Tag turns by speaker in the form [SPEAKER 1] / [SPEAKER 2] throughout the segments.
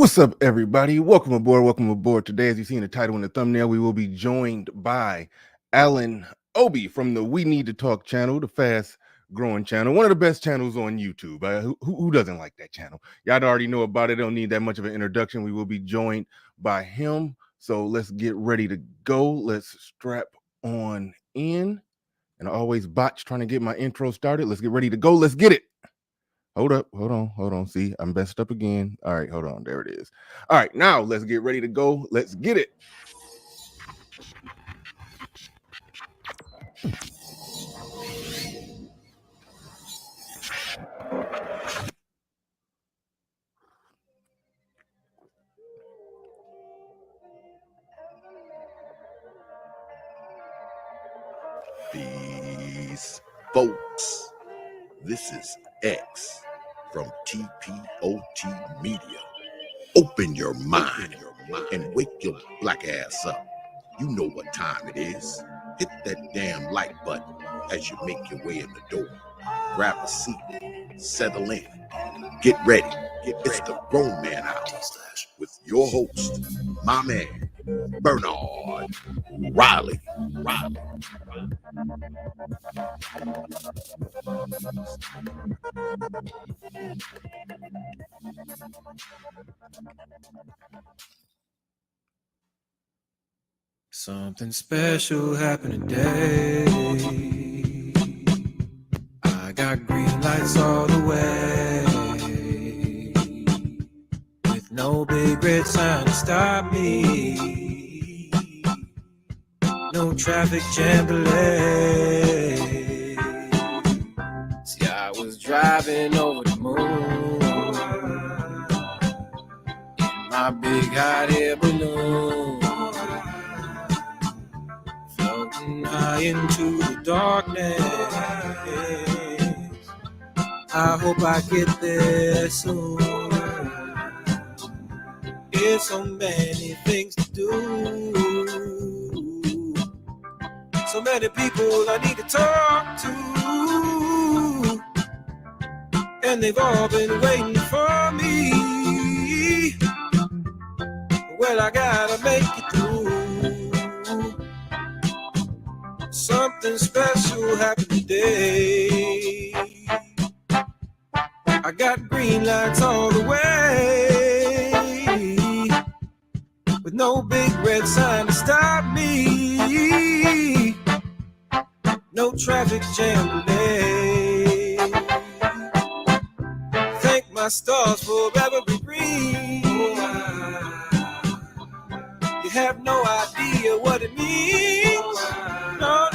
[SPEAKER 1] What's up, everybody? Welcome aboard. Welcome aboard. Today, as you see in the title and the thumbnail, we will be joined by Allen Obi from the We Need to Talk channel, the fast growing channel, one of the best channels on YouTube. Who doesn't like that channel? Y'all already know about it. Don't need that much of an introduction. We will be joined by him. So let's get ready to go. Let's strap on in. And I always botch trying to get my intro started. Let's get ready to go. Let's get it. Hold up, hold on. See, I'm messed up again. All right, hold on. There it is. All right, now let's get ready to go. Let's get it.
[SPEAKER 2] Peace, folks. This is X from TPOT Media. Open your mind and wake your black ass up. You know what time it is. Hit that damn like button as you make your way in the door. Grab a seat, settle in, get ready. It's the Grown Man Hour with your host, my man, Bernard Riley.
[SPEAKER 3] Something special happened today. I got green lights all the way, with no big red sign to stop me, no traffic jam delay. See, I was driving over the moon in my big hot air balloon, floating high into the darkness. I hope I get there soon. There's so many things to do, so many people I need to talk to, and they've all been waiting for me. Well, I gotta make it through. Something special happened today. I got green lights all the way, with no big red sign to stop me, no traffic jam today. Thank my stars for every green. You have no idea what it means. No,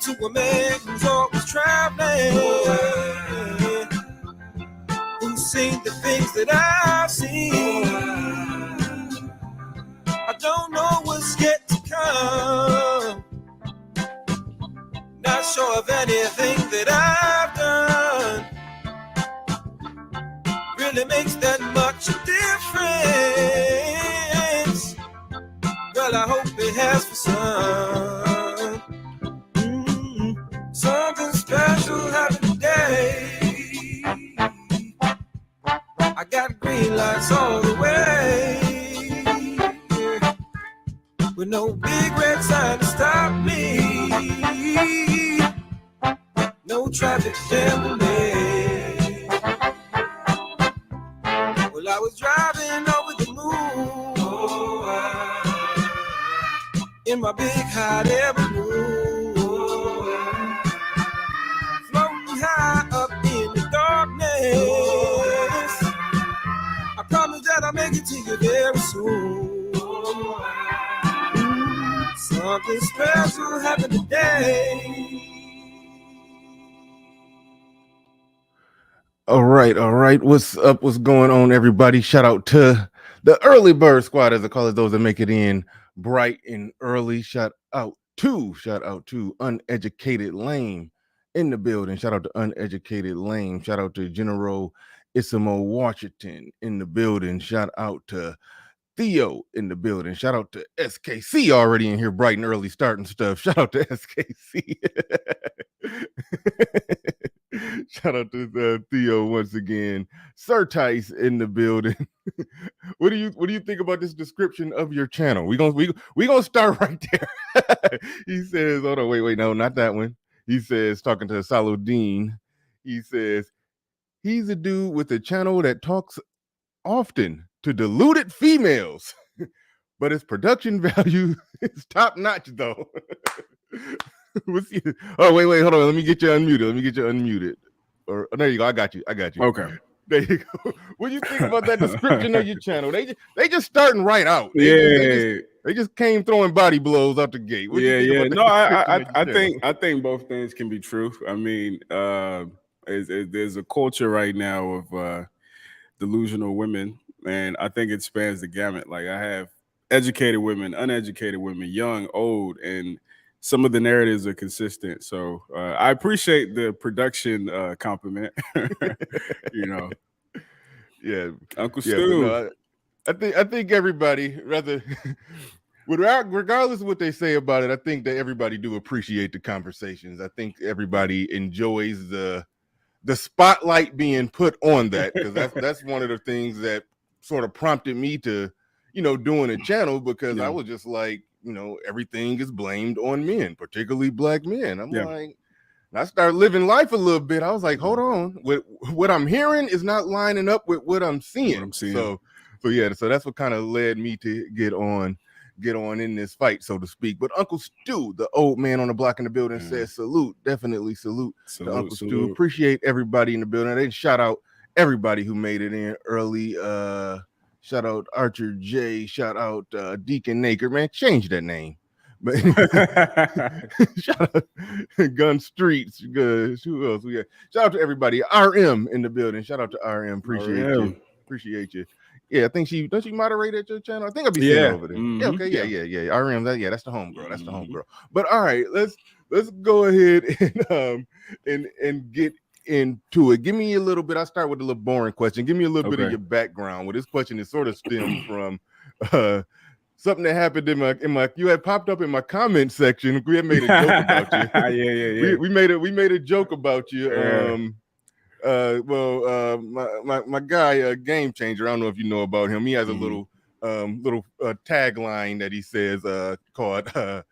[SPEAKER 3] to a man who's always traveling, who's seen the things that I've seen. I don't know what's yet to come, not sure of anything that I've done really makes that much a difference. Well, I hope it has for some. Something special happened today. I got green lights all the way, with no big red sign to stop me, no traffic jam delay. Well, I was driving over the moon, in my big hot air balloon, floating high up in the darkness. I promise that I'll make it to you very soon. Something special happened today.
[SPEAKER 1] All right. What's up? What's going on, everybody? Shout out to the early bird squad, as I call it, those that make it in bright and early. Shout out to Uneducated Lame in the building. Shout out to Uneducated Lame. Shout out to General Isimo Washington in the building. Shout out to Theo in the building. Shout out to SKC already in here, bright and early, starting stuff. Shout out to SKC. Shout out to Theo once again. Sir Tice in the building. What do you think about this description of your channel? We gonna start right there. He says, hold on, wait, no, not that one. He says, talking to Saludine, he says he's a dude with a channel that talks often to deluded females, but his production value is top notch though. Oh, wait, hold on. Let me get you unmuted. Or there you go. I got you.
[SPEAKER 4] Okay.
[SPEAKER 1] There you go. What do you think about that description of your channel? They just starting right out.
[SPEAKER 4] They
[SPEAKER 1] just came throwing body blows out the gate. What do you think
[SPEAKER 4] No,
[SPEAKER 1] I
[SPEAKER 4] think both things can be true. I mean, there's a culture right now of delusional women, and I think it spans the gamut. Like, I have educated women, uneducated women, young, old, and some of the narratives are consistent. So I appreciate the production compliment.
[SPEAKER 1] Yeah,
[SPEAKER 4] Uncle Stu.
[SPEAKER 1] No, I think everybody, rather regardless of what they say about it, I think that everybody do appreciate the conversations. I think everybody enjoys the spotlight being put on that, because that's one of the things that sort of prompted me to, doing a channel, because I was just like, everything is blamed on men, particularly black men. I'm like, and I started living life a little bit. I was like, hold on, what I'm hearing is not lining up with what I'm seeing. So that's what kind of led me to get on in this fight, so to speak. But Uncle Stu, the old man on the block in the building, says salute. Definitely salute to Uncle Stu. Appreciate everybody in the building. They shout out everybody who made it in early. Shout out Archer J. Shout out Deacon Naker. Man, change that name. But shout out Gun Streets. Good. Who else we got? Shout out to everybody. RM in the building. Shout out to RM. Appreciate you. Yeah, I think she moderate at your channel. I think I'll be seeing her over there.
[SPEAKER 4] Mm-hmm.
[SPEAKER 1] Yeah, okay, yeah. RM, that's the homegirl. That's the homegirl. But all right, let's go ahead and get into it. Give me a little bit. I'll start with a little boring question. Give me a little bit of your background. Well, this question is sort of stemmed from something that happened in my you had popped up in my comment section. We had made a joke about you.
[SPEAKER 4] Yeah.
[SPEAKER 1] We made a joke about you. My guy, Game Changer. I don't know if you know about him. He has a little tagline that he says called to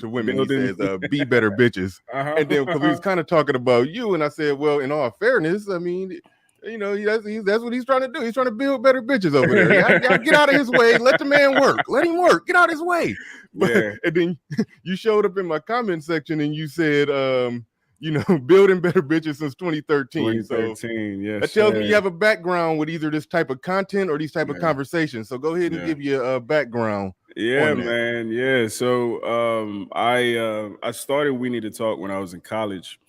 [SPEAKER 1] women. He says be better bitches. And then because he was kind of talking about you, and I said, well, in all fairness, I mean, that's what he's trying to do. He's trying to build better bitches over there. Y'all get out of his way. Let the man work. Let him work. Get out of his way. And then you showed up in my comment section and you said, building better bitches since 2013. So
[SPEAKER 4] yes.
[SPEAKER 1] That tells me you have a background with either this type of content or these type of conversations. So go ahead and give you a background.
[SPEAKER 4] Yeah, man. Yeah. So I started We Need to Talk when I was in college.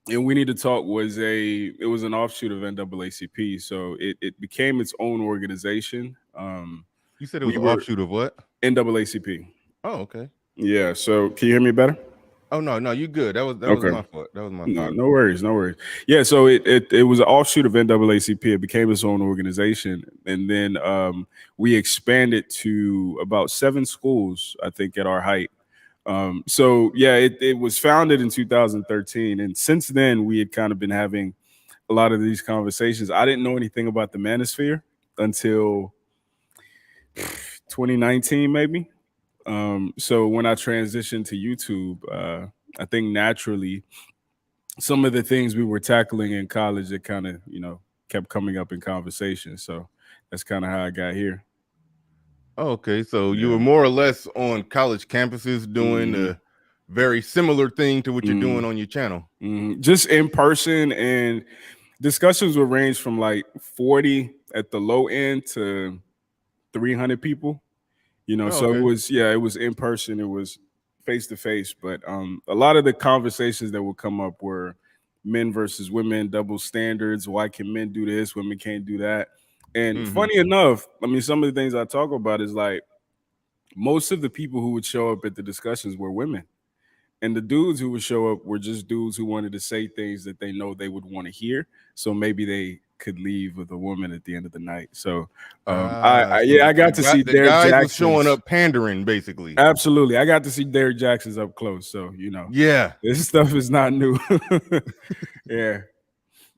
[SPEAKER 4] And We Need to Talk was an offshoot of NAACP. So it became its own organization.
[SPEAKER 1] You said it was an offshoot of what?
[SPEAKER 4] NAACP.
[SPEAKER 1] Oh, okay.
[SPEAKER 4] Yeah. So can you hear me better?
[SPEAKER 1] Oh no, you good. That was my fault. That was my fault.
[SPEAKER 4] No worries. Yeah, so it was an offshoot of NAACP. It became its own organization, and then we expanded to about 7 schools, I think, at our height. It was founded in 2013, and since then we had kind of been having a lot of these conversations. I didn't know anything about the Manosphere until 2019, maybe. So when I transitioned to YouTube, I think naturally some of the things we were tackling in college that kind of, kept coming up in conversation. So that's kind of how I got here.
[SPEAKER 1] Okay, so you were more or less on college campuses doing a very similar thing to what you're doing on your channel.
[SPEAKER 4] Just in person, and discussions would range from like 40 at the low end to 300 people. So it was in person, it was face to face, but a lot of the conversations that would come up were men versus women, double standards. Why can men do this? Women can't do that. And funny enough, I mean, some of the things I talk about is like most of the people who would show up at the discussions were women. And the dudes who would show up were just dudes who wanted to say things that they know they would want to hear. So maybe they could leave with a woman at the end of the night. So,
[SPEAKER 1] So
[SPEAKER 4] I got to see
[SPEAKER 1] the
[SPEAKER 4] Derek
[SPEAKER 1] guys
[SPEAKER 4] Jackson
[SPEAKER 1] was showing up pandering, basically.
[SPEAKER 4] Absolutely, I got to see Derek Jackson's up close. So
[SPEAKER 1] yeah,
[SPEAKER 4] this stuff is not new. yeah.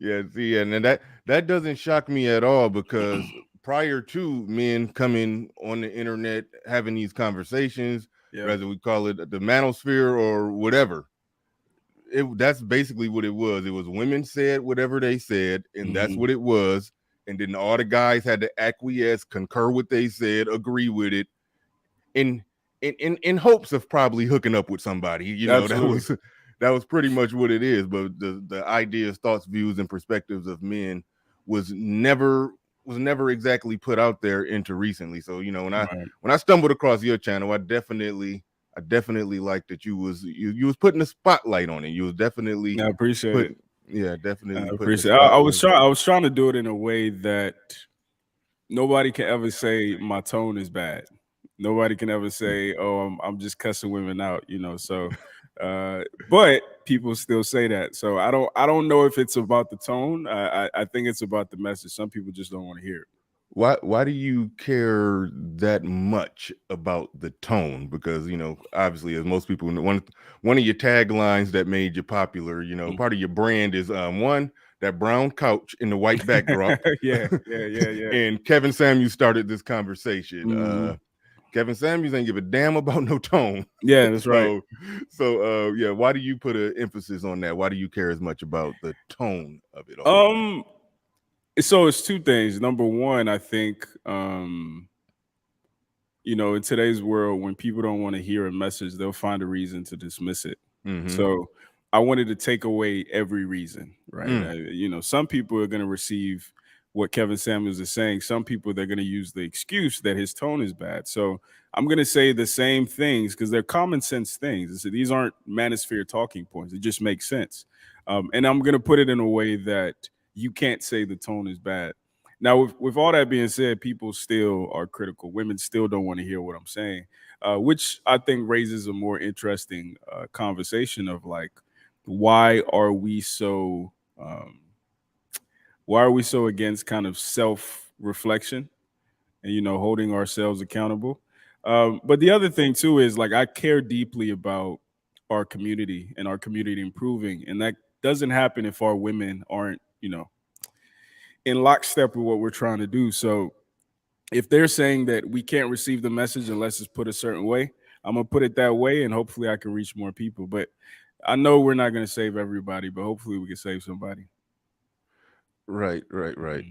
[SPEAKER 1] See, and then that doesn't shock me at all, because prior to men coming on the internet having these conversations, whether we call it the Manosphere or whatever, that's basically what it was. It was women said whatever they said, and that's what it was. And then all the guys had to acquiesce, concur what they said, agree with it, in hopes of probably hooking up with somebody.
[SPEAKER 4] Absolutely.
[SPEAKER 1] That was pretty much what it is. But the ideas, thoughts, views, and perspectives of men was never exactly put out there into recently. So when I stumbled across your channel, I definitely liked that you was putting a spotlight on it. You was definitely
[SPEAKER 4] I appreciate it.
[SPEAKER 1] Yeah, definitely.
[SPEAKER 4] I appreciate it. I was trying to do it in a way that nobody can ever say my tone is bad. Nobody can ever say, "Oh, I'm just cussing women out," So, but people still say that. So I don't know if it's about the tone. I think it's about the message. Some people just don't want to hear it.
[SPEAKER 1] Why do you care that much about the tone? Because obviously, as most people know, one of your taglines that made you popular, part of your brand is one, that brown couch in the white backdrop.
[SPEAKER 4] yeah.
[SPEAKER 1] And Kevin Samuels started this conversation. Kevin Samuels ain't give a damn about no tone.
[SPEAKER 4] Yeah, that's right.
[SPEAKER 1] So why do you put an emphasis on that? Why do you care as much about the tone of it all?
[SPEAKER 4] So it's two things. Number one, I think in today's world, when people don't want to hear a message, they'll find a reason to dismiss it. So I wanted to take away every reason, right? Some people are going to receive what Kevin Samuels is saying. Some people, they're going to use the excuse that his tone is bad. So I'm going to say the same things because they're common sense things. So these aren't Manosphere talking points. It just makes sense. And I'm going to put it in a way that you can't say the tone is bad. Now, with all that being said, people still are critical. Women still don't want to hear what I'm saying, which I think raises a more interesting conversation of like, why are we so against kind of self-reflection and, holding ourselves accountable? But the other thing too is like, I care deeply about our community and our community improving. And that doesn't happen if our women aren't, in lockstep with what we're trying to do. So if they're saying that we can't receive the message unless it's put a certain way, I'm going to put it that way, and hopefully I can reach more people. But I know we're not going to save everybody, but hopefully we can save somebody.
[SPEAKER 1] Right.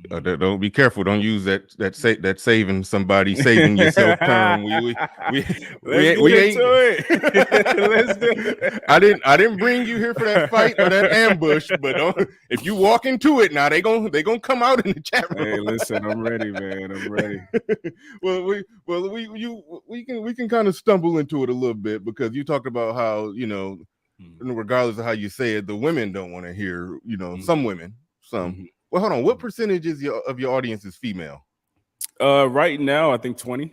[SPEAKER 1] Don't be careful. Don't use that saving somebody, saving yourself term. We
[SPEAKER 4] Let's do it.
[SPEAKER 1] I didn't bring you here for that fight or that ambush, but if you walk into it now, they gonna come out in the chat room.
[SPEAKER 4] Hey, listen, I'm ready, man. I'm ready.
[SPEAKER 1] we can kind of stumble into it a little bit because you talked about how regardless of how you say it, the women don't want to hear. Some women, some. Well, hold on. What percentage of your audience is female?
[SPEAKER 4] Right now, I think 20.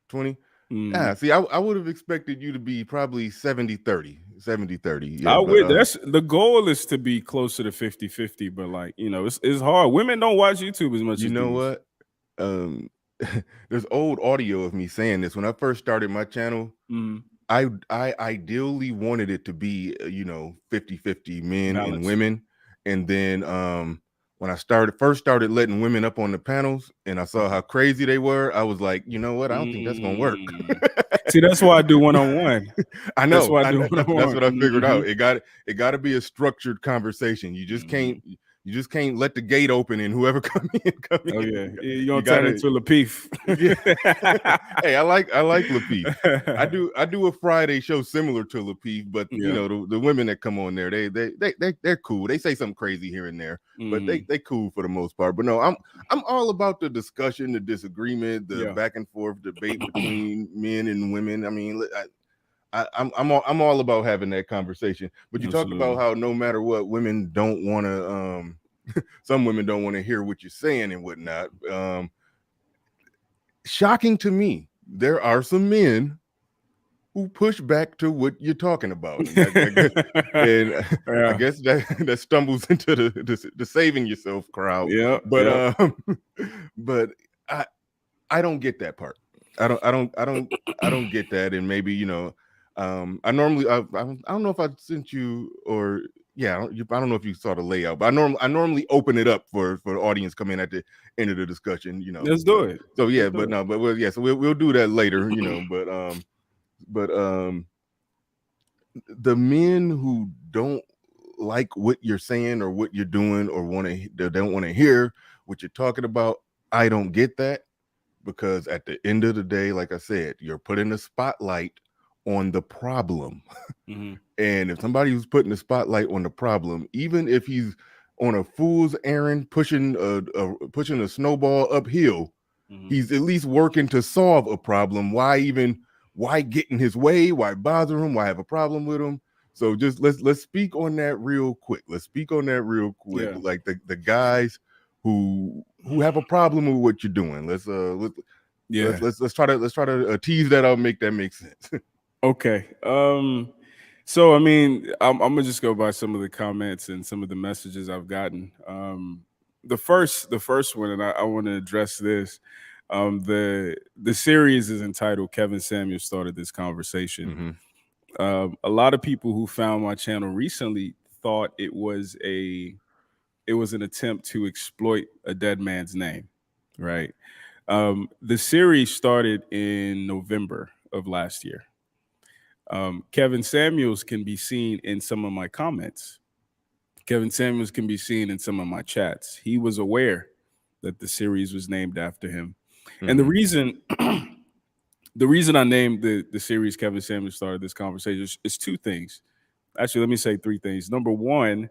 [SPEAKER 1] 20? Yeah, see, I would have expected you to be probably 70-30. 70-30.
[SPEAKER 4] Yeah, that's the goal is to be closer to 50-50, but like, it's hard. Women don't watch YouTube as much as
[SPEAKER 1] dudes. What? There's old audio of me saying this. When I first started my channel, I ideally wanted it to be 50-50 men and women. And then when I first started letting women up on the panels and I saw how crazy they were, I was like, you know what? I don't think that's gonna work.
[SPEAKER 4] See, that's why I do one-on-one.
[SPEAKER 1] I know.
[SPEAKER 4] That's why I do one-on-one.
[SPEAKER 1] That's what I figured out. It got to be a structured conversation. You just can't let the gate open and whoever come in.
[SPEAKER 4] Oh yeah, you're gonna turn into Lapeef.
[SPEAKER 1] Hey, I like Lapeef. I do a Friday show similar to Lapeef, but the women that come on there, they're cool. They say something crazy here and there, but they cool for the most part. But no, I'm all about the discussion, the disagreement, the back and forth debate between men and women. I mean, I'm all about having that conversation. But you talk about how no matter what, women don't want to. Some women don't want to hear what you're saying and whatnot. Shocking to me, there are some men who push back to what you're talking about, and I guess that stumbles into the saving yourself crowd.
[SPEAKER 4] Yeah,
[SPEAKER 1] But but I don't get that part. I don't get that. And maybe, you know, I normally I don't know if I sent you, or yeah, I don't know if you saw the layout, but I normally open it up for the audience come in at the end of the discussion, you know.
[SPEAKER 4] let's do it.
[SPEAKER 1] So yeah,
[SPEAKER 4] Let's do
[SPEAKER 1] but
[SPEAKER 4] it.
[SPEAKER 1] no, but yeah, so we'll do that later, you know. But the men who don't like what you're saying or what you're doing, or they don't want to hear what you're talking about, I don't get that. Because at the end of the day, like I said, you're putting the spotlight on the problem.
[SPEAKER 4] Mm-hmm.
[SPEAKER 1] And if somebody who's putting the spotlight on the problem, even if he's on a fool's errand pushing a snowball uphill,
[SPEAKER 4] Mm-hmm.
[SPEAKER 1] he's at least working to solve a problem. Why get in his way? Why bother him? Why have a problem with him? So just let's speak on that real quick.
[SPEAKER 4] Yeah.
[SPEAKER 1] Like the guys who have a problem with what you're doing. Let's try to tease that out, make that make sense.
[SPEAKER 4] Okay. So I mean, I'm gonna just go by some of the comments and some of the messages I've gotten. The first one, and I want to address this. The series is entitled "Kevin Samuels Started This Conversation."
[SPEAKER 1] Mm-hmm.
[SPEAKER 4] A lot of people who found my channel recently thought it was an attempt to exploit a dead man's name, right? The series started in November of last year. Kevin Samuels can be seen in some of my comments. Kevin Samuels can be seen in some of my chats. He was aware that the series was named after him.
[SPEAKER 1] Mm-hmm.
[SPEAKER 4] And the reason I named the series Kevin Samuels Started This Conversation is two things. Actually, let me say three things. Number one,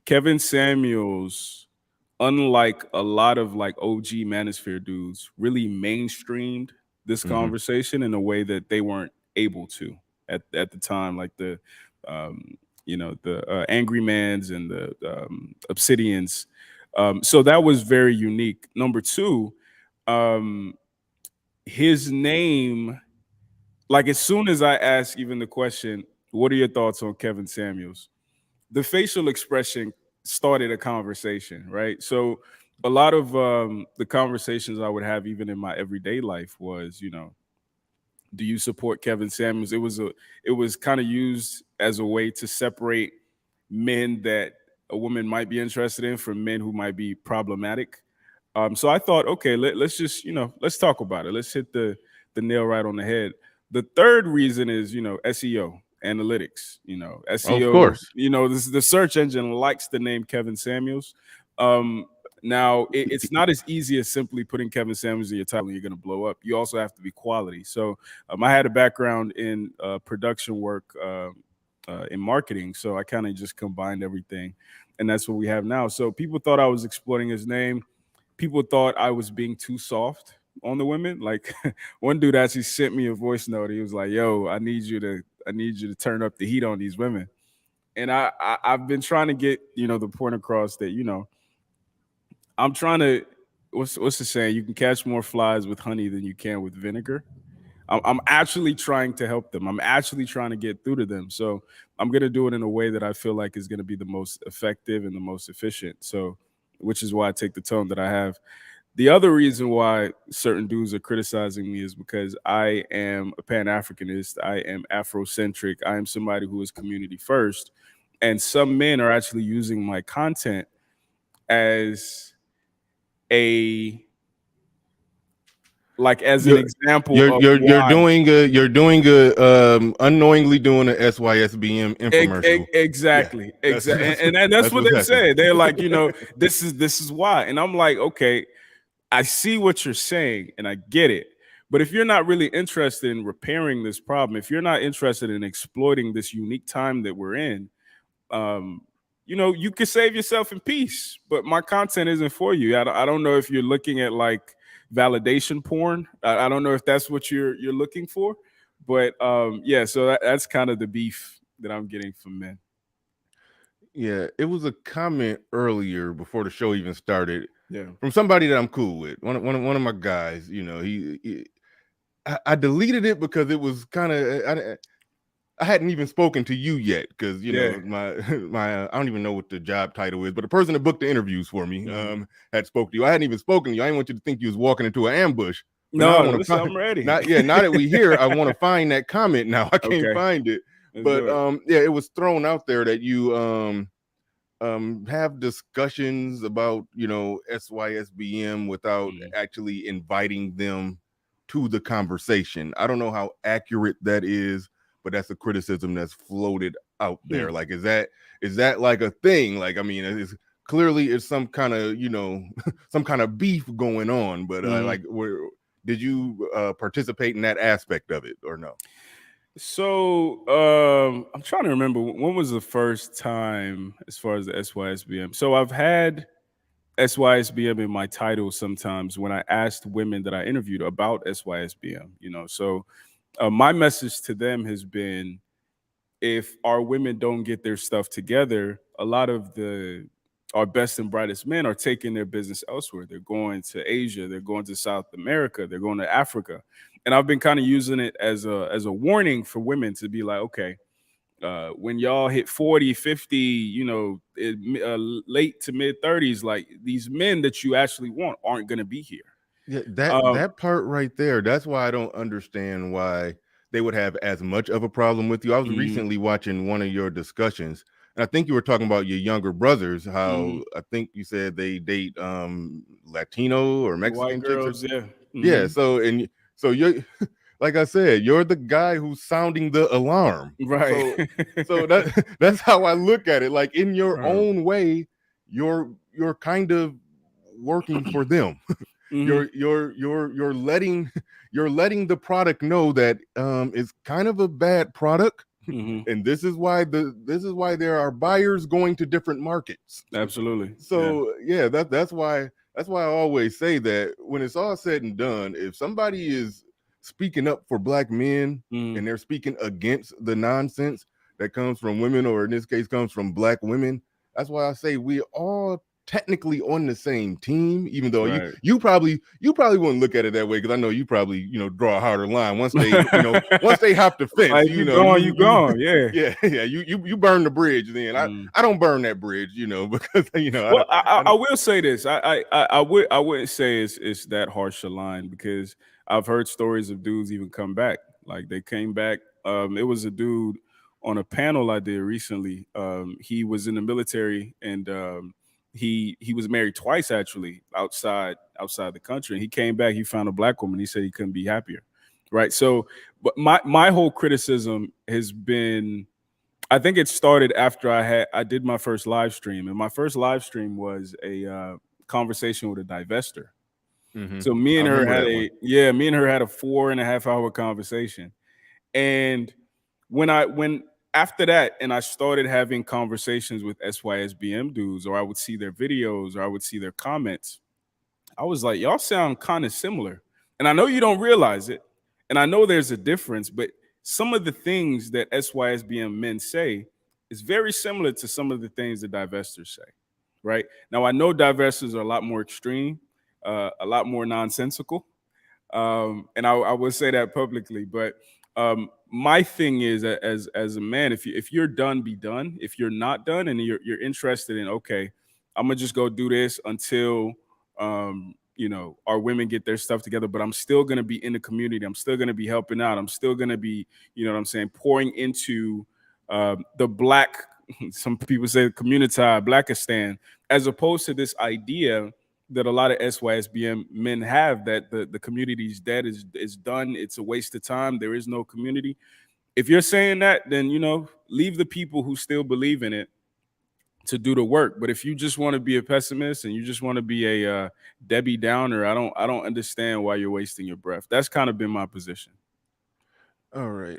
[SPEAKER 4] Kevin Samuels, unlike a lot of like OG Manosphere dudes, really mainstreamed this
[SPEAKER 1] Mm-hmm.
[SPEAKER 4] conversation in a way that they weren't able to at the time, like the Angry Mans and the Obsidians. So that was very unique. Number two, his name, like as soon as I asked even the question, what are your thoughts on Kevin Samuels? The facial expression started a conversation, right? So a lot of the conversations I would have even in my everyday life was, you know, do you support Kevin Samuels? It was kind of used as a way to separate men that a woman might be interested in from men who might be problematic. So I thought, okay, let's just, you know, let's talk about it. Let's hit the nail right on the head. The third reason is, you know, SEO analytics. You know, SEO.
[SPEAKER 1] Of course.
[SPEAKER 4] You know, the search engine likes the name Kevin Samuels. Now, it's not as easy as simply putting Kevin Samuels in your title and you're going to blow up. You also have to be quality. So I had a background in production work in marketing. So I kind of just combined everything. And that's what we have now. So people thought I was exploiting his name. People thought I was being too soft on the women. Like one dude actually sent me a voice note. He was like, yo, I need you to turn up the heat on these women. And I've been trying to get, you know, the point across that, you know, I'm trying to, what's the saying? You can catch more flies with honey than you can with vinegar. I'm actually trying to help them. I'm actually trying to get through to them. So I'm going to do it in a way that I feel like is going to be the most effective and the most efficient. So, which is why I take the tone that I have. The other reason why certain dudes are criticizing me is because I am a Pan-Africanist. I am Afrocentric. I am somebody who is community first. And some men are actually using my content as an example of
[SPEAKER 1] you're doing a unknowingly doing a SYSBM infomercial.
[SPEAKER 4] Exactly.
[SPEAKER 1] Yeah,
[SPEAKER 4] And that's what they say. They're like, you know, this is why. And I'm like, okay, I see what you're saying and I get it. But if you're not really interested in repairing this problem, if you're not interested in exploiting this unique time that we're in, you know, you could save yourself in peace. But my content isn't for you. I don't know if you're looking at like validation porn. I don't know if that's what you're looking for. But yeah, so that's kind of the beef that I'm getting from men.
[SPEAKER 1] Yeah, it was a comment earlier before the show even started.
[SPEAKER 4] Yeah.
[SPEAKER 1] From somebody that I'm cool with. One of my guys, you know, he I deleted it because it was kind of I hadn't even spoken to you yet because my I don't even know what the job title is, but the person that booked the interviews for me had spoke to you. I hadn't even spoken to you. I didn't want you to think you was walking into an ambush. But now I want to
[SPEAKER 4] listen,
[SPEAKER 1] find.
[SPEAKER 4] I'm ready.
[SPEAKER 1] Now that we here, I want to find that comment. Now I can't find it.
[SPEAKER 4] Let's
[SPEAKER 1] but it was thrown out there that you have discussions about SYSBM without actually inviting them to the conversation. I don't know how accurate that is, but that's a criticism that's floated out there. Like, is that like a thing? Like, I mean, it's clearly some kind of some kind of beef going on, but did you participate in that aspect of it or no?
[SPEAKER 4] So I'm trying to remember when was the first time as far as the SYSBM. So I've had SYSBM in my title sometimes when I asked women that I interviewed about SYSBM, So my message to them has been, if our women don't get their stuff together, a lot of our best and brightest men are taking their business elsewhere. They're going to Asia, they're going to South America, they're going to Africa. And I've been kind of using it as a warning for women to be like, okay, when y'all hit 40, 50, late to mid 30s, like these men that you actually want aren't going to be here.
[SPEAKER 1] Yeah, that part right there, that's why I don't understand why they would have as much of a problem with you. I was recently watching one of your discussions, and I think you were talking about your younger brothers, how I think you said they date Latino or Mexican
[SPEAKER 4] white girls,
[SPEAKER 1] chicks. Yeah. So you're like I said, you're the guy who's sounding the alarm.
[SPEAKER 4] Right.
[SPEAKER 1] So that's how I look at it. Like, in your own way, you're kind of working for them. You're letting the product know that it's kind of a bad product, and this is why there are buyers going to different markets.
[SPEAKER 4] Absolutely.
[SPEAKER 1] So that's why I always say that when it's all said and done, if somebody is speaking up for Black men and they're speaking against the nonsense that comes from women, or in this case comes from Black women, that's why I say we all technically on the same team, even though you probably wouldn't look at it that way, because I know you probably draw a harder line once they once they hop the fence.
[SPEAKER 4] Like, you gone, yeah.
[SPEAKER 1] You burn the bridge. Then I don't burn that bridge, because
[SPEAKER 4] Well, I will say this. I wouldn't say it's that harsh a line, because I've heard stories of dudes even come back. Like, they came back. It was a dude on a panel I did recently. He was in the military, and he was married twice, actually, outside the country. And he came back, he found a Black woman. He said he couldn't be happier. Right. So, but my whole criticism has been, I think it started after I did my first live stream. And my first live stream was a conversation with a divester. So me and her had a 4.5 hour conversation. And when after that, and I started having conversations with SYSBM dudes, or I would see their videos, or I would see their comments, I was like, y'all sound kind of similar. And I know you don't realize it, and I know there's a difference, but some of the things that SYSBM men say is very similar to some of the things the divestors say, right? Now, I know divestors are a lot more extreme, a lot more nonsensical, and I will say that publicly, but my thing is, as a man, if you're done, be done. If you're not done and you're interested in, okay, I'm gonna just go do this until our women get their stuff together, but I'm still gonna be in the community. I'm still gonna be helping out. I'm still gonna be, pouring into the Black, some people say community, Blackistan, as opposed to this idea that a lot of SYSBM men have, that the community's dead, is done. It's a waste of time. There is no community. If you're saying that, then, leave the people who still believe in it to do the work. But if you just want to be a pessimist and you just want to be a Debbie Downer, I don't understand why you're wasting your breath. That's kind of been my position.
[SPEAKER 1] All right.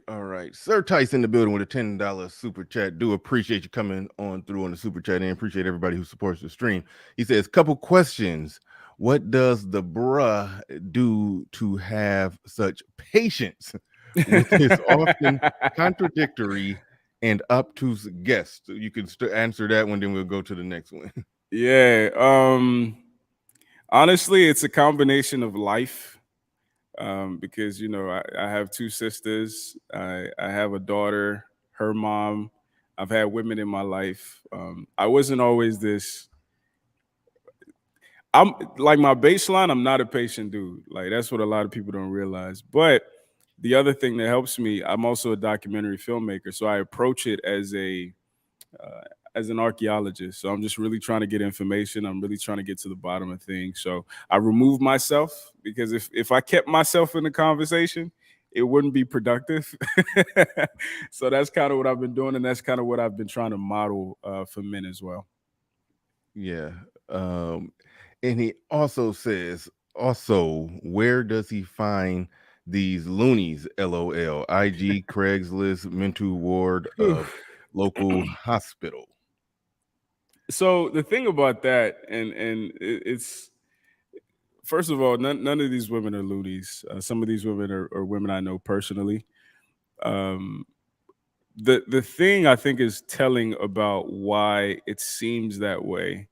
[SPEAKER 1] Sir Tice in the building with a $10 super chat. Do appreciate you coming on through on the super chat, and appreciate everybody who supports the stream. He says, couple questions. What does the bruh do to have such patience with his often contradictory and obtuse guests? So you can answer that one, then we'll go to the next one.
[SPEAKER 4] Yeah. Honestly, it's a combination of life. because I have two sisters. I have a daughter, her mom. I've had women in my life. I wasn't always this. I'm like my baseline. I'm not a patient dude. Like that's what a lot of people don't realize. But the other thing that helps me, I'm also a documentary filmmaker, so I approach it as an archaeologist. So I'm just really trying to get information. I'm really trying to get to the bottom of things. So I remove myself because if I kept myself in the conversation, it wouldn't be productive. So that's kind of what I've been doing, and that's kind of what I've been trying to model for men as well.
[SPEAKER 1] Yeah. And he also says, where does he find these loonies? LOL. IG, Craigslist, mental ward, local hospital.
[SPEAKER 4] So the thing about that, and it's first of all, none of these women are loonies. Some of these women are women I know personally. Um, the thing I think is telling about why it seems that way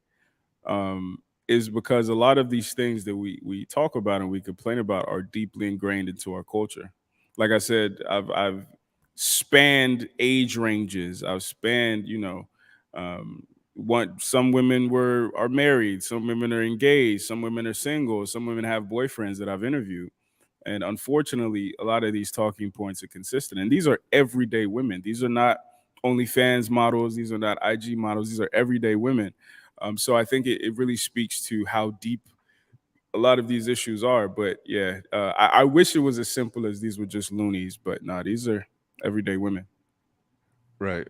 [SPEAKER 4] um, is because a lot of these things that we talk about and we complain about are deeply ingrained into our culture. Like I said, I've spanned age ranges. I've spanned, some women are married, some women are engaged, some women are single, some women have boyfriends that I've interviewed. And unfortunately, a lot of these talking points are consistent. And these are everyday women. These are not OnlyFans models. These are not IG models. These are everyday women. So I think it really speaks to how deep a lot of these issues are. But yeah, I wish it was as simple as these were just loonies. But no, these are everyday women.
[SPEAKER 1] Right.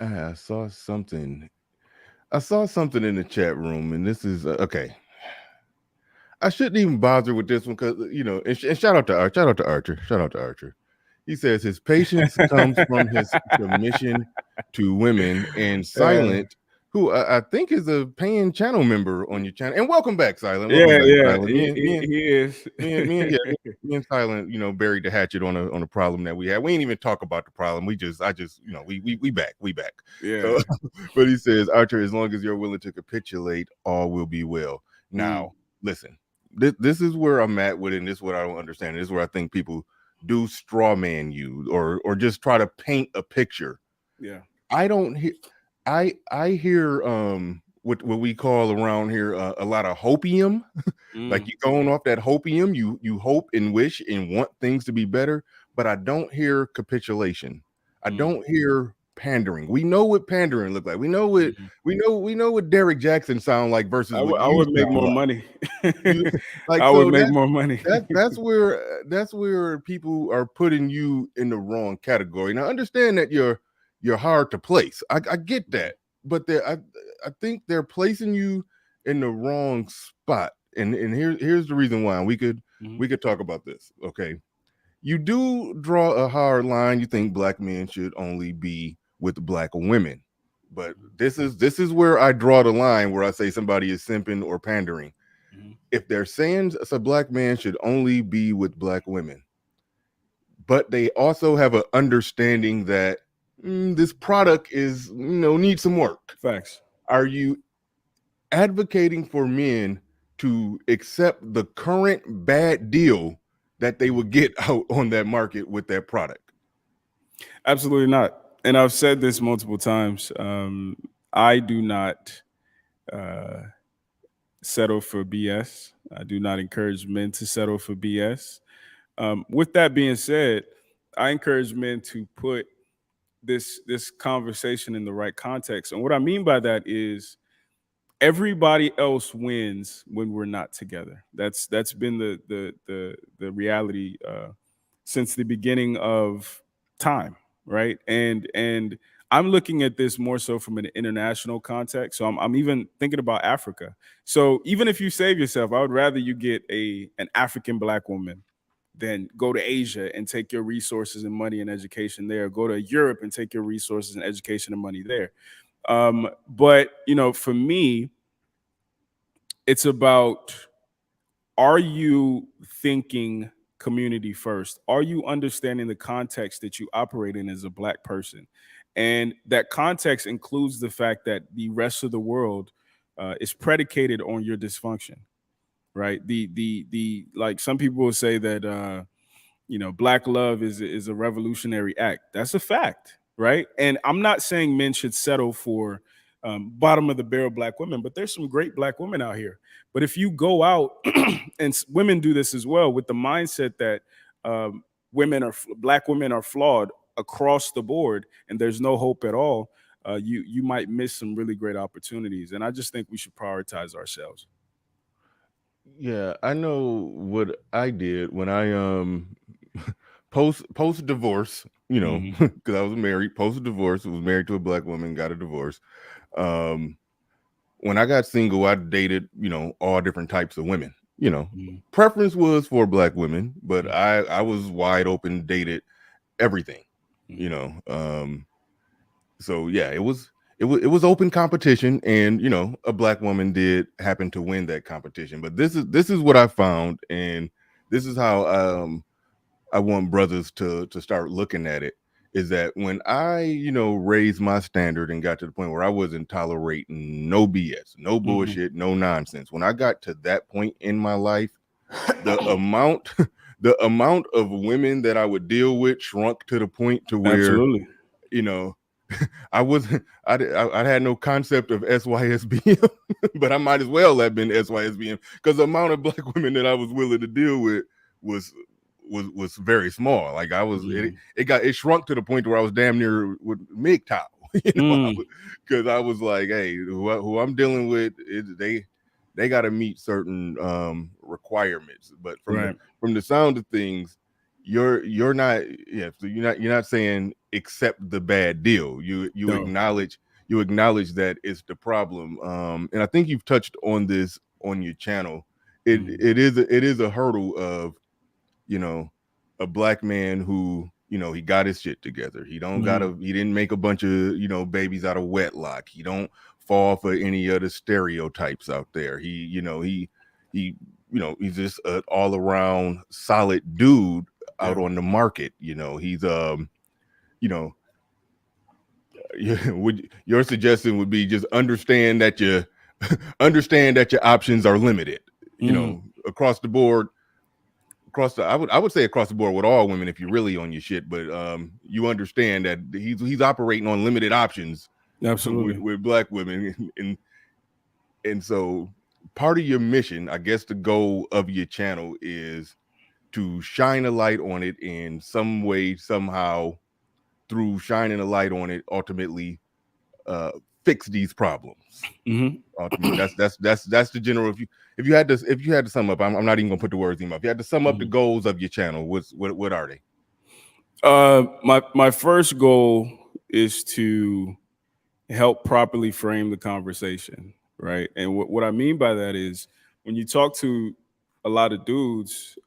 [SPEAKER 1] I saw something. I saw something in the chat room, and this is okay. I shouldn't even bother with this one because and shout out to Archer. Shout out to Archer. He says his patience comes from his submission to women, and Silent, who I think is a paying channel member on your channel. And welcome back, Silent. Welcome back, Silent.
[SPEAKER 4] He is.
[SPEAKER 1] Me and Silent, buried the hatchet on a problem that we had. We ain't even talk about the problem. We back.
[SPEAKER 4] Yeah.
[SPEAKER 1] So, but he says, Archer, as long as you're willing to capitulate, all will be well. Now, listen, this is where I'm at with it, and this is what I don't understand. This is where I think people do straw man you or just try to paint a picture.
[SPEAKER 4] Yeah.
[SPEAKER 1] I don't hear I hear what we call around here a lot of hopium. Like you going off that hopium, you hope and wish and want things to be better, but I don't hear capitulation. I don't hear pandering. We know what pandering look like. We know what Derek Jackson sound like versus
[SPEAKER 4] I
[SPEAKER 1] what you
[SPEAKER 4] would make more
[SPEAKER 1] like.
[SPEAKER 4] money.
[SPEAKER 1] I
[SPEAKER 4] would make more money.
[SPEAKER 1] That's where people are putting you in the wrong category. Now, understand that you're hard to place. I get that, but I think they're placing you in the wrong spot. And here's the reason why. We could talk about this. Okay, you do draw a hard line. You think black men should only be with black women, but this is where I draw the line where I say somebody is simping or pandering. If they're saying a black man should only be with black women, but they also have an understanding that this product is needs some work.
[SPEAKER 4] Facts.
[SPEAKER 1] Are you advocating for men to accept the current bad deal that they would get out on that market with that product?
[SPEAKER 4] Absolutely not. And I've said this multiple times. I do not settle for BS. I do not encourage men to settle for BS. With that being said, I encourage men to put this conversation in the right context. And what I mean by that is everybody else wins when we're not together. That's been the reality since the beginning of time, right? And I'm looking at this more so from an international context. So I'm even thinking about Africa. So even if you save yourself, I would rather you get an African black woman than go to Asia and take your resources and money and education there. Go to Europe and take your resources and education and money there. But for me, it's about, are you thinking community first? Are you understanding the context that you operate in as a black person? And that context includes the fact that the rest of the world is predicated on your dysfunction. right? The like some people will say that black love is a revolutionary act. That's a fact, right? And I'm not saying men should settle for bottom of the barrel black women, but there's some great black women out here. But if you go out and women do this as well with the mindset that black women are flawed across the board and there's no hope at all, you might miss some really great opportunities. And I just think we should prioritize ourselves.
[SPEAKER 1] Yeah, I know what I did when I post divorce,
[SPEAKER 4] Mm-hmm.
[SPEAKER 1] because I was married, post divorce, was married to a black woman, got a divorce. Um when I got single, I dated, all different types of women.
[SPEAKER 4] Mm-hmm.
[SPEAKER 1] Preference was for black women, but I was wide open, dated everything,
[SPEAKER 4] Mm-hmm.
[SPEAKER 1] you know. So yeah, it was open competition, and a black woman did happen to win that competition. But this is what I found, and this is how I want brothers to start looking at it, is that when I raised my standard and got to the point where I wasn't tolerating no BS, no
[SPEAKER 4] Mm-hmm.
[SPEAKER 1] bullshit, no nonsense. When I got to that point in my life, the amount the amount of women that I would deal with shrunk to the point to where
[SPEAKER 4] Absolutely.
[SPEAKER 1] you know I wasn't. I had no concept of SYSBM, but I might as well have been SYSBM, because the amount of black women that I was willing to deal with was was very small. Like I was,
[SPEAKER 4] Mm-hmm.
[SPEAKER 1] it shrunk to the point where I was damn near with MGTOW,
[SPEAKER 4] Mm.
[SPEAKER 1] because I was like, hey, who I'm dealing with, they got to meet certain requirements. But
[SPEAKER 4] Right.
[SPEAKER 1] from the sound of things, you're not, yeah, so you're not saying accept the bad deal. You
[SPEAKER 4] No.
[SPEAKER 1] acknowledge that it's the problem. And I think you've touched on this on your channel. it
[SPEAKER 4] Mm.
[SPEAKER 1] it is a hurdle of, you know a black man who, he got his shit together.
[SPEAKER 4] Mhm.
[SPEAKER 1] He didn't make a bunch of, babies out of wedlock. He don't fall for any other stereotypes out there. He's just an all around solid dude out
[SPEAKER 4] Yeah.
[SPEAKER 1] on the market. He's you know your suggestion would be just understand that you understand that your options are limited,
[SPEAKER 4] Mhm.
[SPEAKER 1] across the board. I would say across the board with all women, if you're really on your shit. But you understand that he's operating on limited options
[SPEAKER 4] Absolutely.
[SPEAKER 1] with black women. And so part of your mission, I guess the goal of your channel, is to shine a light on it in some way, somehow. Through shining a light on it, ultimately uh fix these problems.
[SPEAKER 4] Mhm.
[SPEAKER 1] Ultimately, that's the general. If you had to sum up, I'm not even gonna put the words in your mouth. If you had to sum up the
[SPEAKER 4] Mhm.
[SPEAKER 1] goals of your channel, what are they?
[SPEAKER 4] My first goal is to help properly frame the conversation, right? And what I mean by that is when you talk to a lot of dudes,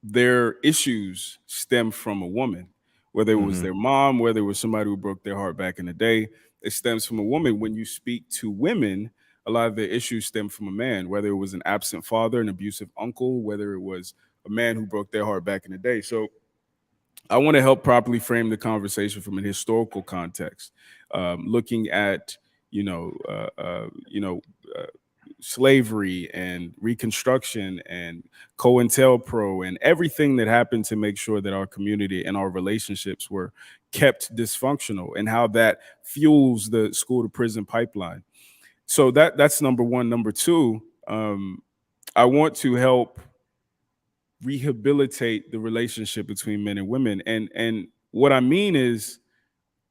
[SPEAKER 4] their issues stem from a woman, whether it was
[SPEAKER 1] Mm-hmm.
[SPEAKER 4] their mom, whether it was somebody who broke their heart back in the day. It stems from a woman. When you speak to women, a lot of their issues stem from a man, whether it was an absent father, an abusive uncle, whether it was a man who broke their heart back in the day. So I want to help properly frame the conversation from an historical context, looking at you know uh, uh, you know uh, slavery and Reconstruction and COINTELPRO and everything that happened to make sure that our community and our relationships were kept dysfunctional, and how that fuels the school to prison pipeline. So that's number one. Number two, I want to help rehabilitate the relationship between men and women. And what I mean is,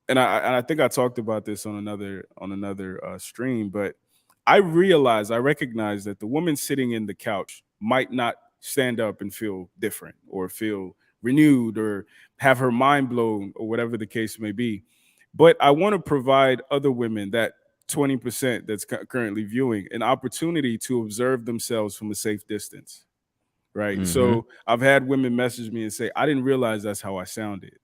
[SPEAKER 4] and I think I talked about this on another stream, but I recognize that the woman sitting in the couch might not stand up and feel different or feel renewed or have her mind blown or whatever the case may be. But I want to provide other women, that 20% that's currently viewing, an opportunity to observe themselves from a safe distance, right?
[SPEAKER 1] Mm-hmm.
[SPEAKER 4] So I've had women message me and say, I didn't realize that's how I sounded.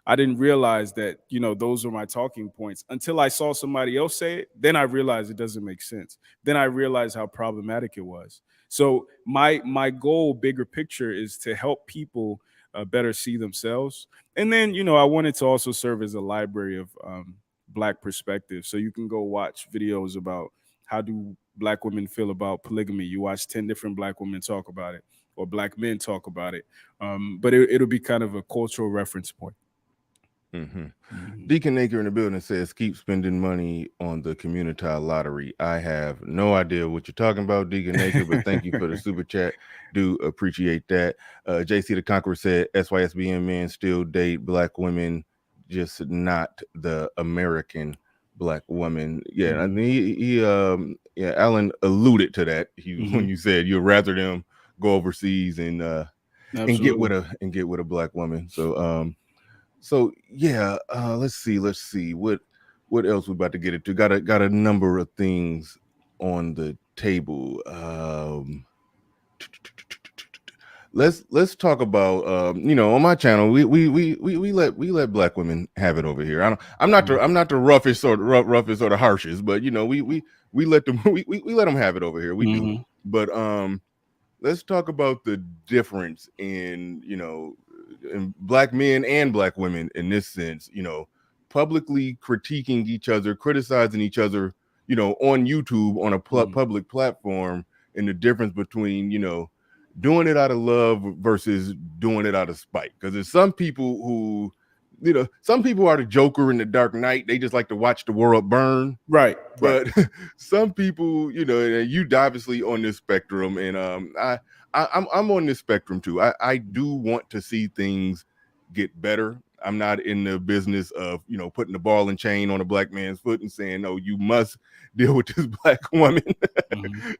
[SPEAKER 4] I didn't realize that, those are my talking points until I saw somebody else say it. Then I realized it doesn't make sense. Then I realized how problematic it was. So my goal, bigger picture, is to help people better see themselves. And then, I wanted to also serve as a library of Black perspectives. So you can go watch videos about how do Black women feel about polygamy? You watch 10 different Black women talk about it, or Black men talk about it. But it'll be kind of a cultural reference point.
[SPEAKER 1] Deacon Naker in the building says, keep spending money on the community lottery. I have no idea what you're talking about, Deacon Naker, but thank you for the super chat. Do appreciate that. JC the Conqueror said, SYSBN men still date Black women, just not the American Black woman. Yeah, I mean, Allen alluded to that when you said you'd rather them go overseas and get with a Black woman. So yeah, let's see what else we're about to get into. Got a number of things on the table. Let's talk about on my channel we let Black women have it over here. I'm not the roughest or the harshest, but we let them we let them have it over here. We do. But let's talk about the difference in in Black men and Black women in this sense, publicly critiquing each other, criticizing each other, on YouTube on a public platform, and the difference between, doing it out of love versus doing it out of spite. Because there's some people who, some people are the Joker in the Dark Knight. They just like to watch the world burn.
[SPEAKER 4] Right.
[SPEAKER 1] But some people, you obviously on this spectrum, and I'm on this spectrum too. I do want to see things get better. I'm not in the business of, putting the ball and chain on a Black man's foot and saying, no, you must deal with this Black woman.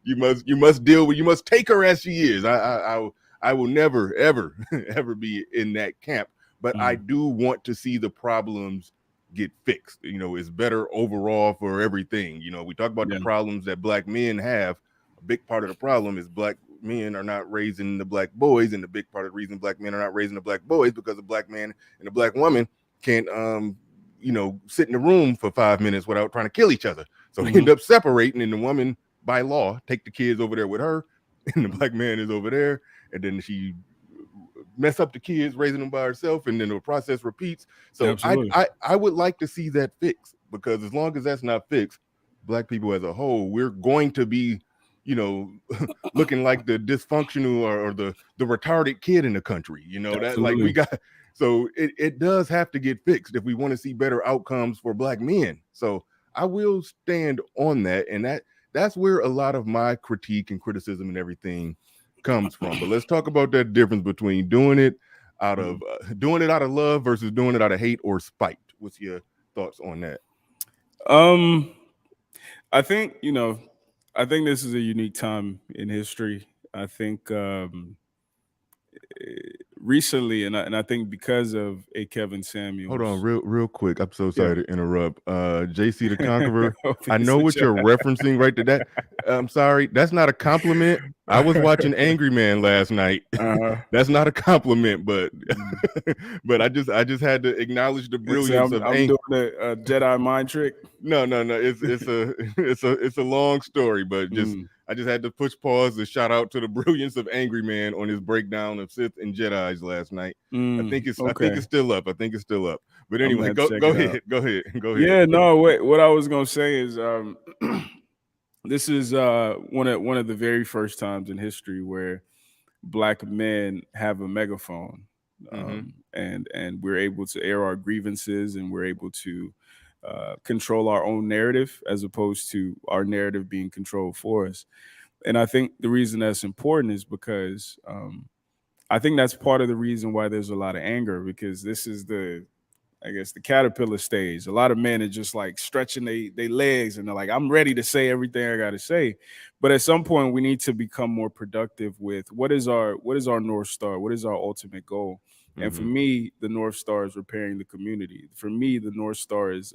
[SPEAKER 1] You must take her as she is. I will never, ever, ever be in that camp. But I do want to see the problems get fixed. It's better overall for everything. We talk about the problems that Black men have. A big part of the problem is Black men are not raising the Black boys, and the big part of the reason Black men are not raising the Black boys because the Black man and the Black woman can't sit in the room for 5 minutes without trying to kill each other. So they end up separating, and the woman by law take the kids over there with her, and the Black man is over there, and then she mess up the kids raising them by herself, and then the process repeats. So I would like to see that fixed, because as long as that's not fixed, Black people as a whole, we're going to be looking like the dysfunctional or the retarded kid in the country. That like we got. So it does have to get fixed if we want to see better outcomes for Black men. So I will stand on that, and that's where a lot of my critique and criticism and everything comes from. But let's talk about that difference between doing it out of love versus doing it out of hate or spite. What's your thoughts on that?
[SPEAKER 4] I think this is a unique time in history. I think recently, and I think because of a Kevin Samuels.
[SPEAKER 1] Hold on, real quick. I'm so sorry to interrupt. JC the Conqueror. I know what you're referencing right to that. I'm sorry, that's not a compliment. I was watching Angry Man last night. That's not a compliment, but but I just had to acknowledge the brilliance of
[SPEAKER 4] I'm doing a Jedi mind trick.
[SPEAKER 1] No. It's a long story, but I just had to push pause to shout out to the brilliance of Angry Man on his breakdown of Sith and Jedis last night. I think it's still up. But anyway, go ahead.
[SPEAKER 4] Yeah, no, wait. What I was gonna say is this is one of the very first times in history where Black men have a megaphone, and we're able to air our grievances, and we're able to control our own narrative as opposed to our narrative being controlled for us. And I think the reason that's important is because I think that's part of the reason why there's a lot of anger, because this is the caterpillar stage. A lot of men are just like stretching their legs, and they're like, I'm ready to say everything I got to say. But at some point we need to become more productive with what is our North Star? What is our ultimate goal? And for me, the North Star is repairing the community. For me, the North Star is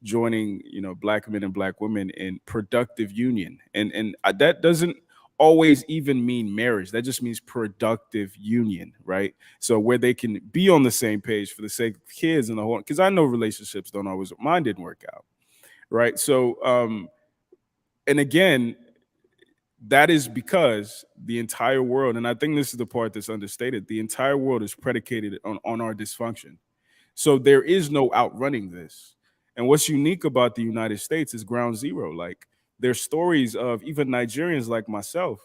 [SPEAKER 4] joining, Black men and Black women in productive union. And that doesn't always even mean marriage. That just means productive union, right? So where they can be on the same page for the sake of kids and the whole, because I know relationships don't always, mine didn't work out, right? So, and again, that is because the entire world, and I think this is the part that's understated, the entire world is predicated on our dysfunction. So there is no outrunning this. And what's unique about the United States is ground zero. Like, there's stories of even Nigerians like myself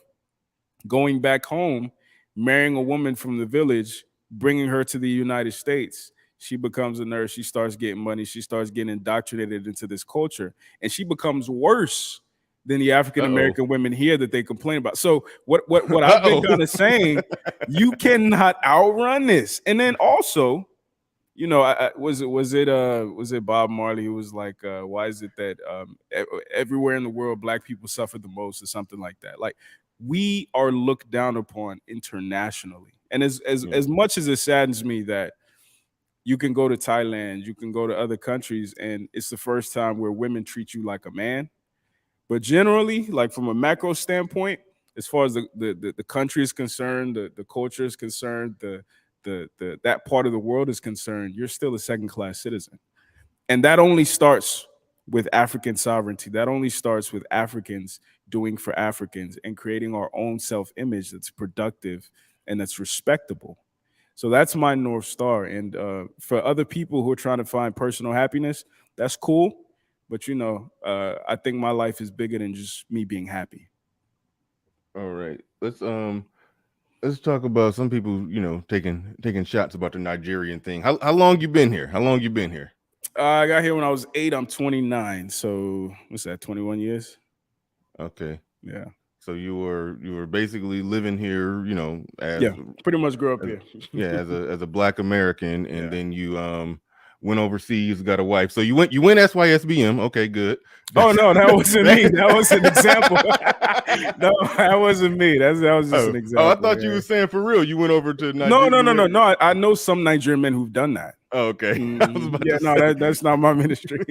[SPEAKER 4] going back home, marrying a woman from the village, bringing her to the United States. She becomes a nurse. She starts getting money. She starts getting indoctrinated into this culture, and she becomes worse than the African American women here that they complain about. So what I've been kind of saying, you cannot outrun this. And then also, you know, was it Bob Marley who was like, why is it that everywhere in the world black people suffer the most, or something like that? Like, we are looked down upon internationally, and as much as it saddens me that you can go to Thailand, you can go to other countries, and it's the first time where women treat you like a man. But generally, like from a macro standpoint, as far as the country is concerned, the culture is concerned, the that part of the world is concerned, you're still a second-class citizen. And that only starts with African sovereignty. That only starts with Africans doing for Africans and creating our own self-image that's productive and that's respectable. So that's my North Star. And for other people who are trying to find personal happiness, that's cool. But, you know, I think my life is bigger than just me being happy.
[SPEAKER 1] All right. Let's talk about some people, you know, taking shots about the Nigerian thing. How long you been here? How long you been here?
[SPEAKER 4] I got here when I was 8. I'm 29. So what's that? 21 years.
[SPEAKER 1] Okay.
[SPEAKER 4] Yeah.
[SPEAKER 1] So you were basically living here, you know, as
[SPEAKER 4] pretty much grew up here.
[SPEAKER 1] as a Black American, and then you went overseas, got a wife. So you went SYSBM. Okay, good.
[SPEAKER 4] Oh no, that wasn't me. That was an example. No, that wasn't me. That was just an example.
[SPEAKER 1] Oh, I thought you were saying for real. You went over to Nigeria.
[SPEAKER 4] No. I know some Nigerian men who've done that.
[SPEAKER 1] Oh, okay.
[SPEAKER 4] That's not my ministry.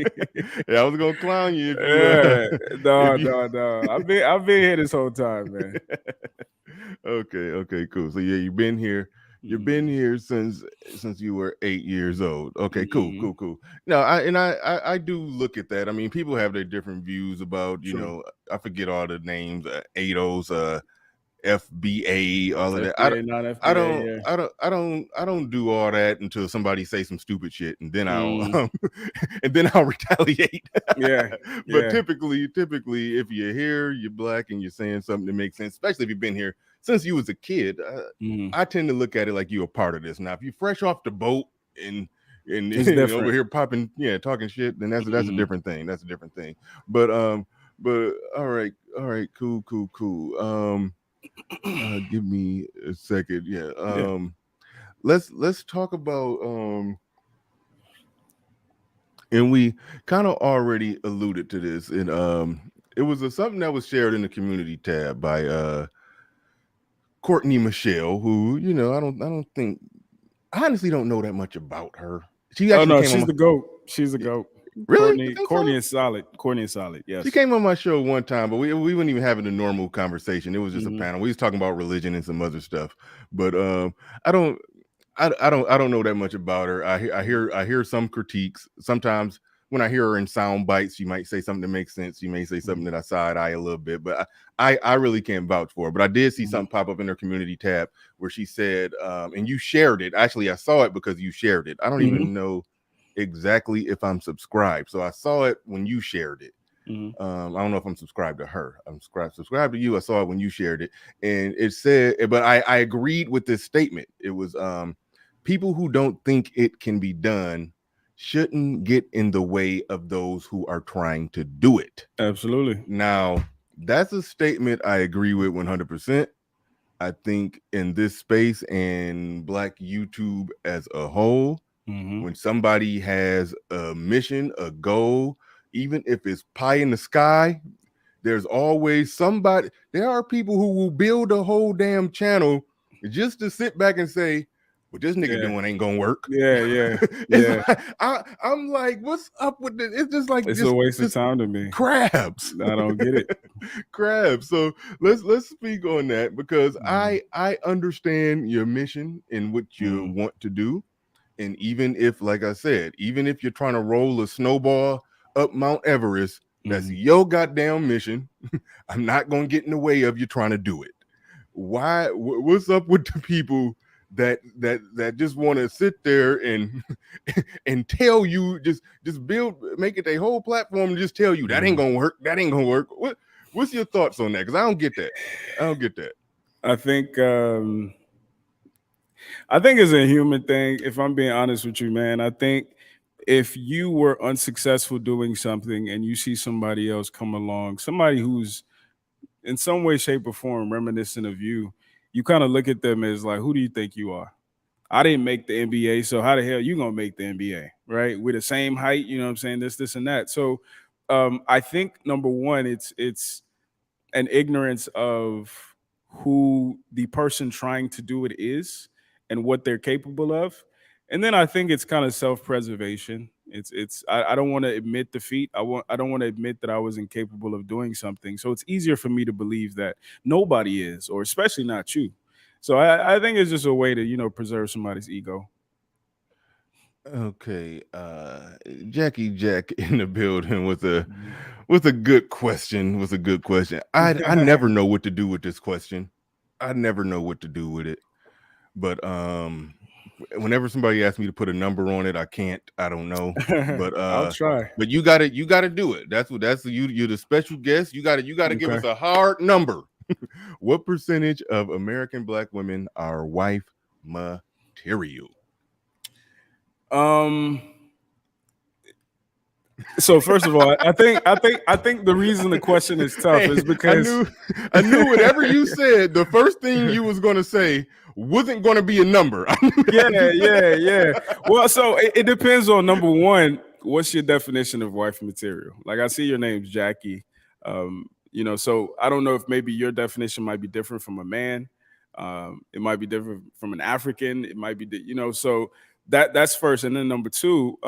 [SPEAKER 1] Yeah, I was gonna clown you.
[SPEAKER 4] No. I've been here this whole time, man.
[SPEAKER 1] Okay, cool. So yeah, you've been here. You've been here since you were 8 years old. Okay, cool. Now, I do look at that. I mean, people have their different views about, you know, I forget all the names, ADOS, FBA, all of that. I don't do all that until somebody say some stupid shit, and then I'll I'll retaliate. But typically, if you're here, you're Black, and you're saying something that makes sense, especially if you've been here since you was a kid. I tend to look at it like you're a part of this. Now, if you're fresh off the boat and over here popping, talking shit, then that's a different thing. That's a different thing. But all right, cool. Give me a second. Let's talk about and we kind of already alluded to this, and it was something that was shared in the community tab by Courtney Michelle, who, you know, I honestly don't know that much about her.
[SPEAKER 4] She's the GOAT. She's the GOAT.
[SPEAKER 1] Really?
[SPEAKER 4] Courtney is solid. Yes.
[SPEAKER 1] She came on my show one time, but we weren't even having a normal conversation. It was just a panel. We was talking about religion and some other stuff. But I don't know that much about her. I hear some critiques. Sometimes when I hear her in sound bites, she might say something that makes sense. She may say something that I side eye a little bit, but I really can't vouch for her. But I did see something pop up in her community tab where she said, and you shared it. Actually, I saw it because you shared it. I don't even know exactly if I'm subscribed. So I saw it when you shared it. I don't know if I'm subscribed to her. I'm subscribed to you. I saw it when you shared it. And it said, but I agreed with this statement. It was people who don't think it can be done shouldn't get in the way of those who are trying to do it.
[SPEAKER 4] Absolutely.
[SPEAKER 1] Now, that's a statement I agree with 100%. I think in this space and Black YouTube as a whole, when somebody has a mission, a goal, even if it's pie in the sky, there's always somebody. There are people who will build a whole damn channel just to sit back and say, what this nigga doing ain't gonna work. I'm like, what's up with this? It's just like
[SPEAKER 4] it's a waste of time to me.
[SPEAKER 1] Crabs.
[SPEAKER 4] I don't get it.
[SPEAKER 1] Crabs. So let's speak on that, because I understand your mission and what you want to do. And even if, like I said, even if you're trying to roll a snowball up Mount Everest, that's your goddamn mission. I'm not gonna get in the way of you trying to do it. Why? What's up with the people that just want to sit there and and tell you, just make it a whole platform and just tell you that ain't gonna work, that ain't gonna work. What's your thoughts on that? Because I don't get that.
[SPEAKER 4] I think it's a human thing, if I'm being honest with you, man. I think if you were unsuccessful doing something and you see somebody else come along, somebody who's in some way, shape, or form reminiscent of you, you kind of look at them as like, who do you think you are? I didn't make the NBA, so how the hell you gonna make the NBA, right? We're the same height, you know what I'm saying? This, and that. So I think number one, it's an ignorance of who the person trying to do it is and what they're capable of. And then I think it's kind of self-preservation. I don't want to admit defeat. I don't want to admit that I was incapable of doing something. So it's easier for me to believe that nobody is, or especially not you. So I think it's just a way to, preserve somebody's ego.
[SPEAKER 1] Okay, Jackie Jack in the building with a good question. I never know what to do with this question. I never know what to do with it. But whenever somebody asks me to put a number on it, I can't. I don't know. But
[SPEAKER 4] I'll try.
[SPEAKER 1] But you got to do it. You're the special guest. You got to give us a hard number. What percentage of American Black women are wife material?
[SPEAKER 4] So first of all, I think the reason the question is tough is because
[SPEAKER 1] I knew whatever you said, the first thing you was going to say wasn't going to be a number.
[SPEAKER 4] Yeah. Well, so it depends on, number one, what's your definition of wife material? Like, I see your name's Jackie. So I don't know if maybe your definition might be different from a man. It might be different from an African. It might be, so that's first. And then number two,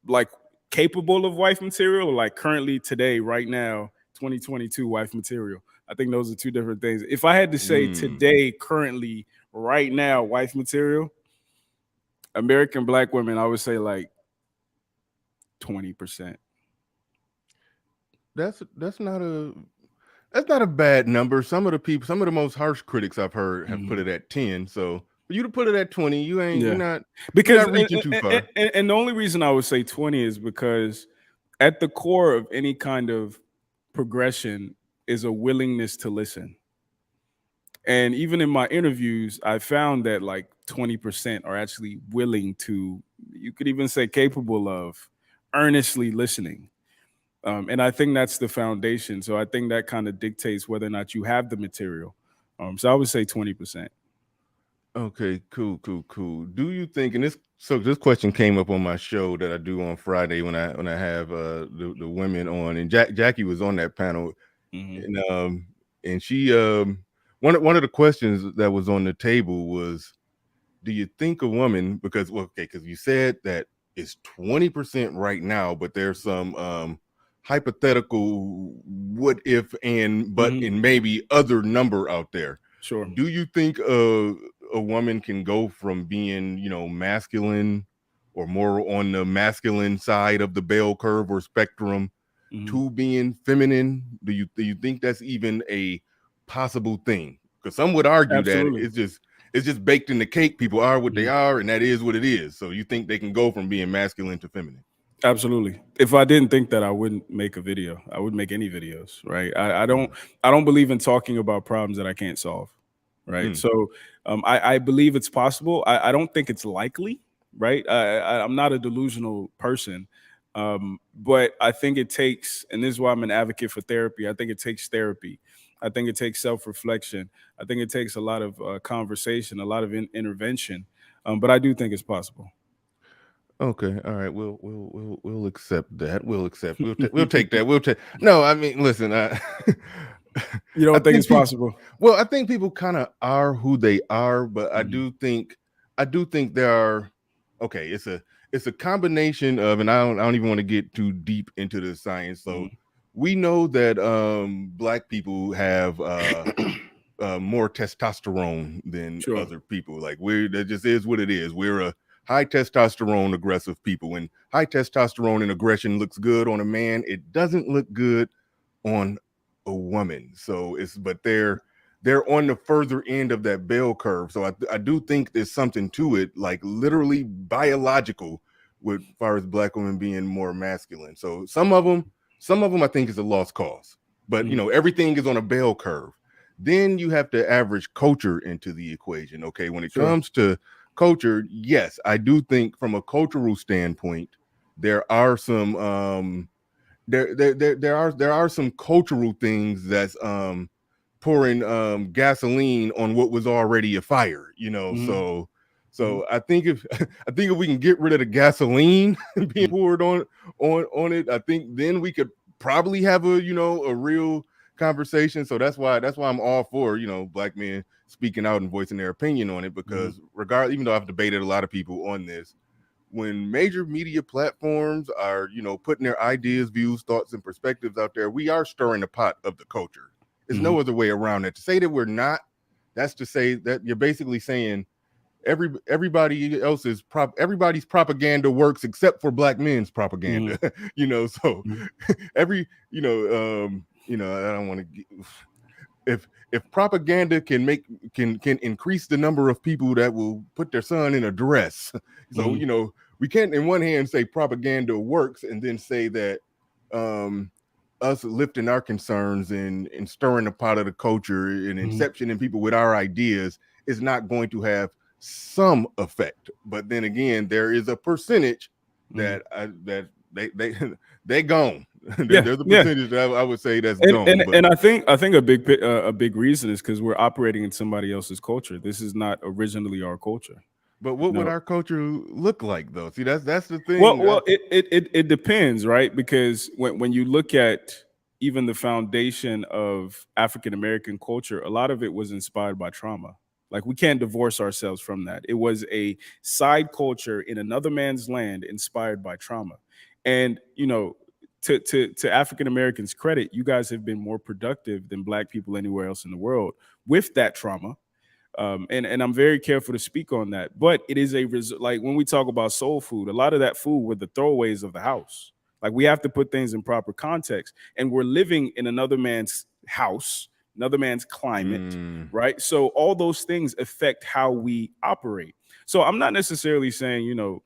[SPEAKER 4] like, capable of wife material, or like currently, today, right now, 2022 wife material. I think those are two different things. If I had to say today, currently, right now, wife material, American Black women, I would say like 20%.
[SPEAKER 1] That's not a bad number. Some of the most harsh critics I've heard have put it at 10. So for you to put it at 20, you're not reaching too far.
[SPEAKER 4] And the only reason I would say 20 is because at the core of any kind of progression is a willingness to listen. And even in my interviews, I found that like 20% are actually willing to, you could even say capable of, earnestly listening. And I think that's the foundation. So I think that kind of dictates whether or not you have the material. So I would say 20%.
[SPEAKER 1] Okay, cool. Do you think, and this question came up on my show that I do on Friday when I have the women on, and Jackie was on that panel, and she one of the questions that was on the table was, do you think a woman, because you said that it's 20% right now, but there's some hypothetical what if and maybe other number out there.
[SPEAKER 4] Sure.
[SPEAKER 1] Do you think a woman can go from being, masculine or more on the masculine side of the bell curve or spectrum to being feminine? Do you think that's even a possible thing? Because some would argue
[SPEAKER 4] Absolutely.
[SPEAKER 1] that it's just baked in the cake. People are what they are, and that is what it is. So you think they can go from being masculine to feminine?
[SPEAKER 4] Absolutely. If I didn't think that, I wouldn't make a video. I wouldn't make any videos, right? I don't believe in talking about problems that I can't solve, right? So I believe it's possible. I don't think it's likely, right? I'm not a delusional person, but I think it takes, and this is why I'm an advocate for therapy. I think it takes therapy. I think it takes self-reflection. I think it takes a lot of conversation, a lot of intervention, but I do think it's possible.
[SPEAKER 1] Okay, all right. We'll accept that. We'll take that. No, I mean, listen.
[SPEAKER 4] You don't think it's possible?
[SPEAKER 1] Well, I think people kind of are who they are, but I do think there are. Okay, it's a combination of, and I don't even want to get too deep into the science. So we know that Black people have more testosterone than other people. Like that just is what it is. We're a high testosterone aggressive people. When high testosterone and aggression looks good on a man, it doesn't look good on a woman. So but they're they're on the further end of that bell curve. So I do think there's something to it, like literally biological, with far as Black women being more masculine. So some of them I think is a lost cause, but you know, everything is on a bell curve. Then you have to average culture into the equation. Okay, when it comes to culture, yes, I do think from a cultural standpoint, there are some there are some cultural things that's pouring gasoline on what was already a fire, you know. So I think if we can get rid of the gasoline being poured on it, I think then we could probably have a, you know, a real conversation. So that's why I'm all for, you know, Black men speaking out and voicing their opinion on it, because even though I've debated a lot of people on this, when major media platforms are, you know, putting their ideas, views, thoughts, and perspectives out there, we are stirring the pot of the culture. There's no other way around it. To say that we're not, that's to say that you're basically saying everybody else's everybody's propaganda works except for Black men's propaganda. You know, so I don't want to. If propaganda can increase the number of people that will put their son in a dress, so you know, we can't in one hand say propaganda works and then say that us lifting our concerns and stirring the pot of the culture and inceptioning people with our ideas is not going to have some effect. But then again, there is a percentage that they gone. There's a percentage that I would say that's gone.
[SPEAKER 4] And I think a big reason is because we're operating in somebody else's culture. This is not originally our culture.
[SPEAKER 1] But what would our culture look like, though? See, that's the thing.
[SPEAKER 4] Well, it depends, right? Because when you look at even the foundation of African American culture, a lot of it was inspired by trauma. Like, we can't divorce ourselves from that. It was a side culture in another man's land inspired by trauma. And, you know, to African Americans' credit, you guys have been more productive than Black people anywhere else in the world with that trauma. And I'm very careful to speak on that. But it is like when we talk about soul food, a lot of that food were the throwaways of the house. Like, we have to put things in proper context. And we're living in another man's house, another man's climate, right? So all those things affect how we operate. So I'm not necessarily saying, you know,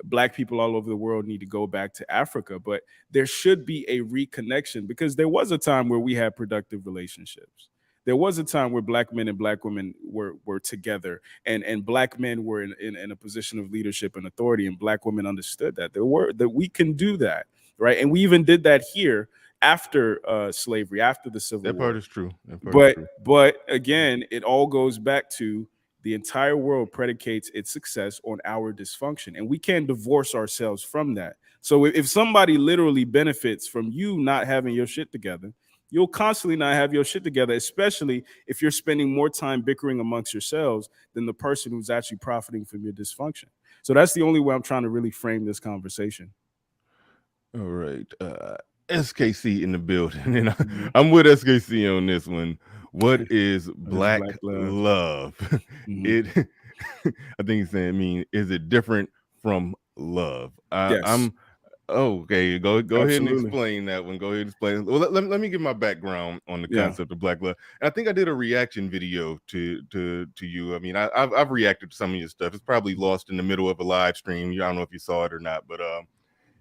[SPEAKER 4] Black people all over the world need to go back to Africa, but there should be a reconnection, because there was a time where we had productive relationships. There was a time where Black men and Black women were together, and Black men were in a position of leadership and authority, and Black women understood that we can do that, right? And we even did that here after slavery, after the Civil War.
[SPEAKER 1] That part is true.
[SPEAKER 4] But again, it all goes back to the entire world predicates its success on our dysfunction, and we can't divorce ourselves from that. So if somebody literally benefits from you not having your shit together, you'll constantly not have your shit together, especially if you're spending more time bickering amongst yourselves than the person who's actually profiting from your dysfunction. So that's the only way I'm trying to really frame this conversation.
[SPEAKER 1] All right. SKC in the building. And I'm with SKC on this one. What is Black love? I think he's saying, is it different from love?
[SPEAKER 4] Yes.
[SPEAKER 1] I'm okay. Go ahead and explain that one. Go ahead and explain. Well, let me give my background on the concept of Black love. And I think I did a reaction video to you. I mean, I've reacted to some of your stuff. It's probably lost in the middle of a live stream. I don't know if you saw it or not, but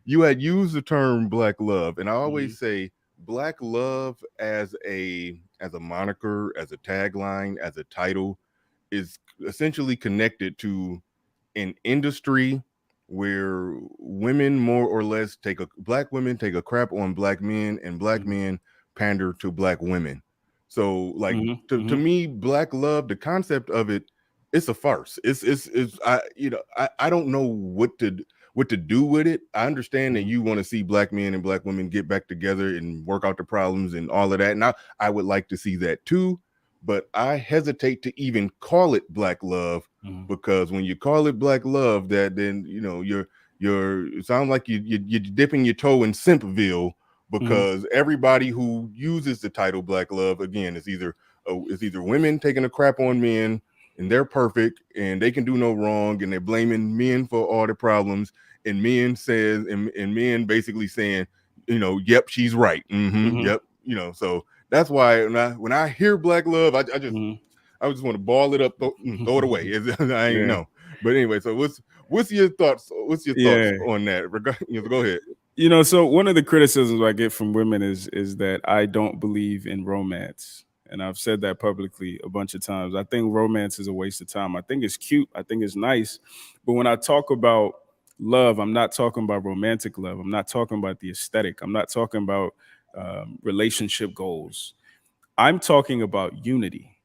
[SPEAKER 1] you had used the term Black love, and I always say Black love as a moniker, as a tagline, as a title, is essentially connected to an industry where women more or less Black women take a crap on Black men, and Black men pander to Black women. So like to me, Black love, the concept of it, it's a farce. I don't know what to do with it. I understand that you want to see Black men and Black women get back together and work out the problems and all of that. And I would like to see that too, but I hesitate to even call it Black love, because when you call it Black love, that then, you know, it sounds like you're dipping your toe in Simpville, because everybody who uses the title Black love, again, is either women taking a crap on men and they're perfect and they can do no wrong, and they're blaming men for all the problems, and men says and men basically saying, you know, yep, she's right. Yep. You know, so that's why when I hear black love, I just want to ball it up, throw it away. I ain't know. But anyway, so what's your thoughts? What's your thoughts on that? Go ahead.
[SPEAKER 4] So one of the criticisms I get from women is that I don't believe in romance. And I've said that publicly a bunch of times. I think romance is a waste of time. I think it's cute. I think it's nice. But when I talk about love, I'm not talking about romantic love. I'm not talking about the aesthetic. I'm not talking about relationship goals. I'm talking about unity.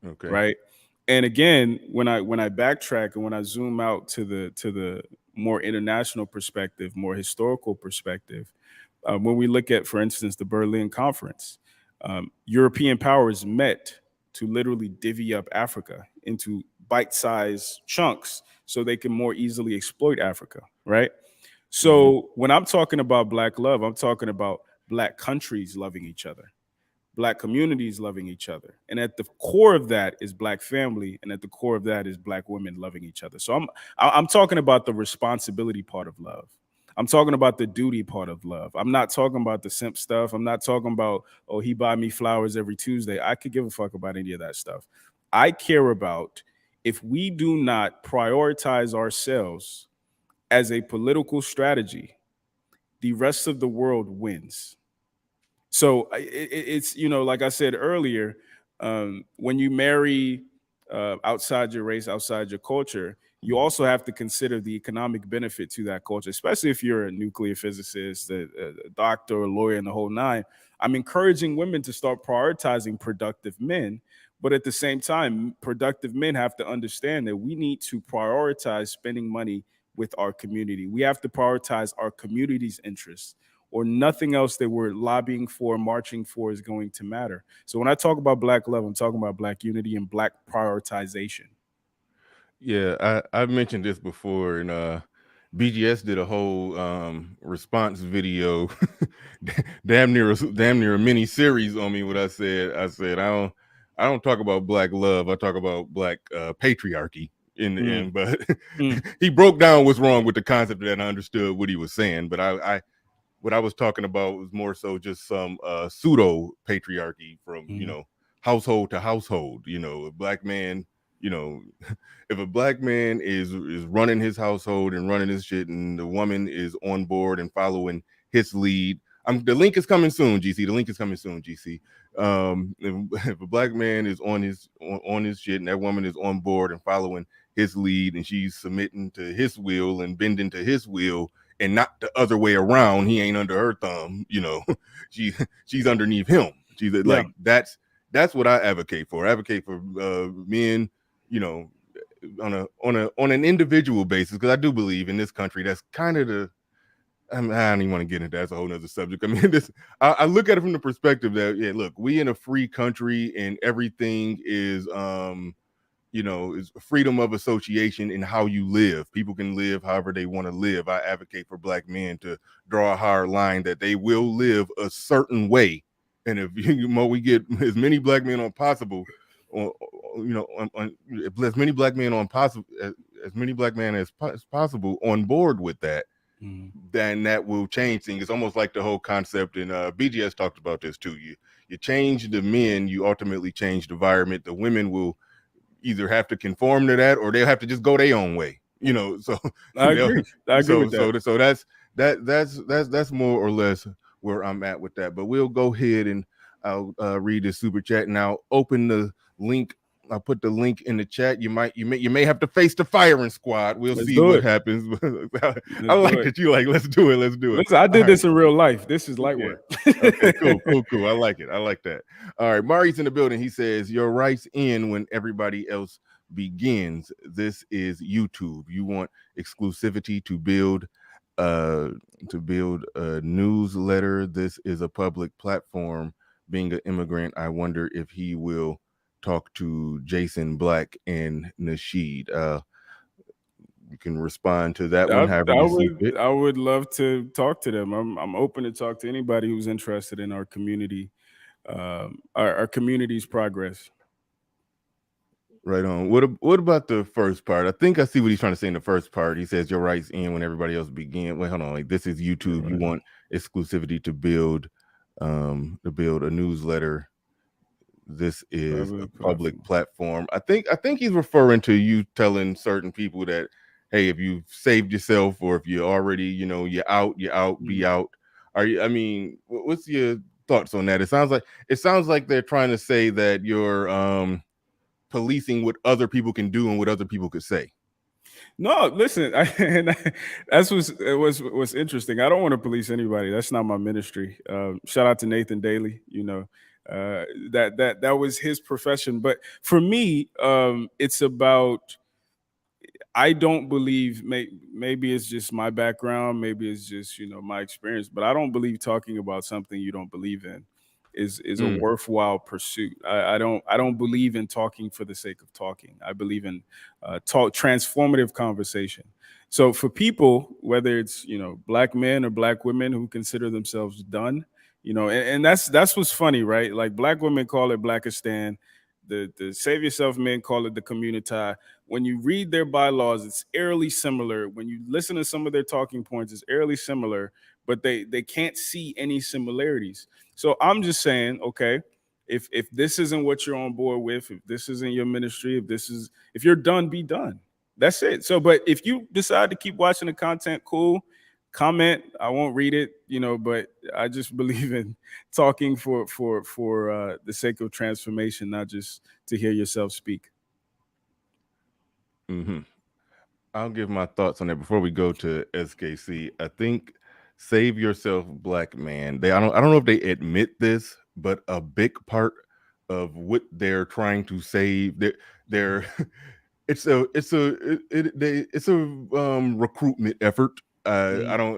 [SPEAKER 1] Okay.
[SPEAKER 4] Right. And again, when I backtrack and when I zoom out to the more international perspective, more historical perspective, when we look at, for instance, the Berlin Conference, European powers met to literally divvy up Africa into bite-sized chunks so they can more easily exploit Africa, right? So when I'm talking about Black love, I'm talking about Black countries loving each other, Black communities loving each other. And at the core of that is Black family. And at the core of that is Black women loving each other. So I'm talking about the responsibility part of love. I'm talking about the duty part of love. I'm not talking about the simp stuff. I'm not talking about, oh, he buy me flowers every Tuesday. I could give a fuck about any of that stuff. I care about if we do not prioritize ourselves as a political strategy, the rest of the world wins. So it's, like I said earlier, when you marry outside your race, outside your culture, you also have to consider the economic benefit to that culture, especially if you're a nuclear physicist, a doctor, a lawyer, and the whole nine. I'm encouraging women to start prioritizing productive men. But at the same time, productive men have to understand that we need to prioritize spending money with our community. We have to prioritize our community's interests, or nothing else that we're lobbying for, marching for is going to matter. So when I talk about Black love, I'm talking about Black unity and Black prioritization.
[SPEAKER 1] Yeah, I've mentioned this before, and BGS did a whole response video, damn near a mini series on me. What I said, I don't talk about Black love. I talk about Black patriarchy in the end. But he broke down what's wrong with the concept of that, and I understood what he was saying. But what I was talking about was more so just some pseudo patriarchy from household to household. A Black man, if a Black man is running his household and running his shit, and the woman is on board and following his lead, the link is coming soon, GC. The link is coming soon, GC. If a Black man is on his shit and that woman is on board and following his lead, and she's submitting to his will and bending to his will, and not the other way around, he ain't under her thumb, she's underneath him. She's like, that's what I advocate for. I advocate for men, on an individual basis, because I do believe in this country that's kind of I don't even want to get into that. That's a whole nother subject. I mean, I look at it from the perspective that, look, we in a free country and everything is is freedom of association in how you live. People can live however they want to live. I advocate for Black men to draw a hard line that they will live a certain way. And if we get as many Black men on possible, as many Black men on possible, as many Black men as possible on board with that, then that will change things. It's almost like the whole concept, and BGS talked about this too. You change the men, you ultimately change the environment. The women will either have to conform to that, or they'll have to just go their own way. So
[SPEAKER 4] I agree. I agree with that.
[SPEAKER 1] So that's more or less where I'm at with that. But we'll go ahead and I'll read the super chat, and I'll open the link. I'll put the link in the chat. You may have to face the firing squad. Let's see what happens. I like that you like. Let's do it.
[SPEAKER 4] Listen, I did this in real life. This is light work.
[SPEAKER 1] Okay, cool. I like it. I like that. All right, Mari's in the building. He says your rights end when everybody else begins. This is YouTube. You want exclusivity to build a newsletter. This is a public platform. Being an immigrant, I wonder if he will talk to Jason Black and Nasheed. You can respond to that one.
[SPEAKER 4] I would love to talk to them. I'm open to talk to anybody who's interested in our community, our community's progress.
[SPEAKER 1] Right on. What about the first part? I think I see what he's trying to say in the first part. He says your rights end when everybody else begin. Wait, hold on. Like, this is YouTube. Right. You want exclusivity to build to build a newsletter. This is a public
[SPEAKER 4] platform.
[SPEAKER 1] platform. I think he's referring to you telling certain people that, hey, if you've saved yourself or if you're already, you're out, be out. Are you? I mean, what's your thoughts on that? It sounds like they're trying to say that you're policing what other people can do and what other people could say.
[SPEAKER 4] No, listen, that's what's interesting. I don't want to police anybody. That's not my ministry. Shout out to Nathan Daly. That was his profession. But for me, it's about. I don't believe. Maybe it's just my background. Maybe it's just my experience. But I don't believe talking about something you don't believe in is a worthwhile pursuit. I don't believe in talking for the sake of talking. I believe in transformative conversation. So for people, whether it's black men or black women who consider themselves done, and that's what's funny, right? Like black women call it Blackistan, the Save Yourself men call it the Community. When you read their bylaws, it's eerily similar. When you listen to some of their talking points, it's eerily similar, but they can't see any similarities. So I'm just saying, okay, if this isn't what you're on board with, if this isn't your ministry, if you're done, be done. That's it. So, but if you decide to keep watching the content, cool. Comment. I won't read it, but I just believe in talking for the sake of transformation, not just to hear yourself speak.
[SPEAKER 1] I'll give my thoughts on that before we go to SKC. I think Save Yourself Black Man. I don't know if they admit this, but a big part of what they're trying to save, they're it's a recruitment effort. I don't.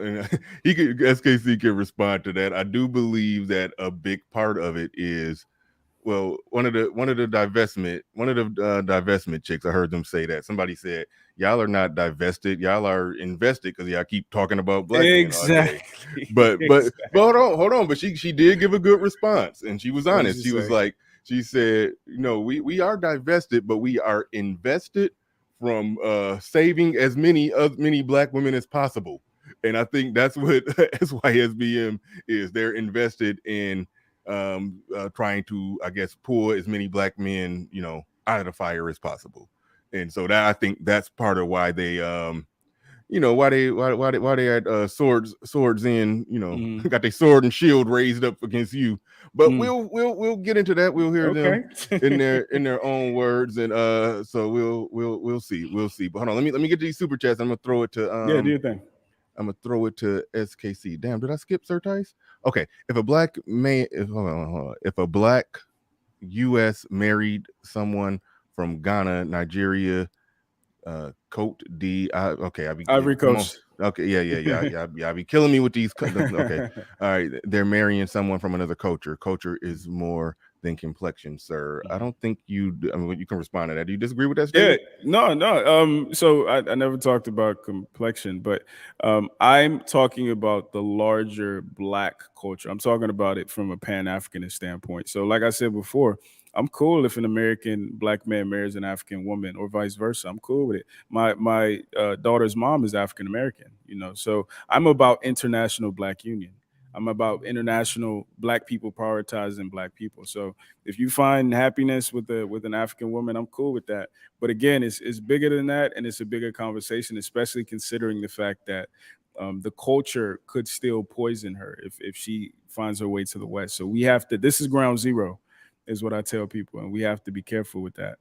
[SPEAKER 1] SKC can respond to that. I do believe that a big part of it is, well, one of the divestment chicks. I heard them say that. Somebody said, "Y'all are not divested. Y'all are invested because y'all keep talking about black men all day." But hold on. But she did give a good response, and she was honest. She said, we are divested, but we are invested from saving as many black women as possible. And I think that's what SYSBM is. They're invested in trying to, I guess, pull as many black men, out of the fire as possible. And so that, I think that's part of why they why they had swords in, got their sword and shield raised up against you. But we'll get into that. We'll hear them in their own words, and so we'll see. But hold on, let me get to these super chats. I'm gonna throw it to
[SPEAKER 4] do your thing.
[SPEAKER 1] I'm gonna throw it to SKC. Damn, did I skip Sir Tice? Okay, if a black man, if a black U.S. married someone from Ghana, Nigeria, Cote D.
[SPEAKER 4] Ivory Coast.
[SPEAKER 1] Okay, yeah. I be killing me with these. Okay, all right. They're marrying someone from another culture. Culture is more than complexion, sir. I don't think you. I mean, you can respond to that. Do you disagree with that statement?
[SPEAKER 4] Yeah, no. So I never talked about complexion, but I'm talking about the larger black culture. I'm talking about it from a Pan-Africanist standpoint. So, like I said before, I'm cool if an American black man marries an African woman, or vice versa. I'm cool with it. My daughter's mom is African American, so I'm about international black union. I'm about international black people prioritizing black people. So if you find happiness with an African woman, I'm cool with that. But again, it's bigger than that, and it's a bigger conversation, especially considering the fact that the culture could still poison her if she finds her way to the West. So we have to. This is ground zero, is what I tell people, and we have to be careful with that.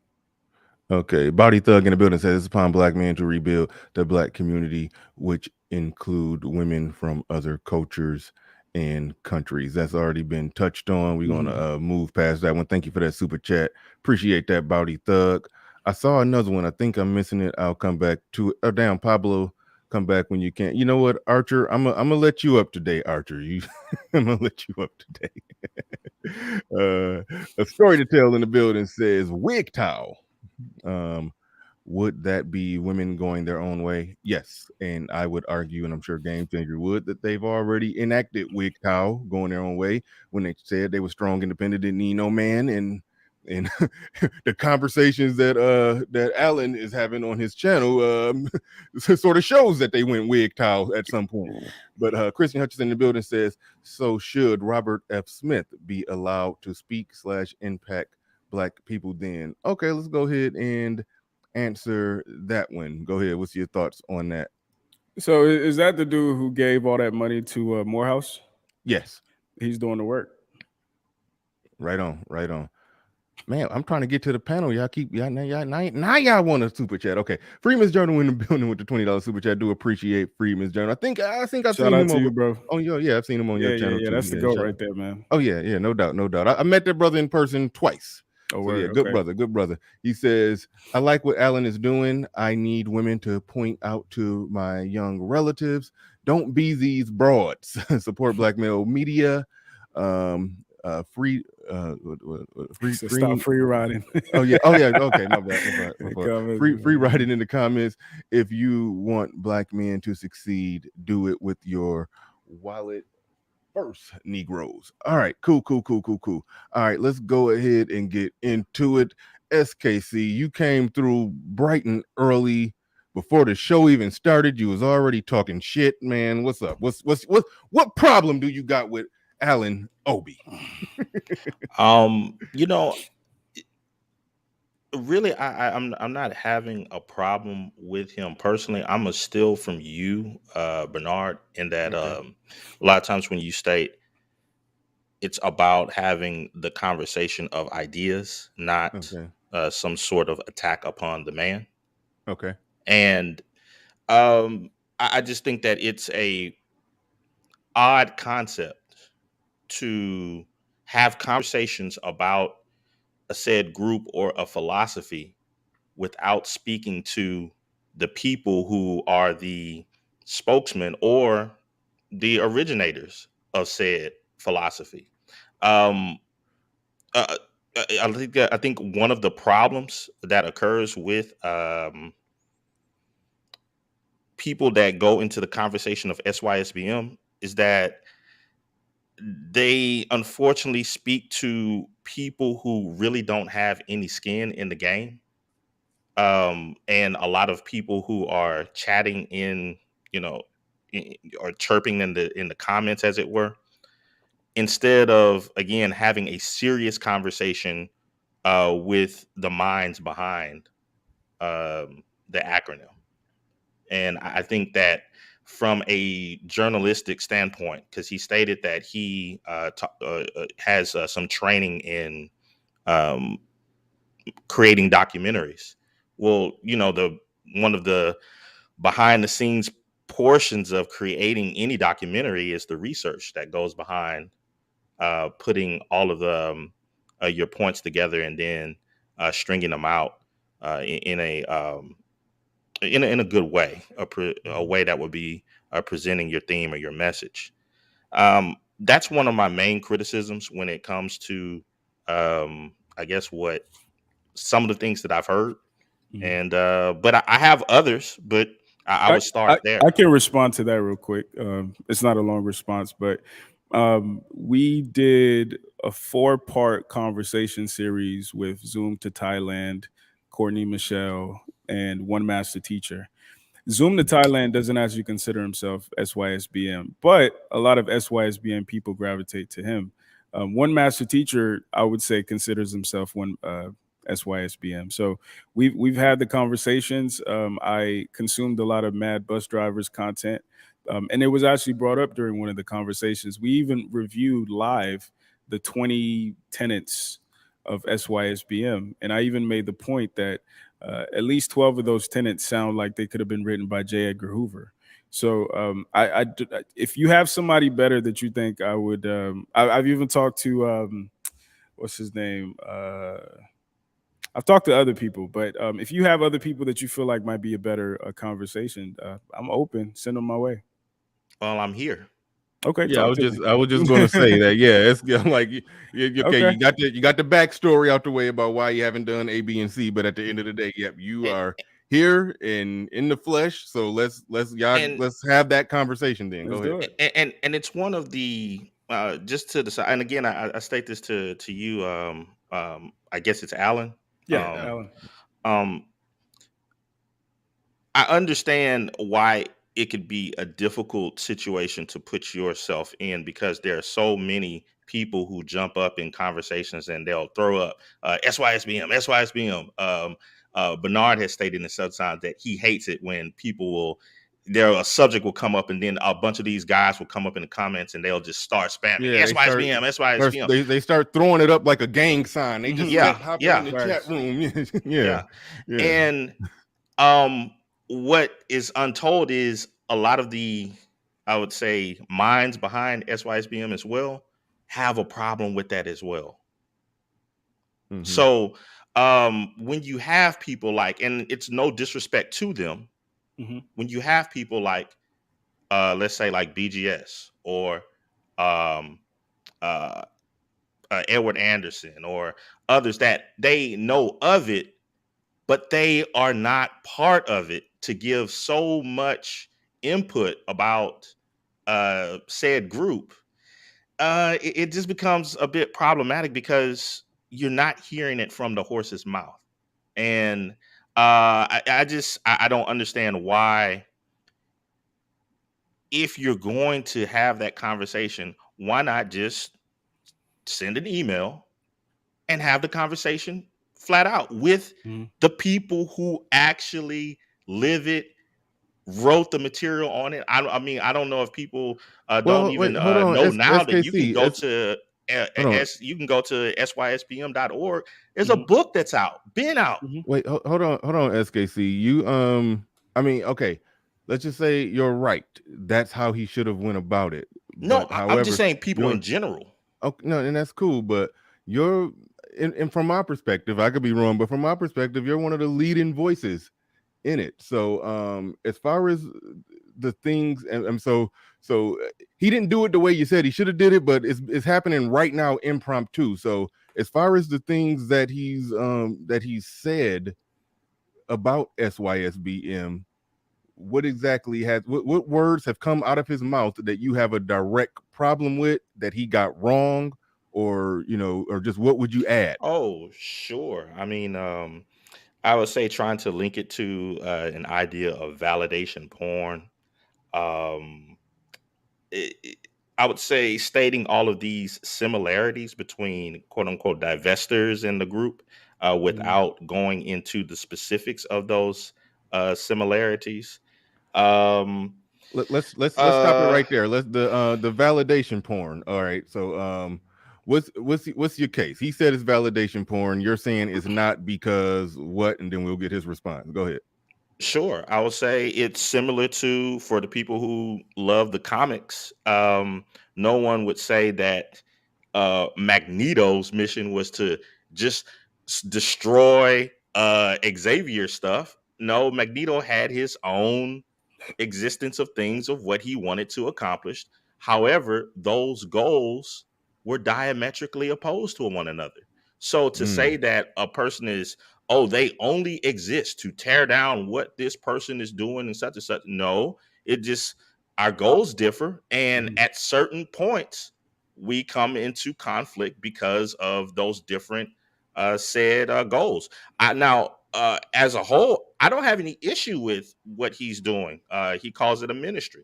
[SPEAKER 1] Okay, Body Thug in the building says it's upon black men to rebuild the black community, which include women from other cultures and countries. That's already been touched on. We're gonna move past that one. Thank you for that super chat. Appreciate that, Body Thug. I saw another one. I think I'm missing it. I'll come back to it. Oh, damn, Pablo, come back when you can. You know what, Archer? I'm gonna let you up today, Archer. I'm gonna let you up today. A story to tell in the building says wig towel. Would that be women going their own way? Yes. And I would argue, and I'm sure Game Changer would, that they've already enacted wig towel going their own way when they said they were strong, independent, didn't need no man, and and the conversations that Allen is having on his channel sort of shows that they went wig tile at some point. But Christian Hutchinson in the building says, so should Robert F. Smith be allowed to speak / impact Black people then? Okay, let's go ahead and answer that one. Go ahead. What's your thoughts on that?
[SPEAKER 4] So is that the dude who gave all that money to Morehouse?
[SPEAKER 1] Yes.
[SPEAKER 4] He's doing the work.
[SPEAKER 1] Right on. Man, I'm trying to get to the panel. Y'all now y'all want a super chat. Okay. Freeman's Journal in the building with the $20 super chat. Do appreciate Freeman's Journal. I think I've seen him over,
[SPEAKER 4] bro.
[SPEAKER 1] Oh, yeah, I've seen him on your channel too.
[SPEAKER 4] That's the goat right there, man.
[SPEAKER 1] Oh, yeah, no doubt. I met that brother in person twice.
[SPEAKER 4] Oh,
[SPEAKER 1] so yeah, good brother. He says, I like what Allen is doing. I need women to point out to my young relatives, don't be these broads. Support Black male media.
[SPEAKER 4] Stop free riding.
[SPEAKER 1] Okay, my bad. Free riding in the comments. If you want Black men to succeed, do it with your wallet first, Negroes. All right, cool. All right, let's go ahead and get into it. SKC, you came through bright and early before the show even started. You was already talking shit, man. What's up? What problem do you got with Allen Obi?
[SPEAKER 5] Really, I'm not having a problem with him personally. I'm a steal from you, Bernard, in that a lot of times when you state it's about having the conversation of ideas, not some sort of attack upon the man.
[SPEAKER 1] Okay.
[SPEAKER 5] And I just think that it's a odd concept to have conversations about a said group or a philosophy without speaking to the people who are the spokesmen or the originators of said philosophy. I think one of the problems that occurs with people that go into the conversation of SYSBM is that they unfortunately speak to people who really don't have any skin in the game. And a lot of people who are chatting in, or chirping in the comments, as it were, instead of, again, having a serious conversation with the minds behind the acronym. And I think that from a journalistic standpoint, because he stated that he has some training in creating documentaries. Well, one of the behind the scenes portions of creating any documentary is the research that goes behind putting all of the your points together and then stringing them out in a good way, a way that would be presenting your theme or your message. That's one of my main criticisms when it comes to, I guess, what some of the things that I've heard. And but I have others, but I would start there.
[SPEAKER 4] I can respond to that real quick. It's not a long response, but we did a 4-part conversation series with Zoom to Thailand, Courtney Michelle, and One Master Teacher. Zoom to Thailand doesn't actually consider himself SYSBM, but a lot of SYSBM people gravitate to him. One Master Teacher, I would say, considers himself one SYSBM. So we've had the conversations. I consumed a lot of Mad Bus Drivers content, and it was actually brought up during one of the conversations. We even reviewed live the 20 tenets of SYSBM, and I even made the point that at least 12 of those tenets sound like they could have been written by J. Edgar Hoover. So if you have somebody better that you think I would, I've even talked to, what's his name? I've talked to other people, but if you have other people that you feel like might be a better conversation, I'm open. Send them my way.
[SPEAKER 5] Well, I'm here.
[SPEAKER 1] Okay. Yeah, I was just going to say that. Yeah, it's like okay. You got the backstory out the way about why you haven't done A, B, and C, but at the end of the day, yep, you are here and in the flesh. So let's have that conversation then. Go ahead.
[SPEAKER 5] And it's one of the just to the side. And again, I state this to you. I guess it's Allen.
[SPEAKER 4] Yeah, Allen.
[SPEAKER 5] I understand why it could be a difficult situation to put yourself in, because there are so many people who jump up in conversations and they'll throw up SYSBM, SYSBM. Bernard has stated in some time that he hates it when people will, a subject will come up and then a bunch of these guys will come up in the comments and they'll just start spamming SYSBM, SYSBM.
[SPEAKER 1] They start throwing it up like a gang sign. They just
[SPEAKER 5] Yeah,
[SPEAKER 1] hop
[SPEAKER 5] yeah,
[SPEAKER 1] in the chat room.
[SPEAKER 5] yeah. And what is untold is a lot of the, I would say, minds behind SYSBM as well have a problem with that as well.
[SPEAKER 1] Mhm.
[SPEAKER 5] So when you have people like, and it's no disrespect to them, when you have people like, let's say like BGS or um, Edward Anderson or others that they know of it, but they are not part of it to give so much input about said group, it just becomes a bit problematic because you're not hearing it from the horse's mouth. And I don't understand why, if you're going to have that conversation, why not just send an email and have the conversation flat out with the people who actually live it, wrote the material on it. I mean, I don't know if people don't even
[SPEAKER 1] hold on,
[SPEAKER 5] know now that you can
[SPEAKER 1] SKC.
[SPEAKER 5] go to you can go to SYSBM.org. There's a book that's out, been out.
[SPEAKER 1] Wait, hold on, SKC. You I mean, okay, let's just say you're right. That's how he should have went about it.
[SPEAKER 5] No,
[SPEAKER 1] But
[SPEAKER 5] I'm just
[SPEAKER 1] however,
[SPEAKER 5] saying people in general.
[SPEAKER 1] Okay, no, and that's cool. But you're, and from my perspective, I could be wrong, but from my perspective, you're one of the leading voices in it. So as far as the things, and so he didn't do it the way you said he should have did it, but it's happening right now impromptu. So as far as the things that he's said about SYSBM, what exactly what words have come out of his mouth that you have a direct problem with, that he got wrong, or or just what would you add?
[SPEAKER 5] Oh, sure. I mean, I would say trying to link it to an idea of validation porn. Um, I would say stating all of these similarities between quote unquote divestors in the group without going into the specifics of those similarities.
[SPEAKER 1] Let's stop it right there. Let's the validation porn. All right. So what's your case? He said it's validation porn. You're saying it's not because what? And then we'll get his response. Go ahead.
[SPEAKER 5] Sure. I would say it's similar to, for the people who love the comics, no one would say that Magneto's mission was to just destroy Xavier stuff. No, Magneto had his own existence of things of what he wanted to accomplish. However, those goals were diametrically opposed to one another. So to say that a person is, oh, they only exist to tear down what this person is doing and such, no, it just, our goals differ. And at certain points, we come into conflict because of those different said goals. As a whole, I don't have any issue with what he's doing. He calls it a ministry.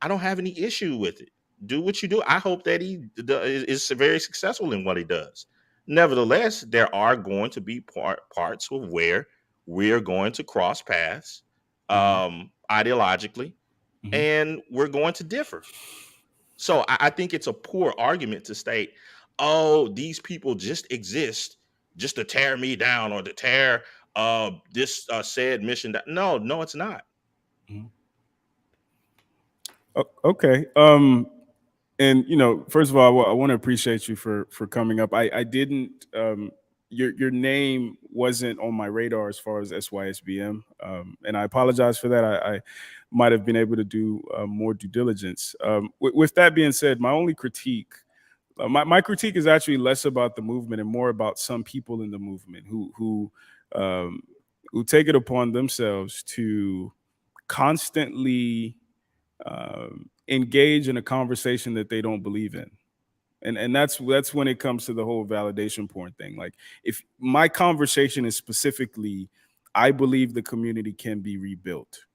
[SPEAKER 5] I don't have any issue with it. Do what you do. I hope that he is very successful in what he does. Nevertheless, there are going to be parts of where we're going to cross paths ideologically, and we're going to differ. So I think it's a poor argument to state, oh, these people just exist just to tear me down or to tear this said mission down. No, it's not.
[SPEAKER 4] Okay. And first of all, I want to appreciate you for coming up. I didn't. Your name wasn't on my radar as far as SYSBM, and I apologize for that. I might have been able to do more due diligence. With that being said, my only critique, my critique is actually less about the movement and more about some people in the movement who take it upon themselves to constantly engage in a conversation that they don't believe in. And that's when it comes to the whole validation porn thing. Like, if my conversation is specifically, I believe the community can be rebuilt.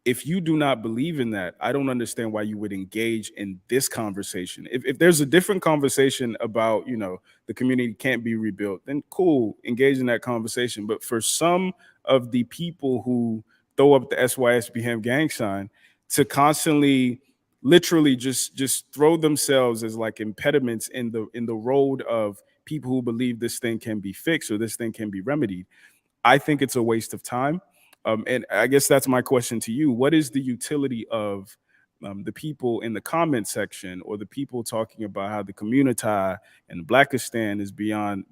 [SPEAKER 4] If you do not believe in that, I don't understand why you would engage in this conversation. If there's a different conversation about, the community can't be rebuilt, then cool, engage in that conversation. But for some of the people who throw up the SYSBM gang sign to constantly, literally just throw themselves as like impediments in the road of people who believe this thing can be fixed or this thing can be remedied, I think it's a waste of time. And I guess that's my question to you. What is the utility of the people in the comment section, or the people talking about how the community and Blackistan is beyond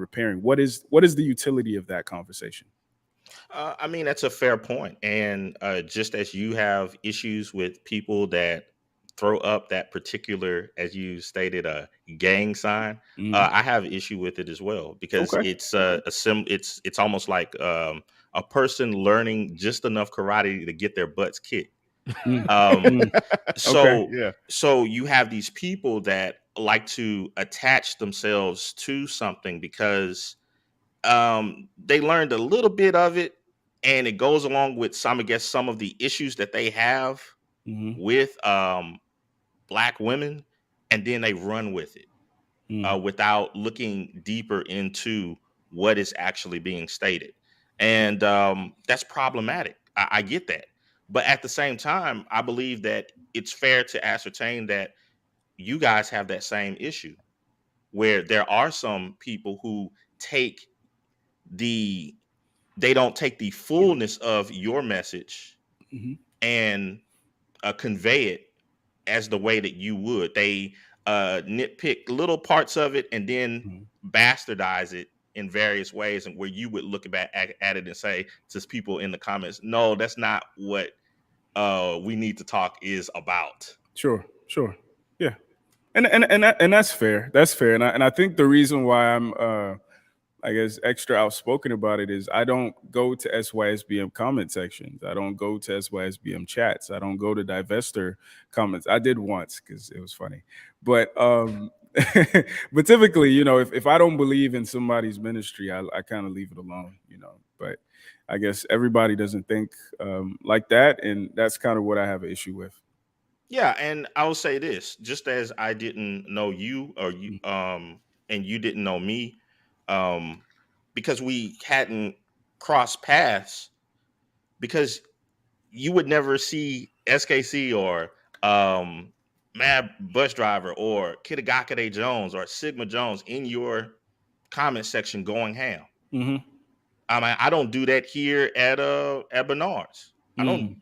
[SPEAKER 4] repairing? What is the utility of that conversation?
[SPEAKER 5] I mean, that's a fair point. And just as you have issues with people that throw up that particular, as you stated, a gang sign, I have issue with it as well, because
[SPEAKER 4] Okay.
[SPEAKER 5] it's it's almost like a person learning just enough karate to get their butts kicked. Um,
[SPEAKER 4] Okay.
[SPEAKER 5] so so you have these people that like to attach themselves to something because they learned a little bit of it, and it goes along with some, I guess, some of the issues that they have
[SPEAKER 4] Mm-hmm.
[SPEAKER 5] with black women, and then they run with it without looking deeper into what is actually being stated. And that's problematic. I get that. But at the same time, I believe that it's fair to ascertain that you guys have that same issue, where there are some people who take the they don't take the fullness of your message
[SPEAKER 4] Mm-hmm.
[SPEAKER 5] and convey it as the way that you would. They nitpick little parts of it and then bastardize it in various ways, and where you would look back at it and say to people in the comments, no, that's not what we need to talk is about.
[SPEAKER 4] Sure. Yeah. And that's fair. That's fair. And I think the reason why I'm I guess extra outspoken about it is I don't go to SYSBM comment sections. I don't go to SYSBM chats. I don't go to Divester comments. I did once because it was funny. But but typically, if I don't believe in somebody's ministry, I kind of leave it alone, But I guess everybody doesn't think like that, and that's kind of what I have an issue with.
[SPEAKER 5] Yeah, and I will say this: just as I didn't know you, or you, and you didn't know me, um, because we hadn't crossed paths, because you would never see SKC or Mad Bus Driver or Kitagakade Jones or Sigma Jones in your comment section going ham.
[SPEAKER 4] Mm-hmm.
[SPEAKER 5] I mean, I don't do that here at Bernard's. I don't.
[SPEAKER 4] Mm.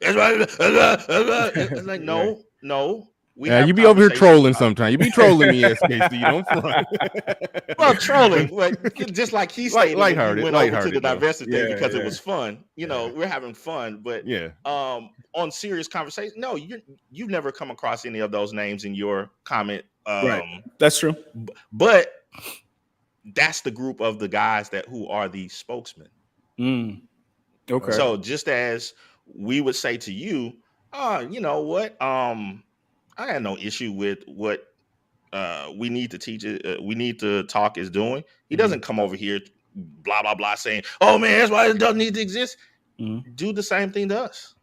[SPEAKER 5] It's right. It's like
[SPEAKER 1] Yeah.
[SPEAKER 5] no. We
[SPEAKER 1] Yeah,
[SPEAKER 5] have
[SPEAKER 1] you be over here
[SPEAKER 5] conversations
[SPEAKER 1] trolling
[SPEAKER 5] about.
[SPEAKER 1] sometimes. You be trolling me, SKC. Don't front.
[SPEAKER 5] Well, trolling, but just like he stated when he went over to the
[SPEAKER 1] lighthearted though.
[SPEAKER 5] diversity thing because it
[SPEAKER 4] Yeah.
[SPEAKER 5] was fun. We're having fun, but
[SPEAKER 1] Yeah.
[SPEAKER 5] on serious conversation, no, you've never come across any of those names in your comment.
[SPEAKER 4] Right. That's true.
[SPEAKER 5] But that's the group of the guys who are the spokesmen.
[SPEAKER 4] Okay.
[SPEAKER 5] So just as we would say to you, you know what? I had no issue with what we need to teach it. We need to talk is doing. He doesn't come over here, blah blah blah, saying, "Oh man, that's why it doesn't need to exist." Do the same thing to us.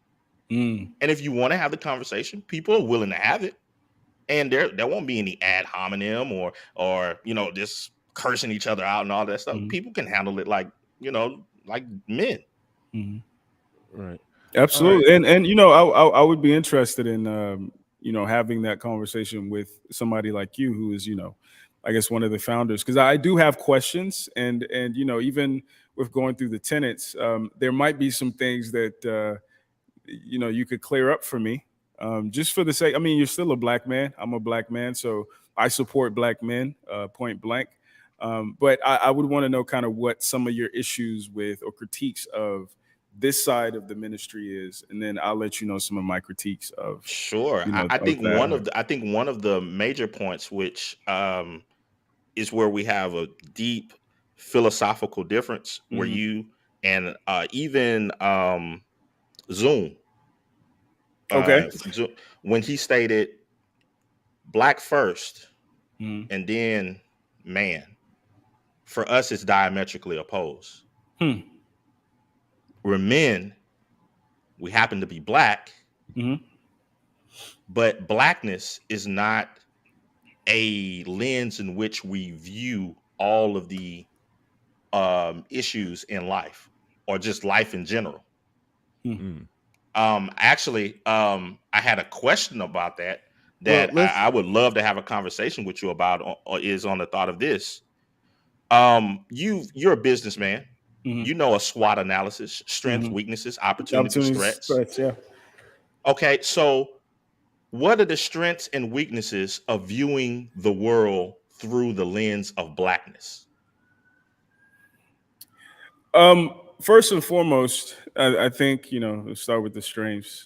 [SPEAKER 5] And if you want to have the conversation, people are willing to have it, and there won't be any ad hominem or just cursing each other out and all that stuff. People can handle it like men.
[SPEAKER 1] Right.
[SPEAKER 4] Absolutely.
[SPEAKER 1] Right.
[SPEAKER 4] And I would be interested in having that conversation with somebody like you, who is I guess one of the founders, because I do have questions, and even with going through the tenets, there might be some things that you could clear up for me, just for the sake. I mean, you're still a black man. I'm a black man, so I support black men, point blank. But I would want to know kind of what some of your issues with or critiques of this side of the ministry is, and then I'll let you know some of my critiques of.
[SPEAKER 5] Sure. I think one of the major points, which is where we have a deep philosophical difference, where you and even Zoom,
[SPEAKER 4] Okay.
[SPEAKER 5] when he stated black first, and then man. For us, it's diametrically opposed. We're men. We happen to be black, but blackness is not a lens in which we view all of the issues in life or just life in general. Actually, I had a question about that I would love to have a conversation with you about. Is on the thought of this. You're a businessman. You know a SWOT analysis: strengths, weaknesses, opportunities, threats.
[SPEAKER 4] Yeah.
[SPEAKER 5] Okay, so what are the strengths and weaknesses of viewing the world through the lens of blackness?
[SPEAKER 4] First and foremost, I think let's start with the strengths.